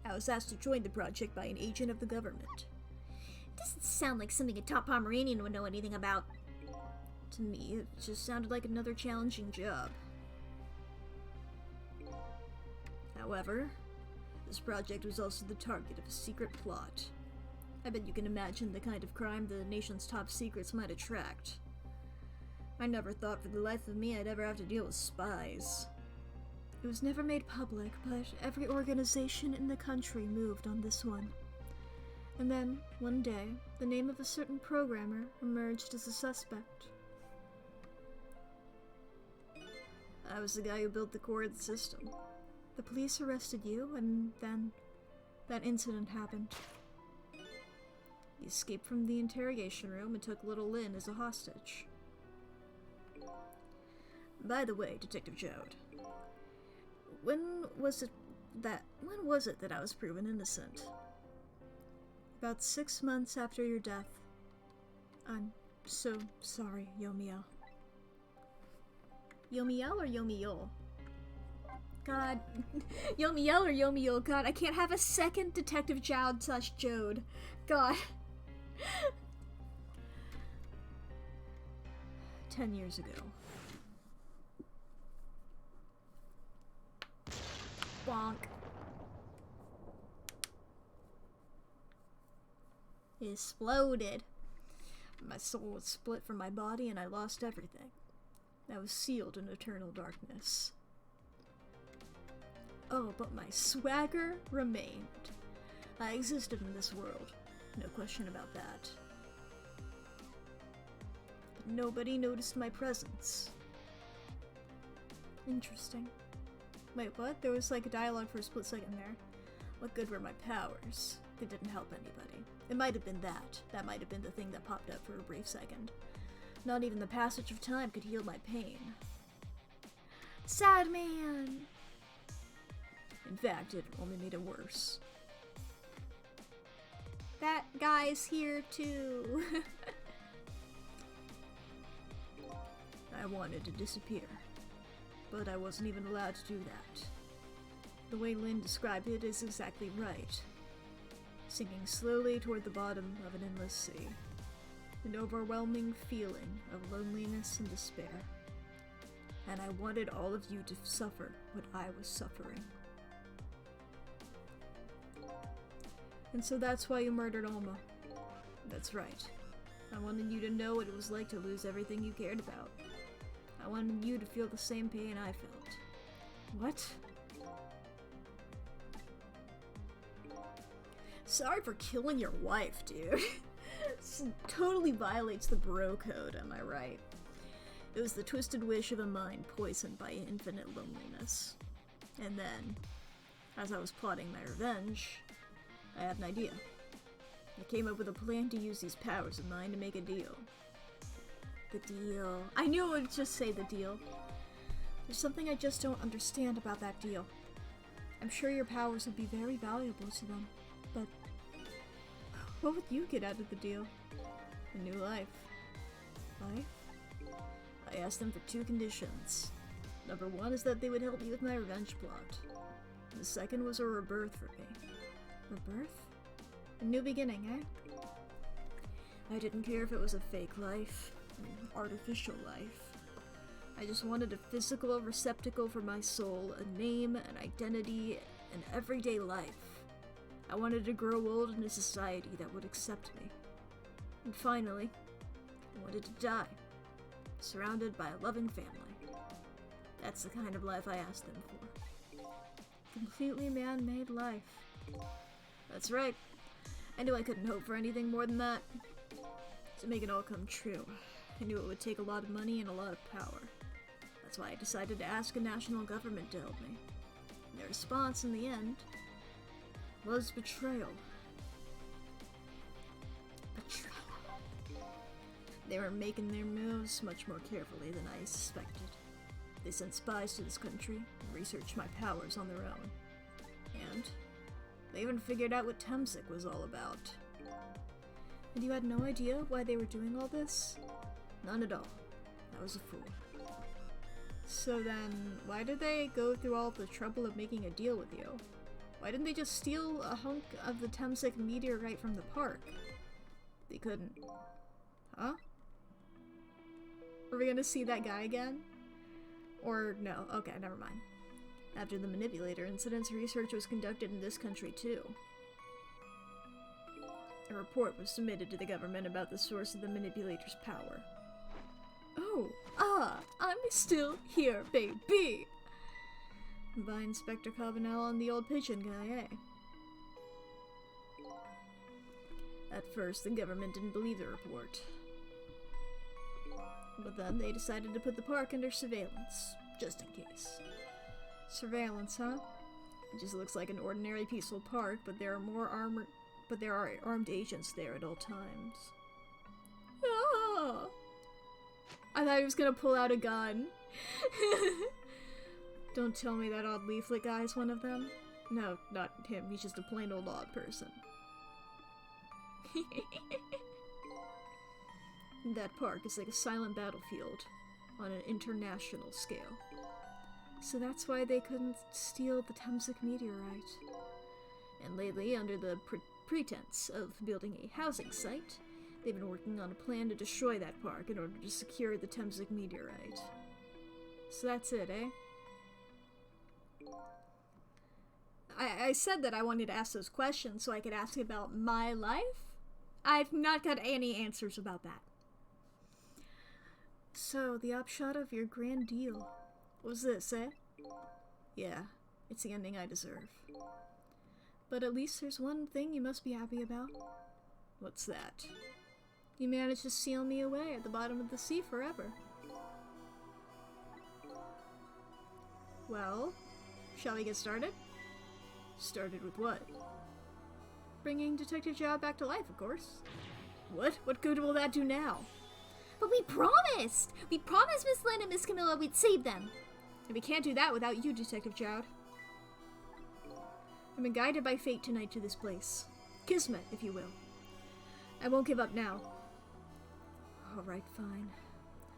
[SPEAKER 1] I was asked to join the project by an agent of the government.
[SPEAKER 2] It doesn't sound like something a top Pomeranian would know anything about.
[SPEAKER 1] To me, it just sounded like another challenging job. However, this project was also the target of a secret plot. I bet you can imagine the kind of crime the nation's top secrets might attract. I never thought for the life of me I'd ever have to deal with spies. It was never made public, but every organization in the country moved on this one. And then, one day, the name of a certain programmer emerged as a suspect. I was the guy who built the core of the system. The police arrested you, and then that incident happened. You escaped from the interrogation room and took little Lynn as a hostage. By the way, Detective Jowd, when was it that I was proven innocent? About 6 months after your death. I'm so sorry, Yomiel. Yomiel or Yomiel? God. Yomiel or Yomiel? God, I can't have a second Detective Jowd / Jode. God. 10 years ago. Bonk. It exploded. My soul was split from my body and I lost everything. I was sealed in eternal darkness. Oh, but my swagger remained. I existed in this world. No question about that. But nobody noticed my presence. Interesting. Wait, what? There was like a dialogue for a split second there. What good were my powers? They didn't help anybody. It might have been that. That might have been the thing that popped up for a brief second. Not even the passage of time could heal my pain. Sad man! In fact, it only made it worse. That guy's here too. I wanted to disappear, but I wasn't even allowed to do that. The way Lynn described it is exactly right. Sinking slowly toward the bottom of an endless sea. An overwhelming feeling of loneliness and despair. And I wanted all of you to suffer what I was suffering. And so that's why you murdered Alma. That's right. I wanted you to know what it was like to lose everything you cared about. I wanted you to feel the same pain I felt. What? Sorry for killing your wife, dude. This totally violates the bro code, am I right? It was the twisted wish of a mind poisoned by infinite loneliness. And then, as I was plotting my revenge, I had an idea. I came up with a plan to use these powers of mine to make a deal. The deal. I knew it would just say the deal. There's something I just don't understand about that deal. I'm sure your powers would be very valuable to them, but what would you get out of the deal? A new life. Life? I asked them for 2 conditions. Number 1 is that they would help me with my revenge plot. The second was a rebirth for me. Rebirth? A new beginning, eh? I didn't care if it was a fake life, an artificial life. I just wanted a physical receptacle for my soul, a name, an identity, an everyday life. I wanted to grow old in a society that would accept me. And finally, I wanted to die, surrounded by a loving family. That's the kind of life I asked them for. Completely man-made life. That's right. I knew I couldn't hope for anything more than that. To make it all come true, I knew it would take a lot of money and a lot of power. That's why I decided to ask a national government to help me. And their response in the end was betrayal. Betrayal. They were making their moves much more carefully than I suspected. They sent spies to this country and researched my powers on their own. And they even figured out what Temsic was all about. And you had no idea why they were doing all this? None at all. I was a fool. So then, why did they go through all the trouble of making a deal with you? Why didn't they just steal a hunk of the Temsic meteorite from the park? They couldn't. Huh? Are we gonna see that guy again? Or no, okay, never mind. After the manipulator incidents, research was conducted in this country too. A report was submitted to the government about the source of the manipulator's power. Oh, I'm still here, baby! By Inspector Cabanel and the old pigeon guy, eh? At first, the government didn't believe the report. But then they decided to put the park under surveillance, just in case. Surveillance, huh? It just looks like an ordinary peaceful park, but there are armed agents there at all times. Ah! I thought he was gonna pull out a gun. Don't tell me that odd leaflet guy is one of them. No, not him. He's just a plain old odd person. That park is like a silent battlefield on an international scale. So that's why they couldn't steal the Temsic meteorite. And lately, under the pretense of building a housing site, they've been working on a plan to destroy that park in order to secure the Temsic meteorite. So that's it, eh? I said that I wanted to ask those questions so I could ask about my life. I've not got any answers about that. So, the upshot of your grand deal was this, eh? Yeah, it's the ending I deserve. But at least there's one thing you must be happy about. What's that? You managed to seal me away at the bottom of the sea forever. Well, shall we get started? Started with what? Bringing Detective Zhao back to life, of course. What? What good will that do now?
[SPEAKER 2] But we promised! We promised Miss Lynn and Miss Camilla we'd save them.
[SPEAKER 1] And we can't do that without you, Detective Zhao. I've been guided by fate tonight to this place. Kismet, if you will. I won't give up now. Alright, fine.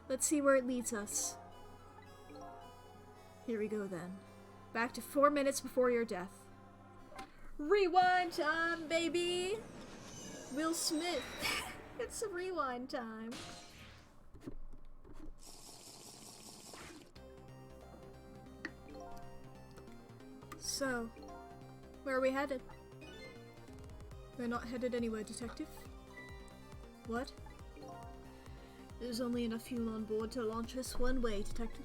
[SPEAKER 1] Let's see where it leads us. Here we go then. Back to 4 minutes before your death. Rewind time, baby! Will Smith. It's a rewind time. So, where are we headed? We're not headed anywhere, Detective. What? There's only enough fuel on board to launch us one way, Detective.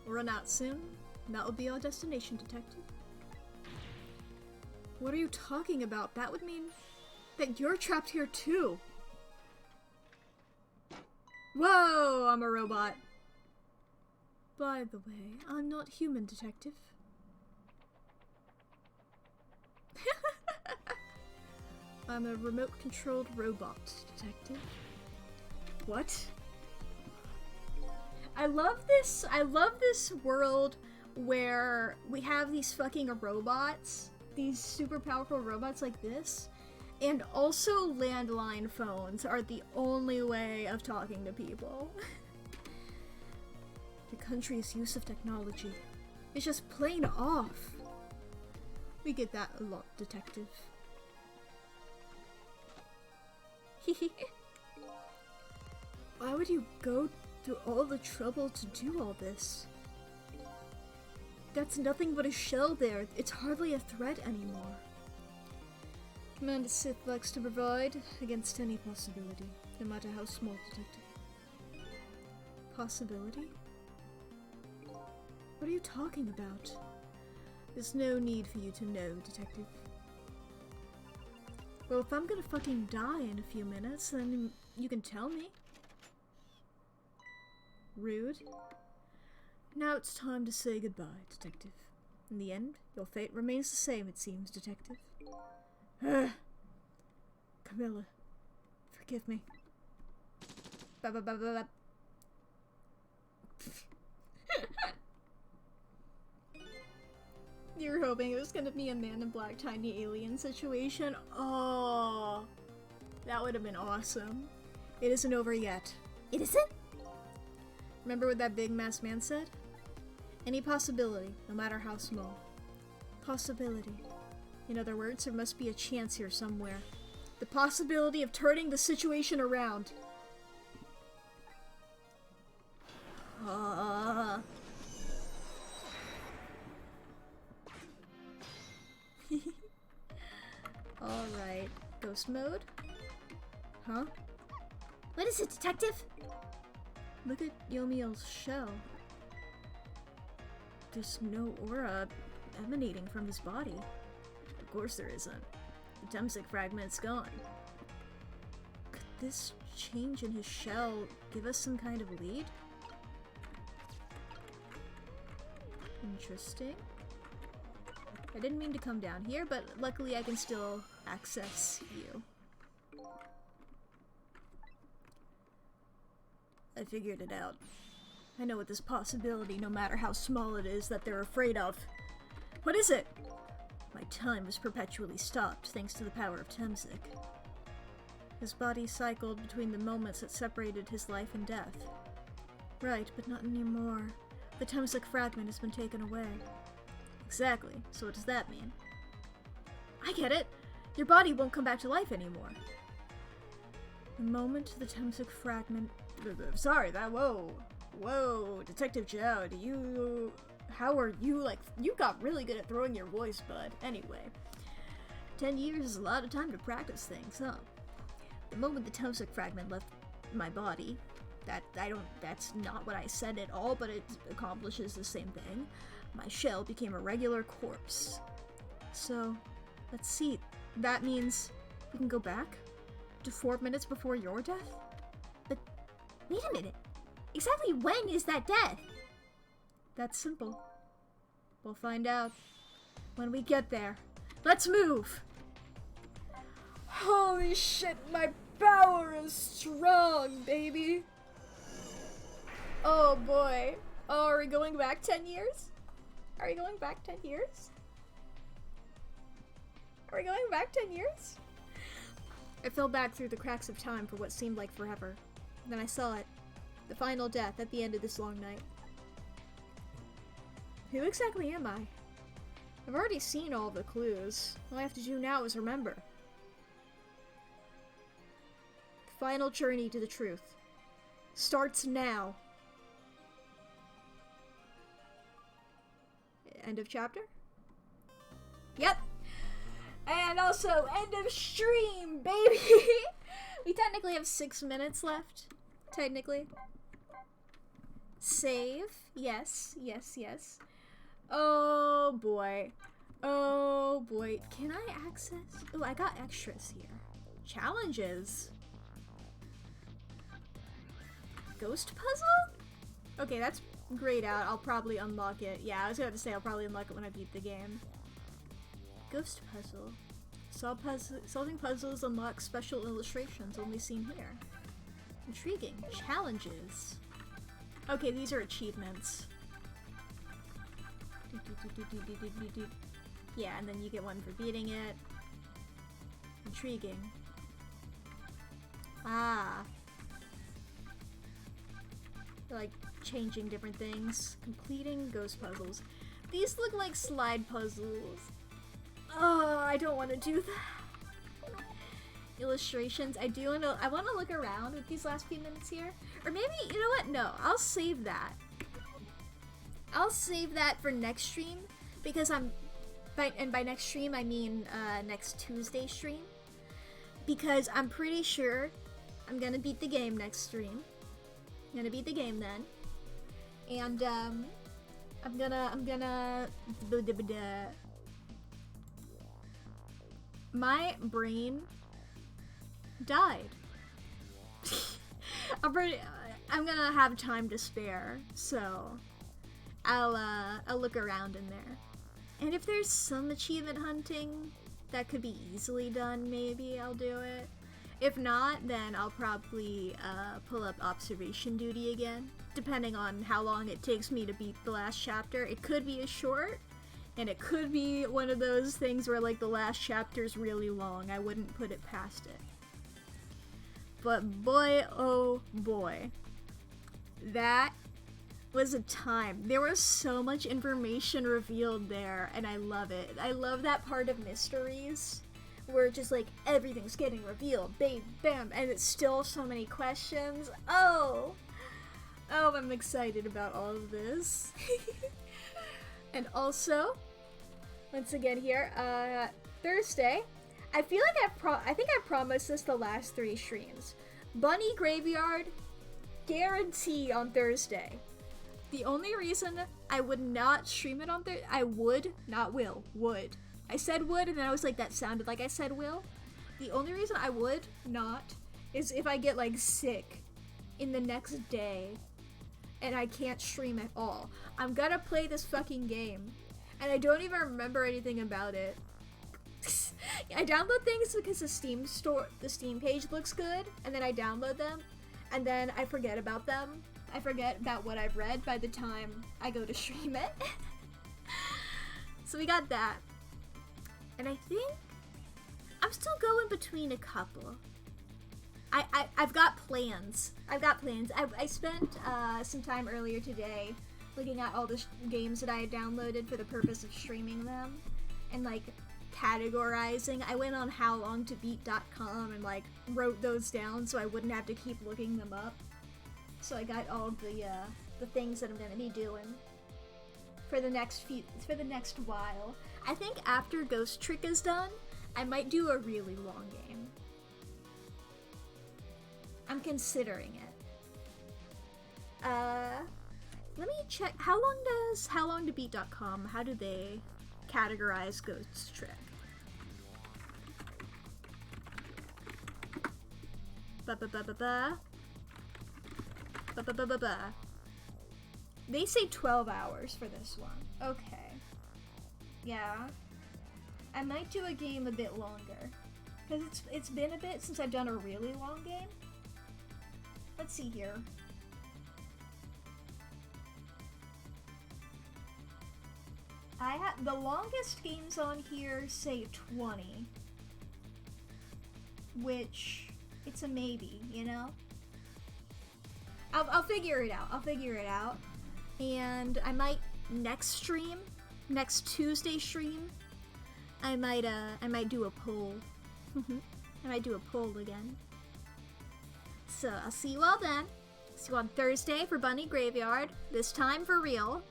[SPEAKER 1] We'll run out soon, and that will be our destination, Detective. What are you talking about? That would mean that you're trapped here too. Whoa, I'm a robot. By the way, I'm not human, Detective. I'm a remote-controlled robot, Detective. What? I love this world where we have these fucking robots, these super powerful robots like this, and also landline phones are the only way of talking to people. The country's use of technology is just plain off. We get that a lot, Detective. Why would you go through all the trouble to do all this? That's nothing but a shell there. It's hardly a threat anymore. Commander Sith likes to provide against any possibility, no matter how small, Detective. Possibility? What are you talking about? There's no need for you to know, Detective. Well, if I'm gonna fucking die in a few minutes, then you can tell me. Rude. Now it's time to say goodbye, Detective. In the end, your fate remains the same, it seems, Detective. Camilla, forgive me. Ba-ba-ba-ba-ba. You were hoping it was gonna be a Man in Black tiny alien situation? Oh, that would have been awesome. It isn't over yet.
[SPEAKER 2] It isn't?
[SPEAKER 1] Remember what that big masked man said? Any possibility, no matter how small. Possibility. In other words, there must be a chance here somewhere. The possibility of turning the situation around. Alright. Ghost mode? Huh?
[SPEAKER 2] What is it, Detective?
[SPEAKER 1] Look at Yomiel's shell. There's no aura emanating from his body. Of course there isn't. The Temsic fragment's gone. Could this change in his shell give us some kind of lead? Interesting. I didn't mean to come down here, but luckily I can still access you. I figured it out. I know what this possibility, no matter how small it is, that they're afraid of. What is it? My time was perpetually stopped, thanks to the power of Temsic. His body cycled between the moments that separated his life and death. Right, but not anymore. The Temsic fragment has been taken away. Exactly. So what does that mean? I get it! Your body won't come back to life anymore. The moment the Temsic fragment... Sorry, Whoa, Detective Joe, how are you, like, you got really good at throwing your voice, bud. Anyway, 10 years is a lot of time to practice things, huh? The moment the Temsic fragment left my body, that's not what I said at all, but it accomplishes the same thing. My shell became a regular corpse. So, let's see, that means we can go back to 4 minutes before your death?
[SPEAKER 2] But, wait a minute. Exactly when is that death?
[SPEAKER 1] That's simple. We'll find out when we get there. Let's move! Holy shit, my power is strong, baby! Oh boy. Oh, are we going back 10 years? Are we going back 10 years? Are we going back 10 years? I fell back through the cracks of time for what seemed like forever. Then I saw it. The final death at the end of this long night. Who exactly am I? I've already seen all the clues. All I have to do now is remember. The final journey to the truth starts now. End of chapter? Yep. And also, end of stream, baby! We technically have 6 minutes left. Technically. Save. Yes. Oh boy. Oh boy. Can I access? Oh, I got extras here. Challenges. Ghost puzzle? Okay, that's grayed out. I'll probably unlock it. Yeah, I was going to say I'll probably unlock it when I beat the game. Ghost puzzle. Solving puzzles unlocks special illustrations only seen here. Intriguing. Challenges. Okay, these are achievements. Yeah, and then you get one for beating it. Intriguing. Ah. Like, changing different things. Completing ghost puzzles. These look like slide puzzles. Oh, I don't want to do that. Illustrations. I want to look around with these last few minutes here. Or maybe, you know what? No, I'll save that. I'll save that for next stream. Because by next stream, I mean next Tuesday stream. Because I'm pretty sure I'm gonna beat the game next stream. I'm gonna beat the game then. And, I'm gonna my brain died. I'm gonna have time to spare, so I'll look around in there. And if there's some achievement hunting that could be easily done, maybe I'll do it. If not, then I'll probably pull up observation duty again, depending on how long it takes me to beat the last chapter. It could be a short, and it could be one of those things where like the last chapter's really long. I wouldn't put it past it. But boy, oh boy, that was a time. There was so much information revealed there, and I love it. I love that part of mysteries where just like everything's getting revealed, bam, bam, and it's still so many questions. Oh, I'm excited about all of this. And also, once again here, Thursday, I feel like I think I promised this the last 3 streams. Bunny Graveyard, guarantee on Thursday. The only reason I would not stream it on Thursday, I would, not will, would. I said would, and then I was like, that sounded like I said will. The only reason I would not is if I get like sick in the next day and I can't stream at all. I'm gonna play this fucking game and I don't even remember anything about it. I download things because the Steam page looks good, and then I download them, and then I forget about them. I forget about what I've read by the time I go to stream it. So we got that. And I think I'm still going between a couple. I've got plans. I spent some time earlier today looking at all the games that I had downloaded for the purpose of streaming them, and like categorizing. I went on howlongtobeat.com and like wrote those down so I wouldn't have to keep looking them up. So I got all the things that I'm gonna be doing for the next while. I think after Ghost Trick is done, I might do a really long game. I'm considering it. Let me check. How long does howlongtobeat.com, how do they categorize Ghost Trick? They say 12 hours for this one. Okay. Yeah. I might do a game a bit longer. Because it's been a bit since I've done a really long game. Let's see here. The longest games on here say 20. Which, it's a maybe, you know? I'll figure it out. And I might next Tuesday stream, I might do a poll. I might do a poll again. So I'll see you all then. See you on Thursday for Bunny Graveyard. This time for real,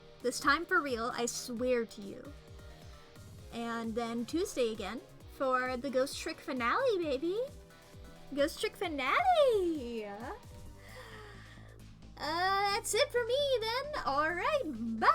[SPEAKER 1] I swear to you. And then Tuesday again for the Ghost Trick finale, baby. Ghost Trick finale! That's it for me then. Alright, bye!